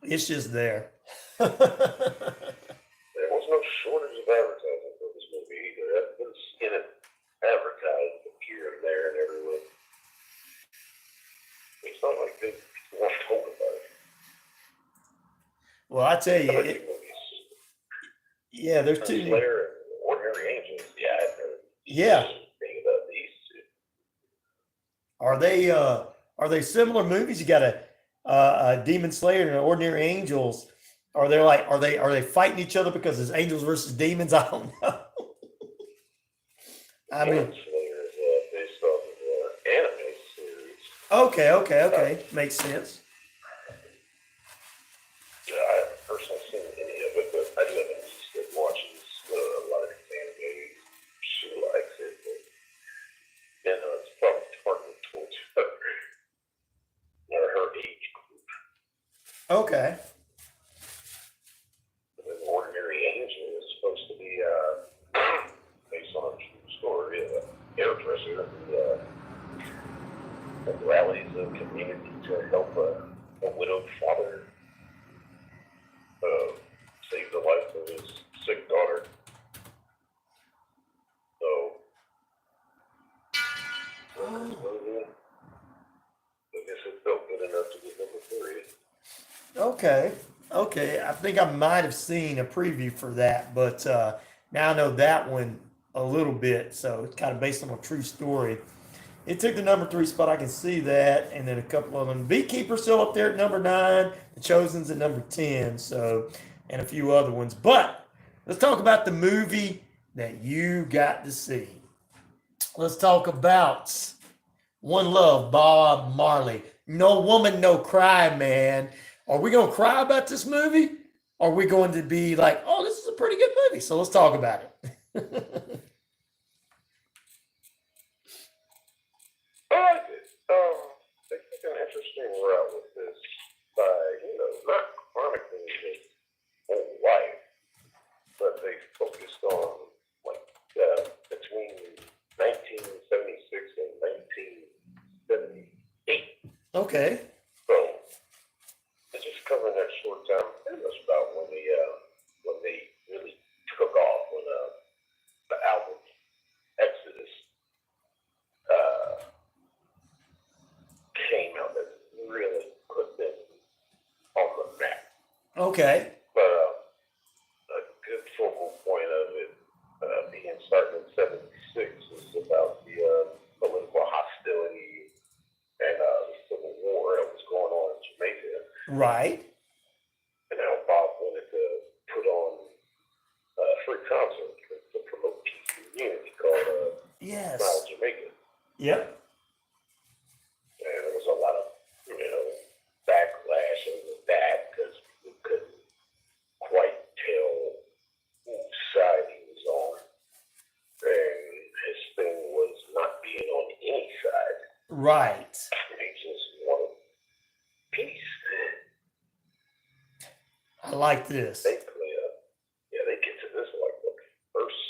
It's just there. There was no shortage of advertising for this movie either. I've been seeing it advertised here and there and everywhere. It's not like they want to talk about it. Well, I tell you, yeah, there's two. Slayer and Ordinary Angels. Yeah, I've heard. Yeah. Think about these two. Are they similar movies? You got a Demon Slayer and an Ordinary Angels. Are they fighting each other because it's angels versus demons? I don't know. I mean, Demon Slayer is based off of an anime series. Okay. Makes sense. Yeah, I haven't personally seen any of it, but I do have a niece that watches a lot of these anime. She likes it, but it's probably targeted towards her or her age group. Okay. An Ordinary Angel is supposed to be based on a true story of an hairdresser who rallies a community to help a widowed father save the life of his sick daughter. So, I guess it felt good enough to get number 3. Okay. I think I might have seen a preview for that, but now I know that one a little bit. So it's kind of based on a true story. It took the number 3 spot. I can see that, and then a couple of them. Beekeeper's still up there at number 9. The Chosen's at number 10. So, and a few other ones. But let's talk about the movie that you got to see. Let's talk about One Love, Bob Marley. No Woman, No Cry, man. Are we going to cry about this movie? Or are we going to be like, oh, this is a pretty good movie? So let's talk about it. I like it. They took an interesting route with this by, not chronicling his whole life, but they focused on, between 1976 and 1978. Okay. So, it's just covering that short time. Pretty much about when they really took off, when the album Exodus came out, that really put them on the map. Okay. But a good focal point of it being starting in 76 is about the political hostility and the civil war that was going on in Jamaica. Right. And how Bob wanted to put on a free concert to promote peace and unity called Yes. Smile Jamaica. Yep. And there was a lot of, backlash over that because we couldn't quite tell whose side he was on. And his thing was not being on any side. Right. He just wanted peace. I like this. Basically, they get to this like the first.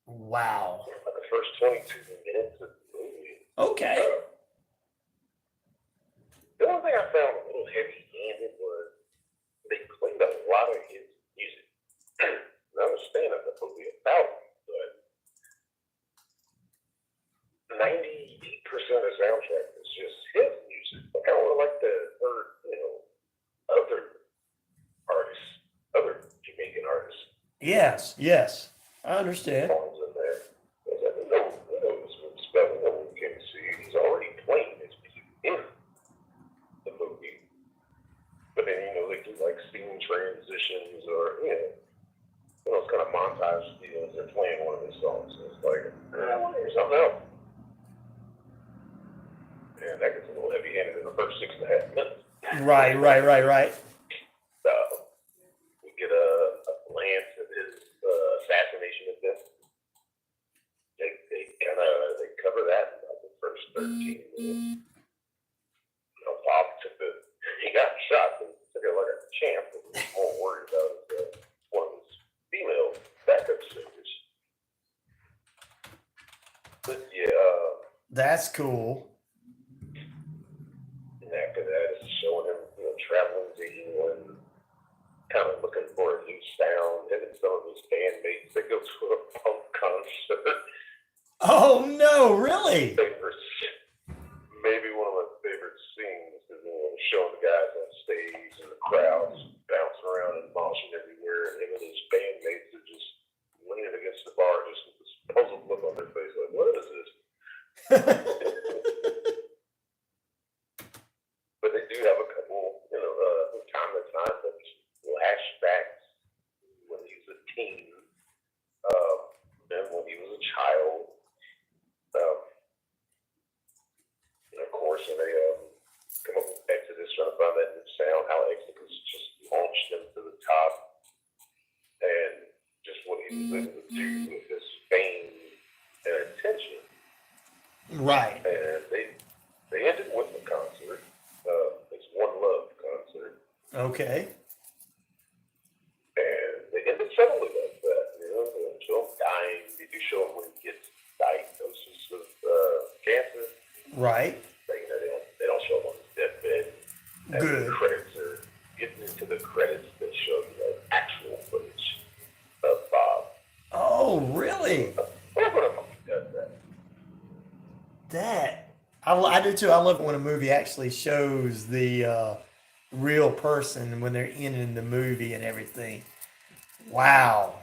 Wow. Like the first 22 minutes of the movie. Okay. The only thing I found a little heavy-handed was they played a lot of his music. And I understand that the movie about him, but 98% of the soundtrack is just his music. Like I would like to hear, other artists Yes, yes. I understand. Songs in there. I was like, we know this movie spell. We know what we came to see. He's already playing his music in the movie. But then, they do like scene transitions or, it's kind of montage deals. They're playing one of his songs. So it's like, I want to hear something else. And that gets a little heavy-handed in the first 6.5 minutes. Right. We get a glance at his assassination attempt. They cover that in about the first 13 minutes. Bob he got shot, but took it like a champ. He was more worried about one of his female backup singers. But that's cool. And after that, it's showing him, traveling to England, kind of looking for a new sound. Him and some of his bandmates, they go to a punk concert. Oh no, really? Maybe one of my favorite scenes is showing the guys on stage and the crowds bouncing around and moshing everywhere, and him and his bandmates are just leaning against the bar, just with this puzzled look on their face, like, what is this? But they do have a couple, from time to time, flashbacks when he was a teen, and when he was a child. And of course, when they come up with Exodus, trying to find that new sound, how Exodus just launched them to the top, and just what he was able to do with his fame and attention. Right. And they ended with the concert. It's One Love concert. Okay. And they ended suddenly like that. They show him dying. They do show him when he gets diagnosis of cancer. Right. They don't show him on his deathbed. And Good. The credits are getting into the credits that show the actual footage of Bob. Oh, really? I do too. I love it when a movie actually shows the real person when they're in the movie and everything. Wow.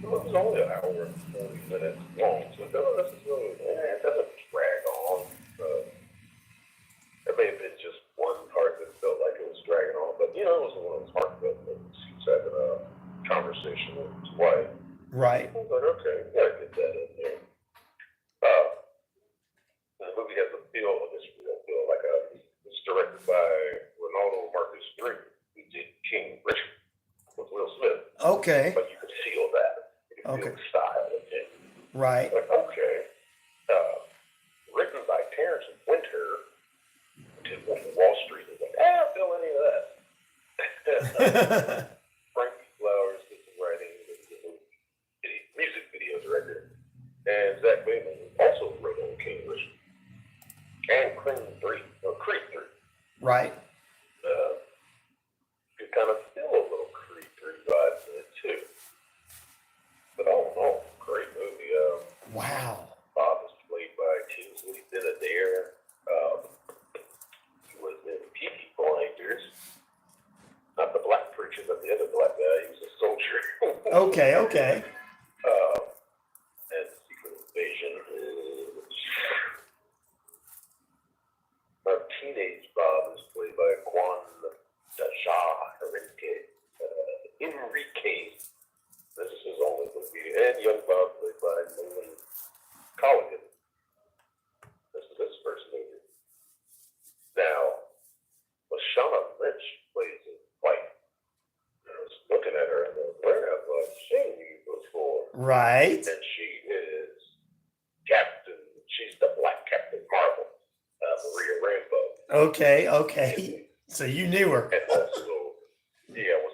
Well, it was only an hour and 40 minutes long, so it doesn't drag on. It may have been just one part that felt like it was dragging on, but it was one of those heartfelt movies. He was having a conversation with his wife. Right. I was like, okay, we gotta get that in there. The movie has a feel like it's directed by Ronaldo Marcus Green, who did King Richard with Will Smith. Okay. But you could feel that. You could feel the style of it. Right. Like, okay. Written by Terrence Winter, did Wolf of Wall Street. Is like, I don't feel any of that. Frankie Flowers did some writing, music video director, and Zach Bateman also wrote on King Richard. And Creed 3. Right. You kind of feel a little Creed 3 vibes in it too. But all in all, great movie. Wow. Bob was played by Kingsley Ben-Adair. He was in Peaky Blinders. Not the black preacher, but the other black guy. He was a soldier. Okay. And Secret Invasion is... Our teenage Bob is played by Juan Enrique. This is his only movie. And young Bob played by Nolan Colligan. This is his first movie. Now, Lashana Lynch plays his wife. I was looking at her and I was like, where have I seen you before? Right. And she is she's the Black Captain Marvel. Maria Rambo. Okay. So you knew her. And was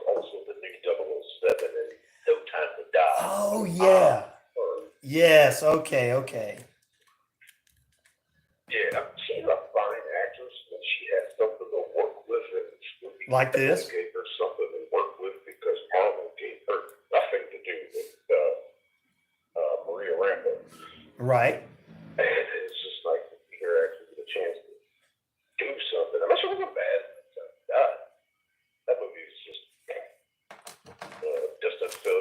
also the new 007 in No Time to Die. Oh, yeah. Yes, okay. Yeah, she's a fine actress, and she has something to work with. And Like this? Gave her something to work with because Marvel gave her nothing to do with Maria Rambo. Right. And it's just like her actually get a chance to do something. I mean, she wasn't bad. That movie is just a film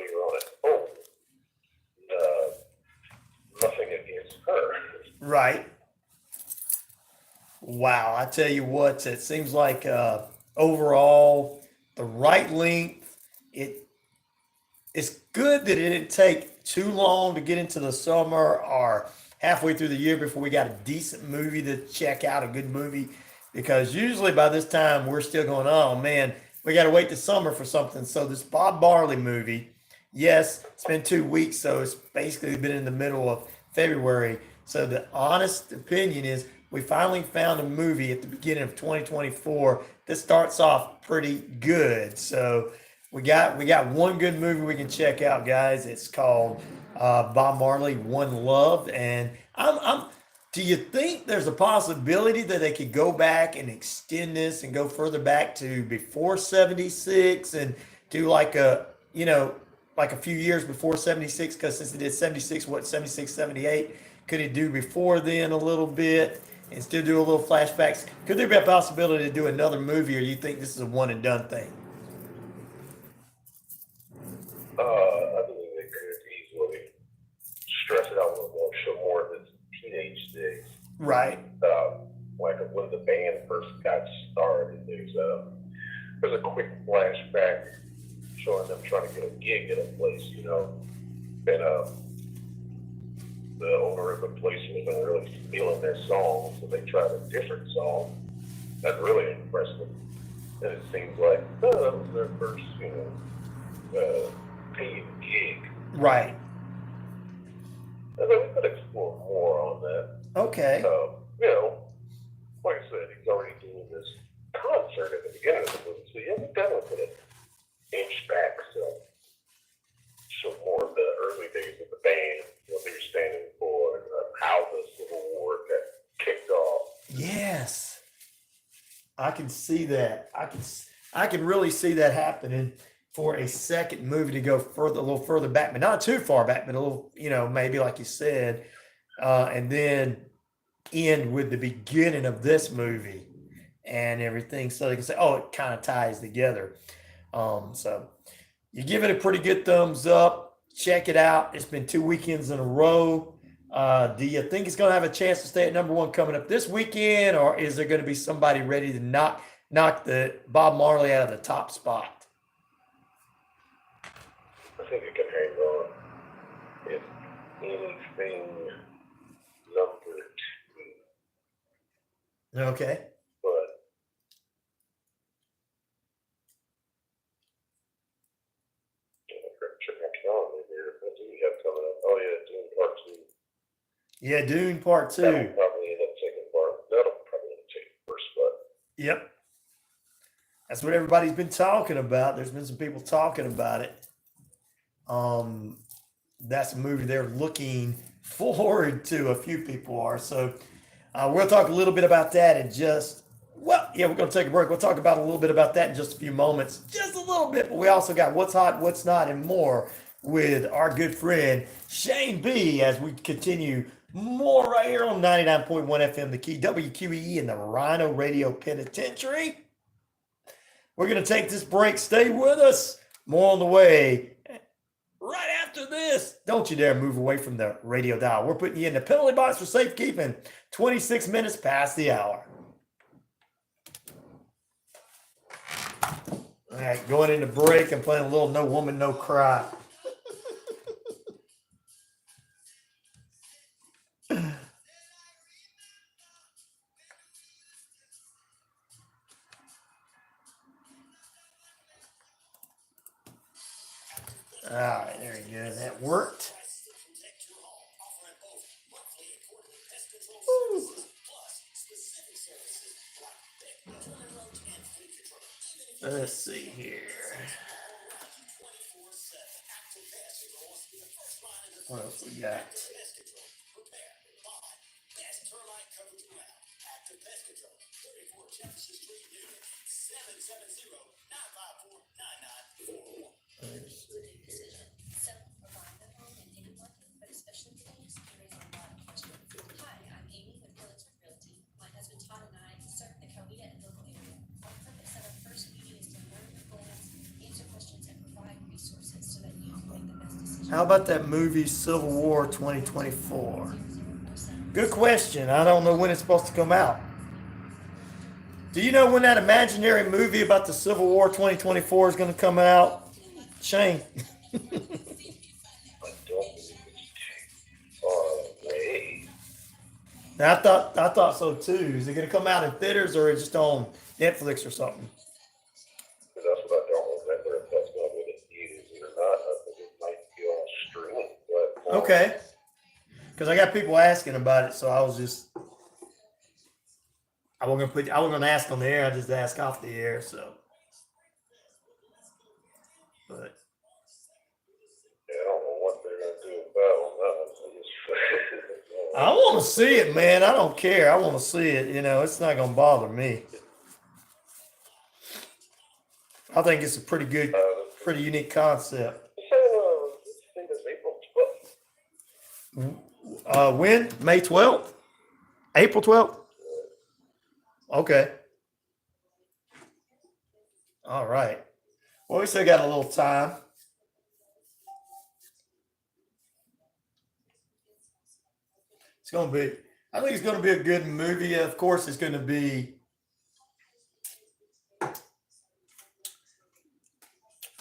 Right. Wow. I tell you what, it seems like overall the right length. It's good that it didn't take too long to get into the summer or halfway through the year before we got a decent movie to check out, a good movie. Because usually by this time we're still going, oh man, we got to wait to summer for something. So this Bob Marley movie, yes, it's been 2 weeks, so it's basically been in the middle of February. So the honest opinion is we finally found a movie at the beginning of 2024 that starts off pretty good. So we got one good movie we can check out, guys. It's called Bob Marley, One Love, and do you think there's a possibility that they could go back and extend this and go further back to before 76 and do like a few years before 76? Because since it did 76, 76, 78, could it do before then a little bit and still do a little flashbacks? Could there be a possibility to do another movie, or do you think this is a one and done thing? I believe they could easily stress it out a little more, show more of his teenage days. Right. Like when the band first got started, there's a quick flashback showing them trying to get a gig at a place, and the owner of the place wasn't really feeling their song, so they tried a different song that really impressed them. And it seems like that was their first, paid gig. Right. And then we could explore more on that. Okay. Like I said, he's already doing this concert at the beginning of the movie, so you haven't done with it. Inch back, so show more of the early days of the band, what they were standing for, and how the Civil War got kicked off. Yes, I can see that. I can really see that happening for a second movie to go a little further back, but not too far back, but a little, maybe like you said, and then end with the beginning of this movie and everything, so they can say, oh, it kind of ties together. So you give it a pretty good thumbs up. Check it out. It's been 2 weekends in a row. Do you think it's going to have a chance to stay at number one coming up this weekend, or is there going to be somebody ready to knock the Bob Marley out of the top spot? I think it can hang on. If anything, number 2. Okay. But check my calendar here. What do we have coming up? Oh yeah, Dune Part 2. Yeah, Dune Part 2. That'll probably end up taking first spot. Yep. That's what everybody's been talking about. There's been some people talking about it. That's a movie they're looking forward to. A few people are. So we'll talk a little bit about that we're going to take a break. We'll talk about a little bit about that in just a few moments. Just a little bit. But we also got what's hot, what's not, and more with our good friend Shane B as we continue more right here on 99.1 FM, the key, WQEE, and the RyanORadio Penitentiary. We're going to take this break. Stay with us. More on the way. Right after this, don't you dare move away from the radio dial. We're putting you in the penalty box for safekeeping. 26 minutes past the hour. All right, going into break and playing a little No Woman, No Cry. All right, there you go. That worked. Woo. Let's see here. What else we got? How about that movie Civil War 2024? Good question. I don't know when it's supposed to come out. Do you know when that imaginary movie about the Civil War 2024 is going to come out, Shane? I don't believe it's too far away. I thought so too. Is it going to come out in theaters or just on Netflix or something? That's what I don't remember if that's going to be the theaters or not. I think it might be on streaming. But, Okay. Because I got people asking about it, so I wasn't gonna ask on the air. I just ask off the air. So, but yeah, I don't know what they're going to do about that. I want to see it, man. I don't care. I want to see it. You know, it's not gonna bother me. I think it's a pretty good, pretty unique concept. When? May 12th? April 12th? Okay. All right. Well, we still got a little time. It's going to be, I think it's going to be a good movie. Of course, it's going to be,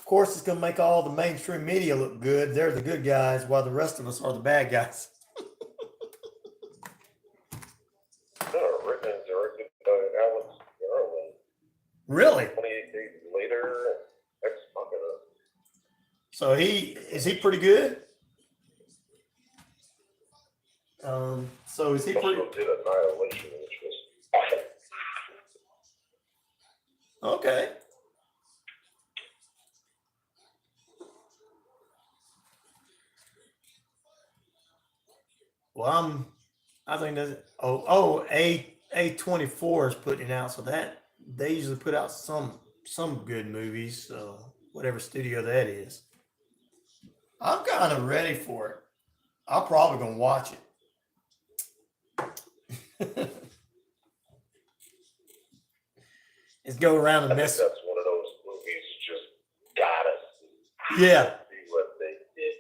it's going to make all the mainstream media look good. They're the good guys, while the rest of us are the bad guys. Written and directed by Alex Garland. Really? 28 days later, Ex Machina. So is he pretty good? So is he pretty? Also did Annihilation, which was Okay. Well, I think that's A24 is putting it out, so that they usually put out some good movies. So whatever studio that is, I'm kind of ready for it. I'm probably gonna watch it. Let's go around and mess. That's one of those movies just gotta see. Yeah. See what they did.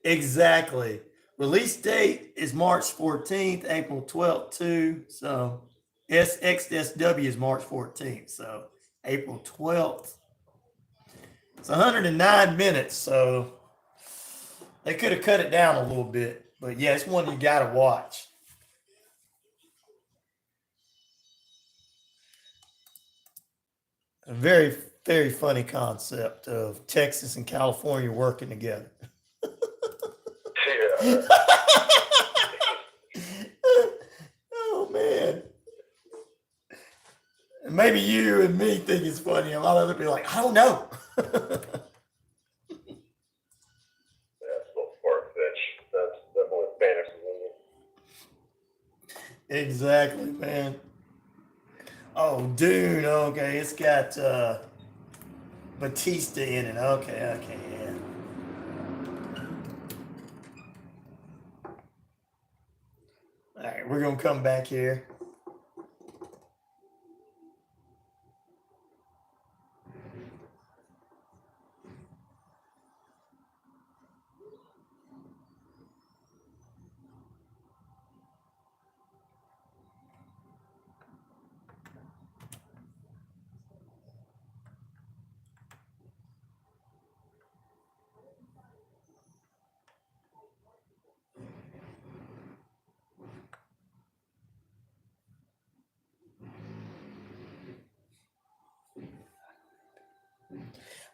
Exactly. Release date is March 14th, April 12th too. So XSW is March 14th. So April 12th. It's 109 minutes. So they could have cut it down a little bit. But yeah, it's one you got to watch. A very, very funny concept of Texas and California working together. Yeah. Oh man. And maybe you and me think it's funny. A lot of other people are like, I don't know. That's a little far-fetched. That's definitely a fantasy movie. Exactly, man. Oh, Dune. Okay, it's got Batista in it. Okay, yeah. All right, we're gonna come back here.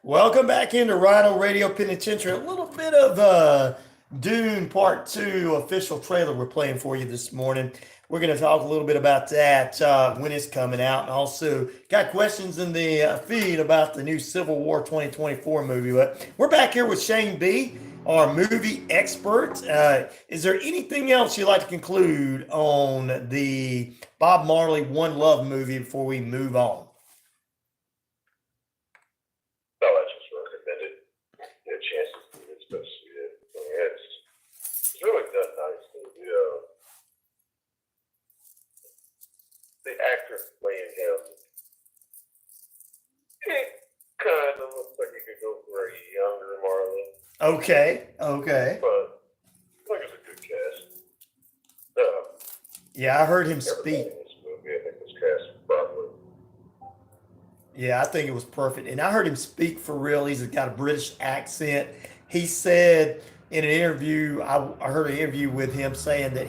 Welcome back into RyanORadio Penitentiary. A little bit of Dune Part 2 official trailer we're playing for you this morning. We're going to talk a little bit about that when it's coming out. And also got questions in the feed about the new Civil War 2024 movie. But we're back here with Shane B., our movie expert. Is there anything else you'd like to conclude on the Bob Marley One Love movie before we move on? No, I just recommended get a chance to see it. I mean, it's really done nicely. The actor playing him, he kind of looks like he could go for a younger Marley. Okay. But I think it's a good cast. Yeah, I heard him speak. Everybody in this movie, I think, was cast properly. Yeah, I think it was perfect. And I heard him speak for real. He's got a British accent. He said in an interview, I heard an interview with him saying that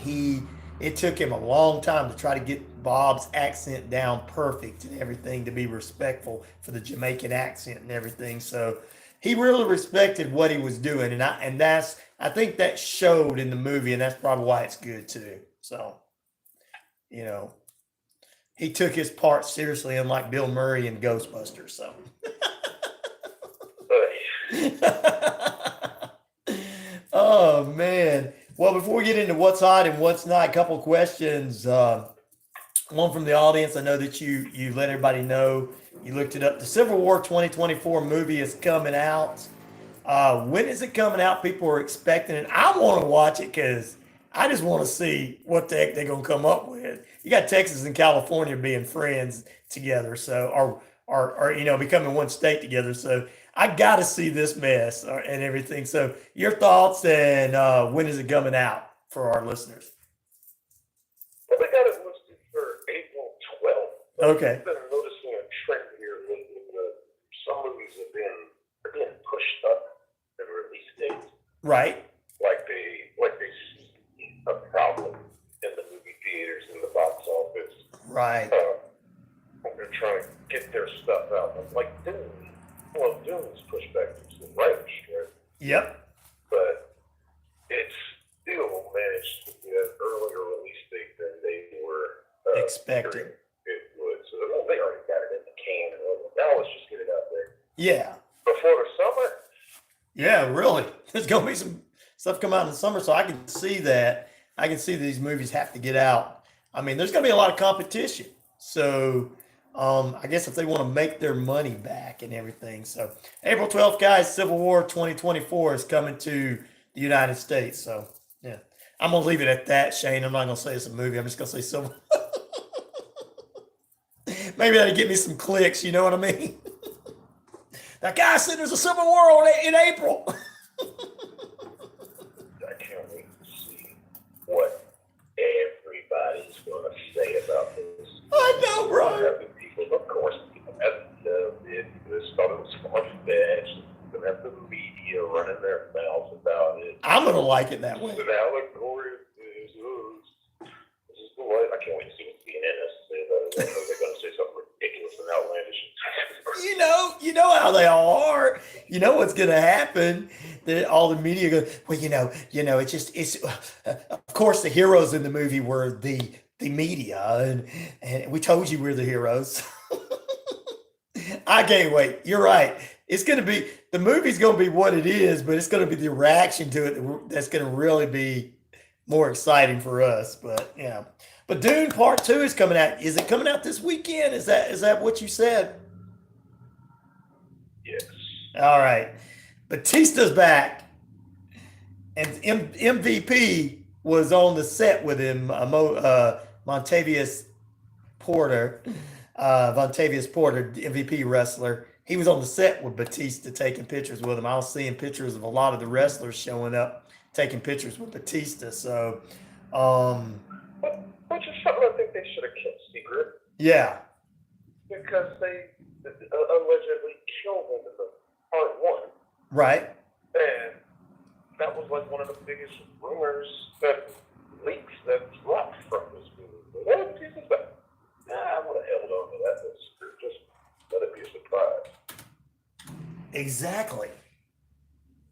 it took him a long time to try to get Bob's accent down perfect and everything, to be respectful for the Jamaican accent and everything. So he really respected what he was doing. And I think that showed in the movie, and that's probably why it's good too. So, you know, he took his part seriously, unlike Bill Murray in Ghostbusters. So, oh man. Well, before we get into what's hot and what's not, a couple of questions. One from the audience. I know that you let everybody know. You looked it up. The Civil War 2024 movie is coming out. When is it coming out? People are expecting it. I want to watch it because I just want to see what the heck they're going to come up with. You got Texas and California being friends together, so or becoming one state together. So I got to see this mess and everything. So your thoughts, and when is it coming out for our listeners? Well, they got it listed for April 12th. Okay. I've been noticing a trend here lately that some movies are being pushed up in release dates. Right. Like they see a problem in the movie theaters, in the box office. Right. They're trying to get their stuff out. Like Dune. Well, Dune's pushed back to the writer's strike. Yep. But it's still managed to get an earlier release date than they were expecting. It would. So they already got it in the can. Now let's just get it out there. Yeah. Before the summer? Yeah, really. There's going to be some stuff come out in the summer, so I can see that. I can see these movies have to get out. I mean, there's going to be a lot of competition. So I guess if they want to make their money back and everything. So April 12th, guys, Civil War 2024 is coming to the United States. So, yeah. I'm going to leave it at that, Shane. I'm not going to say it's a movie. I'm just going to say Civil Maybe that'll get me some clicks. You know what I mean? That guy said there's a Civil War in April. I can't wait to see what everybody's going to say about this. I know, bro. Of course, people haven't loved it. They thought it was far-fetched. They have the media running their mouths about it. I'm going to like it that way. It's an allegory. This is the way. I can't wait to see what CNN has to say about it. They're going to say something ridiculous and outlandish. You know how they all are. You know what's going to happen. All the media goes, well, it's of course the heroes in the movie were the media, and we told you we're the heroes. I can't wait. You're right. It's going to be, the movie's going to be what it is, but it's going to be the reaction to it that's going to really be more exciting for us. But yeah. But Dune Part 2 is coming out. Is it coming out this weekend? Is that what you said? Yes. All right. Batista's back. And MVP was on the set with him, Vontavious Porter, MVP wrestler. He was on the set with Batista taking pictures with him. I was seeing pictures of a lot of the wrestlers showing up, taking pictures with Batista. So, which is something I think they should have kept secret. Yeah. Because they allegedly killed him in the part 1. Right. And that was like one of the biggest rumors that leaks that dropped from this movie. What if Jesus back? I would have held on to that. Just let it be a surprise. Exactly.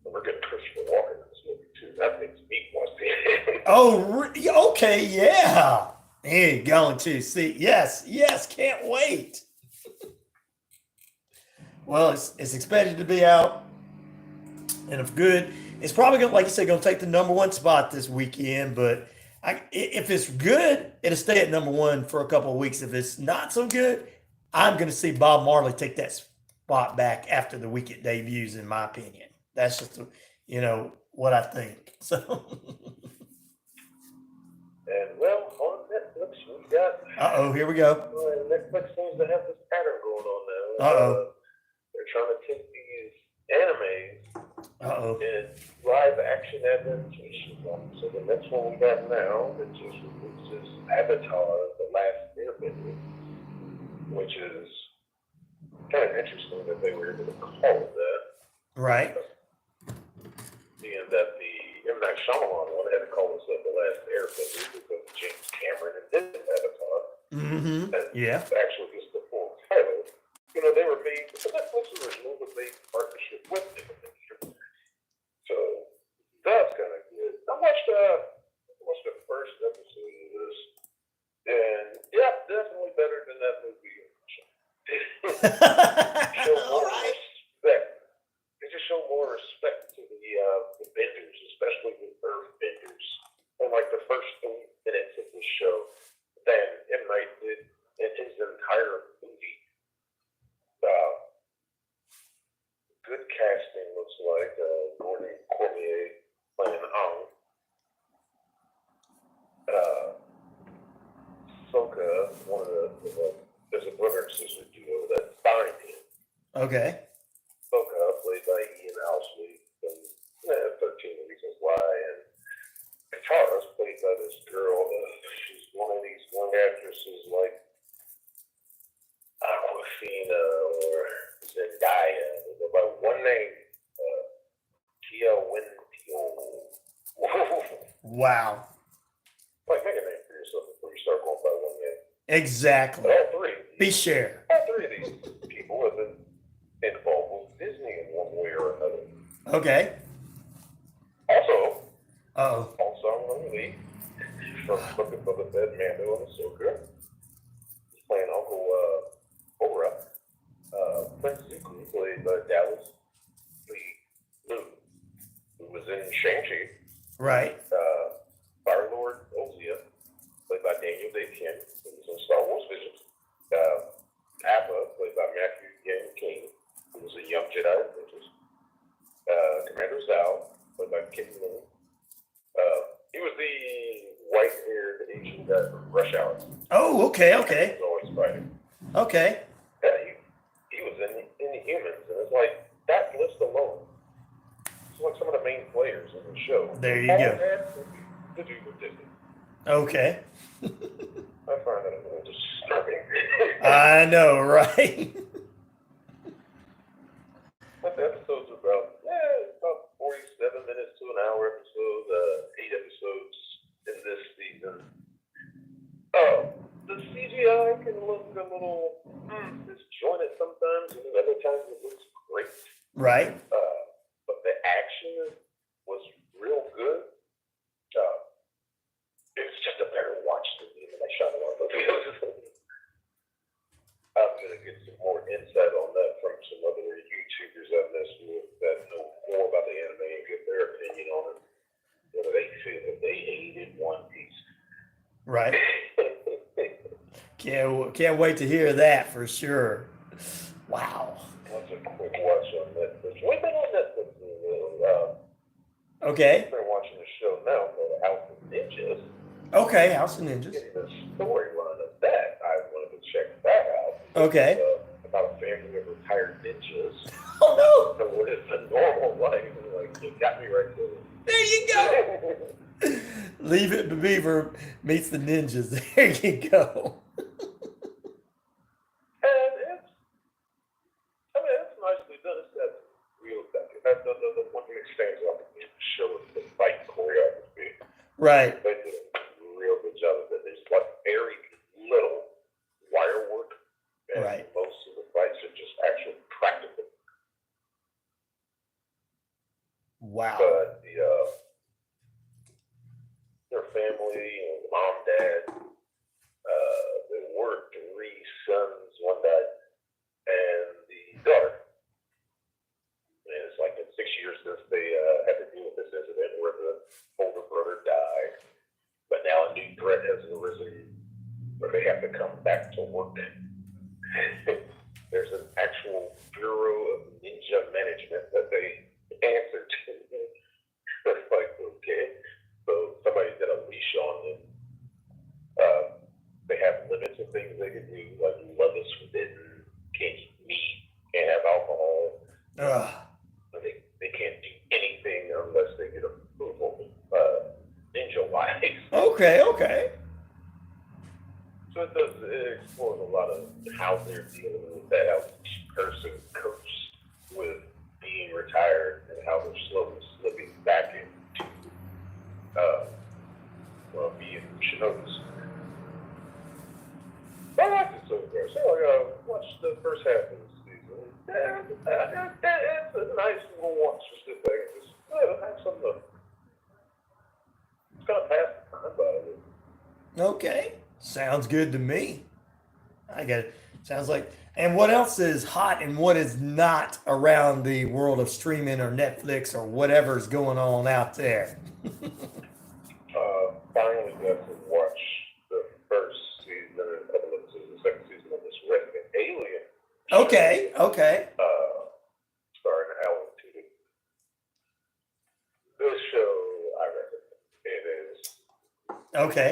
And we're getting Christopher Walken in this movie too. That makes me want to see it. Oh, okay, yeah. Here you going to see. Yes, can't wait. Well, it's expected to be out, and if good, it's probably going, like you said, going to take the number 1 spot this weekend. But if it's good, it'll stay at number 1 for a couple of weeks. If it's not so good, I'm going to see Bob Marley take that spot back after the week it debuts. In my opinion, that's just what I think. So, and well, on Netflix we got. Here we go. Netflix seems to have this pattern going on now. Uh-oh. They're trying to take these animes and live action adaptation. So the next one we got now, that just releases Avatar: The Last Airbender, which is kind of interesting that they were able to call it that. Right. Being that the M. Night Shyamalan one had to call itself The Last Airbender because James Cameron and did Avatar. Mm-hmm. Yeah. Actually, just the full title. You know, they were made, the Netflix original was made in partnership with them. So that's kind of good. I watched the first episode of this, and yeah, definitely better than that movie. Show more respect. They just show more respect to the benders, especially the earth benders, in like the first 3 minutes of the show than M. Night did in his entire movie. Good casting looks like Gordon Cormier playing Ong. Soka, one of the there's a brother and sister duo that find him. Okay. Soka, played by Ian Owsley from 13 Reasons Why, and Katara's played by this girl. She's one of these young actresses like Aquafina or Zendaya. There's about one name, Tia Wintio. Wow. Like, make a name for yourself before you start going by one name. Exactly. But all three. Be sure. All three of these people have been involved with Disney in one way or another. Okay. Also, oh, Lee from Book of Boba Fett, Mando, and Ahsoka. He's playing Uncle Ora. Prince Zuko, played by Dallas Lee Liu, who was in Shang-Chi. right. Fire Lord Ozia, played by Daniel Day-Kim, who was in Star Wars Visions. Appa, played by Matthew Yang King, who was a young Jedi apprentice. Commander Zhao, played by Kit Moon. He was the white-haired Asian guy from Rush Hour. Oh, okay. He was always fighting. Okay. Yeah, he was in Inhumans, and it's like, that list alone, it's like some of the main players in the show. There you go. To do with Disney. Okay. I find that a little disturbing. I know, right? But the episodes are about 47 minutes to an hour episode, 8 episodes in this season. The CGI can look a little disjointed sometimes, and other times it looks great. Right. But the action was real good. It's just a better watch than the I shot it on. I'm going to get some more insight on that from some other YouTubers I've messed with that know more about the anime and get their opinion on it. Whether they feel that they hated One Piece. Right. Can't wait to hear that for sure. Wow. That's a quick watch on Netflix. We've been on Netflix. Okay. We're watching a show now called House of Ninjas. Okay, House of Ninjas. Getting the storyline of that, I wanted to check that out. Okay. About a family of retired ninjas. Oh no! So what is the normal life? Like, you got me right there. There you go. Leave It to Beaver meets the ninjas. There you go. And it's nicely done. It's got real stuff. The one thing that stands out in the show is the fight choreography. Right. They did a real good job of it. There's like very little wire work. And right. Most of the fights are just actually practical. Wow. But their family, mom, dad, there were 3 sons, one died, and the daughter. And it's like been 6 years since they had to deal with this incident where the older brother died. But now a new threat has arisen where they have to come back to work. There's an actual Bureau of Ninja Management that they answer to. It's like, okay. So somebody's got a leash on them. They have limits of things they can do, like love is forbidden, can't eat meat, can't have alcohol. They can't do anything unless they Okay. So it explores a lot of how they're dealing with that, how each person copes with being retired and how they're slowly slipping back into being Shinobi's. I liked it so far. So I watched the first half of the season. It's a nice little watch to sit back and just have some fun. It's kind of pass the time by it. Okay. Sounds good to me. I get it. Sounds like. And what else is hot and what is not around the world of streaming or Netflix or whatever's going on out there? Finally got to watch the first season and a couple of the second season of this Resident Alien. Okay. Starring Alan Tudyk. This show, I recommend. It is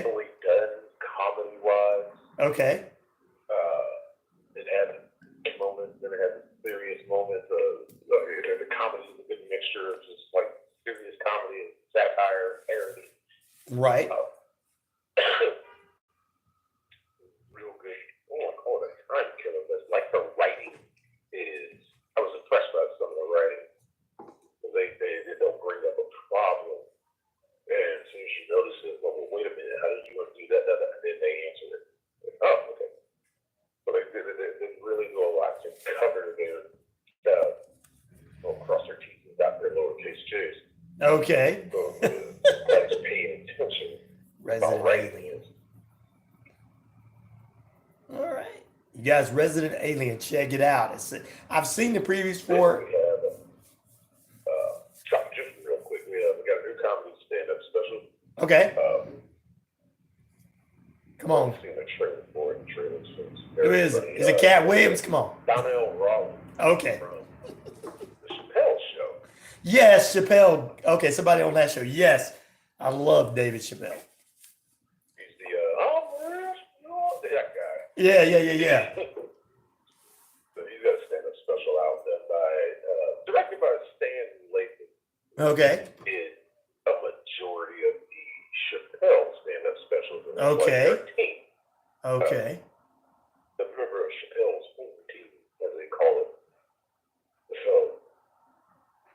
really done comedy-wise. Okay. It has moments and it has serious moments. The comedy is a good mixture of just like serious comedy and satire, parody. Right. Real good. I don't want to call it a time killer, but like the writing is, I was impressed by some of the writing. They don't bring up a problem. And as soon as you notice it, well, wait a minute, how did you want to do that? And then they answer it. Oh, okay. So they really do a lot to cover their cross their T's and dot their lowercase J's. Okay. So that's paying attention. Resident Alien. All right. You guys, Resident Alien, check it out. I've seen the previews for. We have, just real quick, we got a new comedy stand-up special. Okay. Come on. I've seen a trailer for it. The trailer's Who is it? Is it Cat Williams? Come on. Donnell Rawlings. Okay. From the Chappelle Show. Yes, Chappelle. Okay, somebody on that show. Yes. I love David Chappelle. He's the that guy. Yeah. So he's got a stand-up special out done by, directed by Stan Lathan. Okay. Did a majority of the Chappelle stand-up specials. Okay. Like 13. Okay. The member of Chappelle's home team, as they call it. So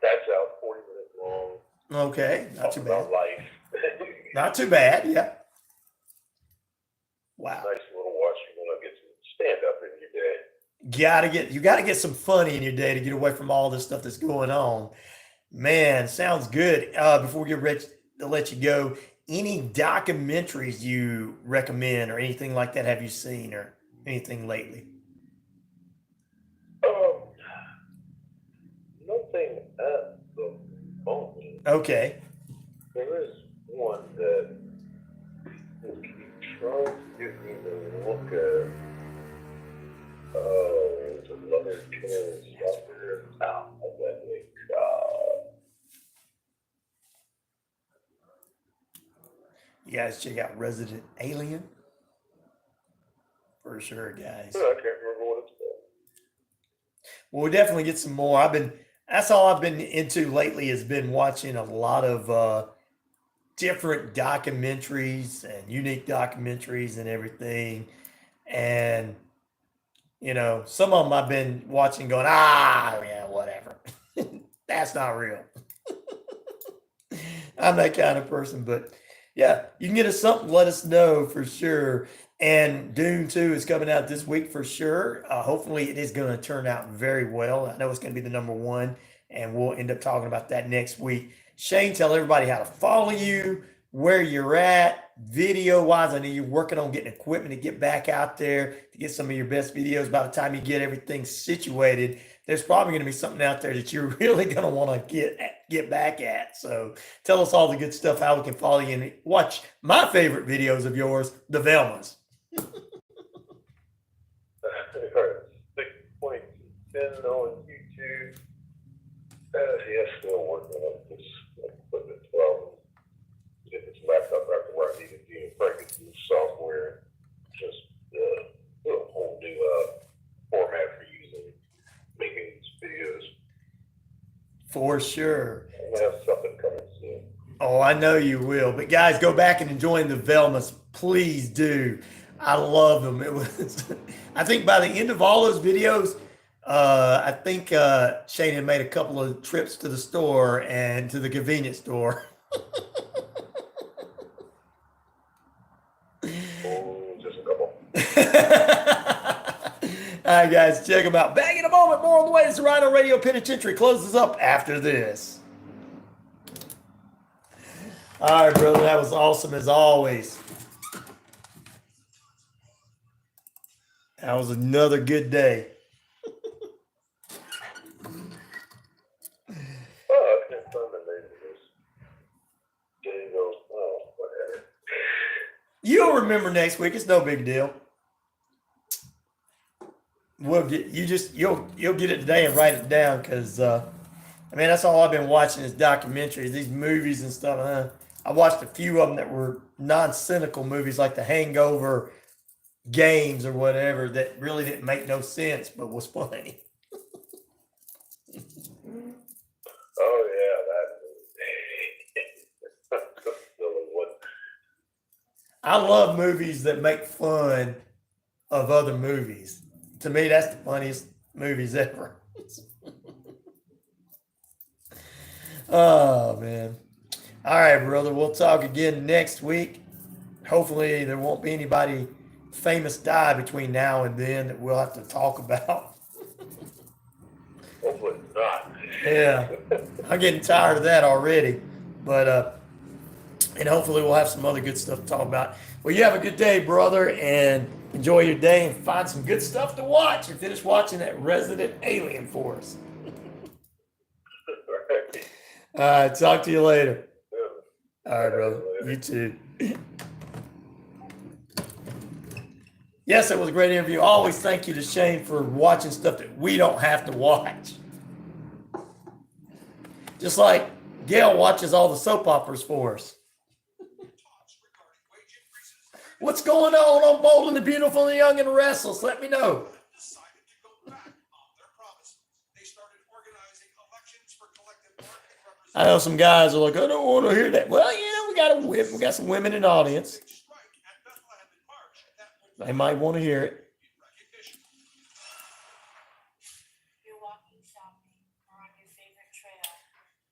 that's out 40 minutes long. Okay. Not too bad. About life. Not too bad. Yeah. Wow. Nice little watch. You want to get some stand-up in your day. You gotta get some funny in your day to get away from all this stuff that's going on. Man, sounds good. Before we get ready to let you go, any documentaries you recommend or anything like that have you seen or anything lately? Nothing at the moment. Okay. There is one that is trying to get me to look at. It's another killer stuff there in town. You guys check out Resident Alien. For sure, guys. I can't remember what it's called. Well, we'll definitely get some more. That's all I've been into lately, has been watching a lot of different documentaries and unique documentaries and everything. And, some of them I've been watching going, yeah, whatever. That's not real. I'm that kind of person, but yeah, you can get us something, let us know for sure. And Dune 2 is coming out this week for sure. Hopefully it is going to turn out very well. I know it's going to be the number one, and we'll end up talking about that next week. Shane, tell everybody how to follow you, where you're at, video-wise. I know you're working on getting equipment to get back out there to get some of your best videos. By the time you get everything situated, there's probably going to be something out there that you're really going to want to get back at. So tell us all the good stuff, how we can follow you and watch my favorite videos of yours, the Velmas. 6.10 on YouTube. Still working on this equipment. Well, get this laptop back to where I need it to break it through software. Just do a whole new format for using, making these videos. For sure. We have something coming soon. Oh, I know you will. But guys, go back and enjoy the Velmas. Please do. I love them. It was. I think by the end of all those videos, I think Shane had made a couple of trips to the store and to the convenience store. Just a couple. All right, guys, check them out. Back in a moment. More on the way. This is RyanORadio. Penitentiary closes up after this. All right, brother. That was awesome as always. That was another good day. Oh, it's been fun today. Just getting those. Oh, whatever. You'll remember next week. It's no big deal. We'll get you'll get it today and write it down because I mean that's all I've been watching is documentaries, these movies and stuff. I watched a few of them that were non-cynical movies like The Hangover Games or whatever that really didn't make no sense but was funny. Oh yeah, that. I love movies that make fun of other movies. To me, that's the funniest movies ever. Oh, man. All right, brother. We'll talk again next week. Hopefully, there won't be anybody famous die between now and then that we'll have to talk about. Hopefully not. Yeah. I'm getting tired of that already. But, and hopefully we'll have some other good stuff to talk about. Well, you have a good day, brother, and enjoy your day and find some good stuff to watch and finish watching that Resident Alien for us. All right, talk to you later. All right, brother. You too. Yes, it was a great interview. Always thank you to Shane for watching stuff that we don't have to watch. Just like Gail watches all the soap operas for us. What's going on Bold and the Beautiful and the Young and the Restless? Let me know. I know some guys are like, I don't want to hear that. Well, we got some women in the audience. They might want to hear it.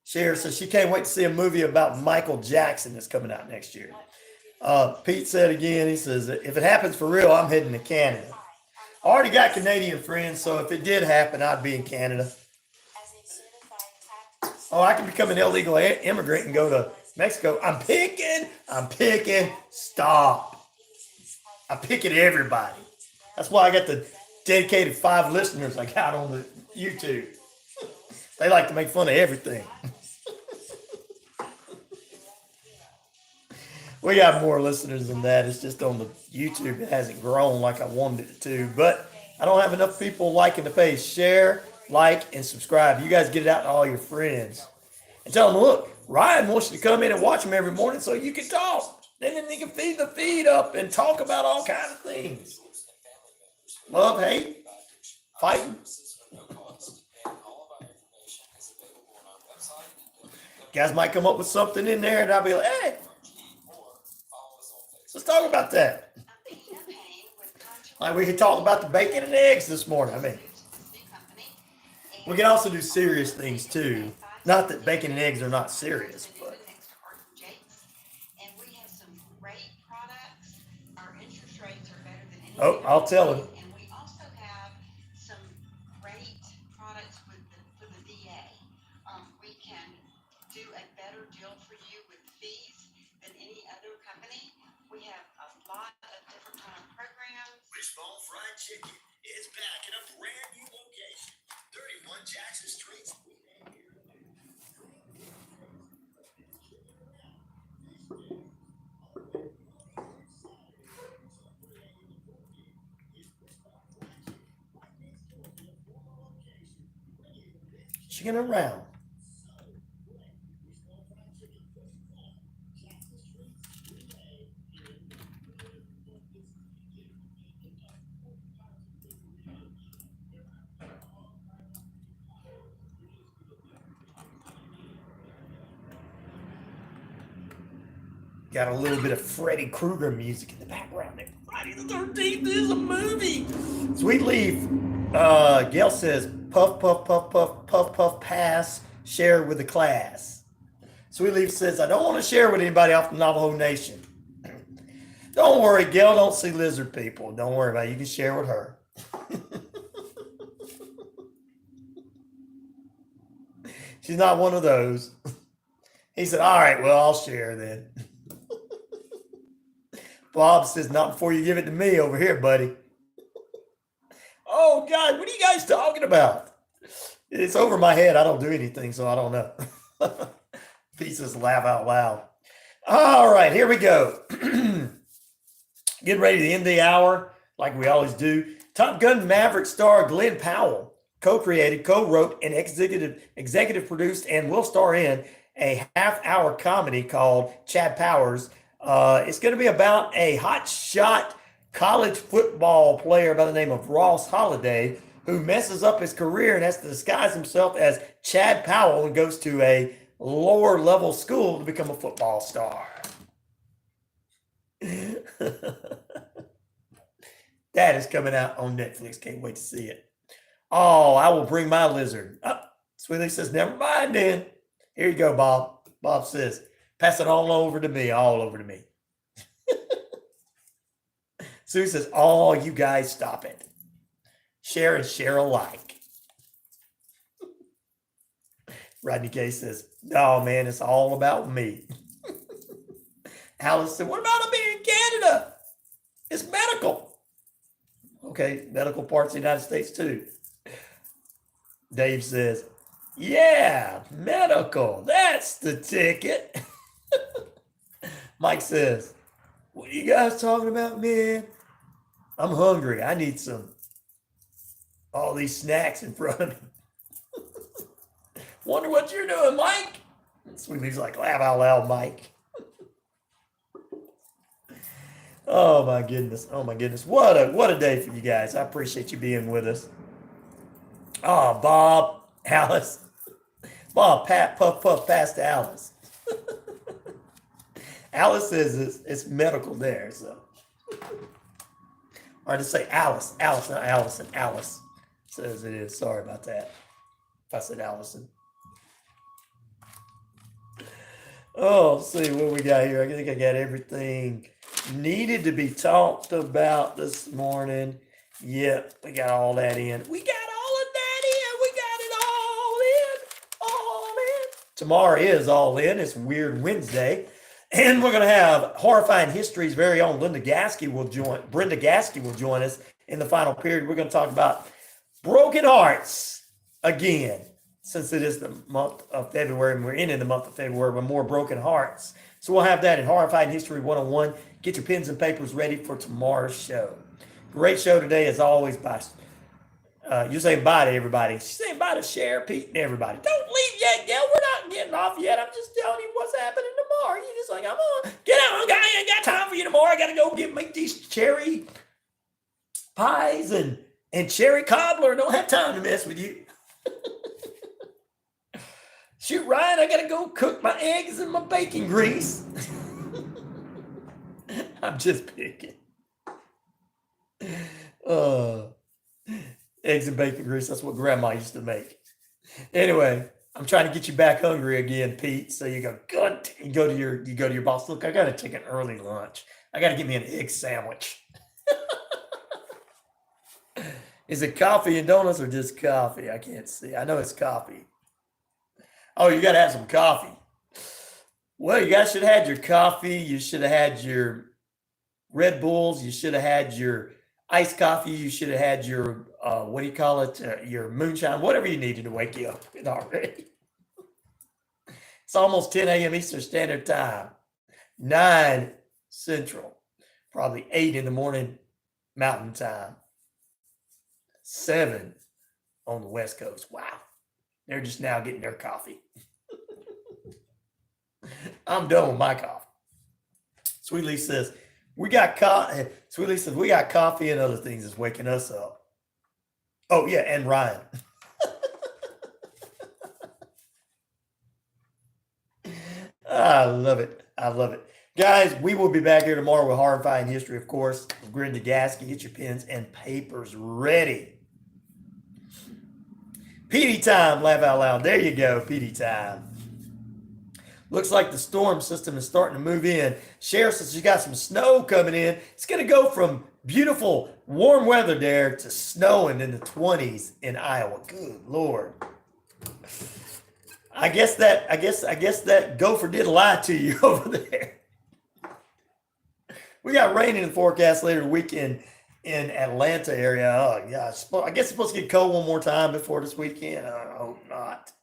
Cher says she can't wait to see a movie about Michael Jackson that's coming out next year. Pete said again, he says, if it happens for real, I'm heading to Canada. I already got Canadian friends, so if it did happen, I'd be in Canada. Oh, I can become an illegal immigrant and go to Mexico. I'm picking. Stop. I'm picking everybody. That's why I got the dedicated 5 listeners I got on the YouTube. They like to make fun of everything. We got more listeners than that. It's just on the YouTube. It hasn't grown like I wanted it to. But I don't have enough people liking the page. Share, like, and subscribe. You guys get it out to all your friends. And tell them, look, Ryan wants you to come in and watch him every morning so you can talk. Then you can feed the feed up and talk about all kinds of things. Love, hate, fighting. Guys might come up with something in there and I'll be like, hey, let's talk about that. Like we could talk about the bacon and eggs this morning. I mean, we can also do serious things too. Not that bacon and eggs are not serious, but. Oh, I'll tell him. And we also have some great products with the VA. We can do a better deal for you with fees than any other company. We have a lot of different kind of programs. Wishbone Fried Chicken is back in a brand new location, 31 Jackson Street. Chicken around. Got a little bit of Freddy Krueger music in the background there. Friday the 13th is a movie. Sweet Leaf. Gail says, puff, puff, puff, puff, puff, puff, pass, share with the class. Sweet Leaf says, I don't want to share with anybody off the Navajo Nation. Don't worry, Gail don't see lizard people. Don't worry about it. You can share with her. She's not one of those. He said, all right, well, I'll share then. Bob says, not before you give it to me over here, buddy. Oh, God, what are you guys talking about? It's over my head. I don't do anything, so I don't know. Pieces laugh out loud. All right, here we go. Getting ready to end the hour like we always do. Top Gun Maverick star Glenn Powell co-created, co-wrote, and executive produced and will star in a half-hour comedy called Chad Powers. It's going to be about a hotshot college football player by the name of Ross Holiday who messes up his career and has to disguise himself as Chad Powell and goes to a lower level school to become a football star. That is coming out on Netflix. Can't wait to see it. Oh, I will bring my lizard. Oh, Sweetie says, never mind then. Here you go, Bob. Bob says, pass it all over to me, all over to me. Sue says, oh, you guys stop it. Share and share alike. Rodney K says, no, man, it's all about me. Alice said, what about being in Canada? It's medical. Okay, medical parts of the United States too. Dave says, yeah, medical. That's the ticket. Mike says, what are you guys talking about, man? I'm hungry. I need all these snacks in front of me. Wonder what you're doing, Mike? Sweetie's like, laugh out loud, Mike. Oh my goodness. Oh my goodness. What a day for you guys. I appreciate you being with us. Oh, Bob, Alice. Bob, Pat, puff, puff, pass to Alice. Alice says it's medical there, so. Or to say Alice, not Allison. Alice says it is. Sorry about that. If I said Allison. Oh, let's see what we got here. I think I got everything needed to be talked about this morning. Yep, we got all that in. We got all of that in. We got it all in. Tomorrow is all in. It's Weird Wednesday. And we're going to have Horrifying History's very own Brenda Gaskey will join us in the final period. We're going to talk about broken hearts again, since it is the month of February and we're in the month of February with more broken hearts. So we'll have that in Horrifying History 101. Get your pens and papers ready for tomorrow's show. Great show today, as always. You're saying bye to everybody. She's saying bye to Cher, Pete, and everybody. Don't leave yet, Gail. We're not getting off yet. I'm just telling you what's happening tomorrow. You're just like, I'm on. Get out. I ain't got time for you tomorrow. I got to go make these cherry pies and cherry cobbler. Don't have time to mess with you. Shoot, Ryan, I got to go cook my eggs and my bacon grease. I'm just picking. Eggs and bacon grease, that's what Grandma used to make. Anyway, I'm trying to get you back hungry again, Pete. So you go, good. You go to your boss. Look, I got to take an early lunch. I got to get me an egg sandwich. Is it coffee and donuts or just coffee? I can't see. I know it's coffee. Oh, you got to have some coffee. Well, you guys should have had your coffee. You should have had your Red Bulls. You should have had your iced coffee. You should have had your, your moonshine, whatever you needed to wake you up already. It's almost 10 a.m. Eastern Standard Time, 9 Central, probably 8 in the morning Mountain Time, 7 on the West Coast. Wow. They're just now getting their coffee. I'm done with my coffee. Sweet Lee says, we got coffee. Sweet Lee says, we got coffee and other things that's waking us up. Oh, yeah, and Ryan. I love it. I love it. Guys, we will be back here tomorrow with Horrifying History, of course. Grid the gasket. Get your pens and papers ready. PD time. Laugh out loud. There you go. PD time. Looks like the storm system is starting to move in. Sheriff says you got some snow coming in. It's going to go from beautiful, warm weather there to snowing in the 20s in Iowa. Good Lord. I guess that gopher did lie to you over there. We got rain in the forecast later the weekend in Atlanta area. Oh gosh, I guess it's supposed to get cold one more time before this weekend. I hope not.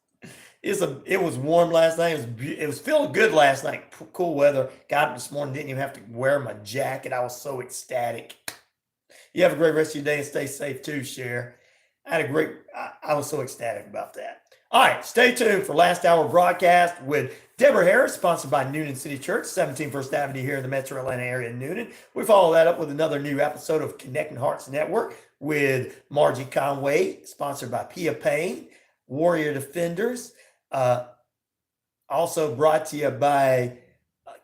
It was warm last night. It was feeling good last night. Cool weather. Got up this morning. Didn't even have to wear my jacket. I was so ecstatic. You have a great rest of your day and stay safe too, Cher. I was so ecstatic about that. All right, stay tuned for last hour broadcast with Deborah Harris, sponsored by Noonan City Church, 17 First Avenue here in the Metro Atlanta area in Noonan. We follow that up with another new episode of Connecting Hearts Network with Margie Conway, sponsored by Pia Payne, Warrior Defenders. Also brought to you by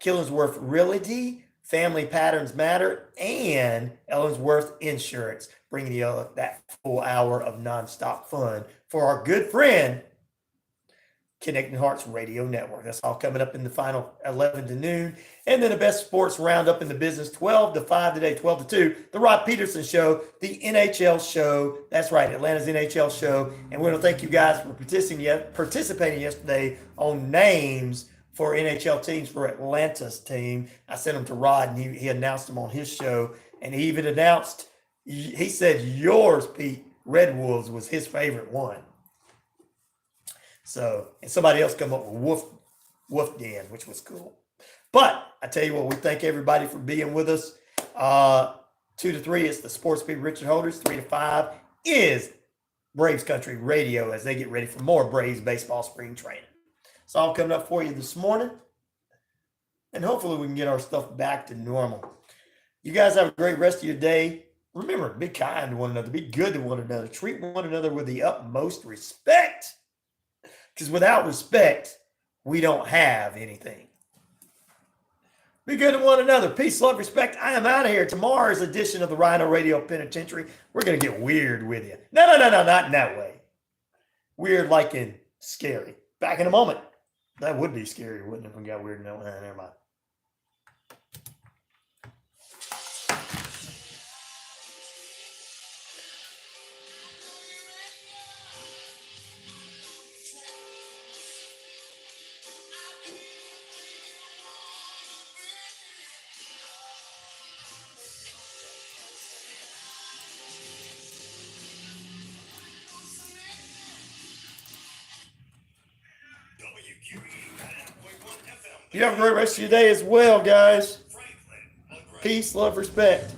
Killensworth Realty, Family Patterns Matter, and Ellensworth Insurance, bringing you that full hour of nonstop fun for our good friend, Connecting Hearts Radio Network. That's all coming up in the final 11 to noon. And then the best sports roundup in the business, 12 to 5 today, 12 to 2. The Rod Peterson Show, the NHL show. That's right, Atlanta's NHL show. And we want to thank you guys for participating yesterday on names for NHL teams for Atlanta's team. I sent them to Rod, and he announced them on his show. And he even announced, he said yours, Pete, Red Wolves, was his favorite one. So, and somebody else come up with Wolf Den, which was cool. But I tell you what, we thank everybody for being with us. 2 to 3 is the Sports Beat Richard Holdridge. 3 to 5 is Braves Country Radio as they get ready for more Braves baseball spring training. It's all coming up for you this morning. And hopefully we can get our stuff back to normal. You guys have a great rest of your day. Remember, be kind to one another. Be good to one another. Treat one another with the utmost respect. Because without respect, we don't have anything. Be good to one another. Peace, love, respect. I am out of here. Tomorrow's edition of the RyanORadio Penitentiary. We're going to get weird with you. No, not in that way. Weird like in scary. Back in a moment. That would be scary, wouldn't it, if we got weird? No, never mind. You have a great rest of your day as well, guys. Peace, love, respect.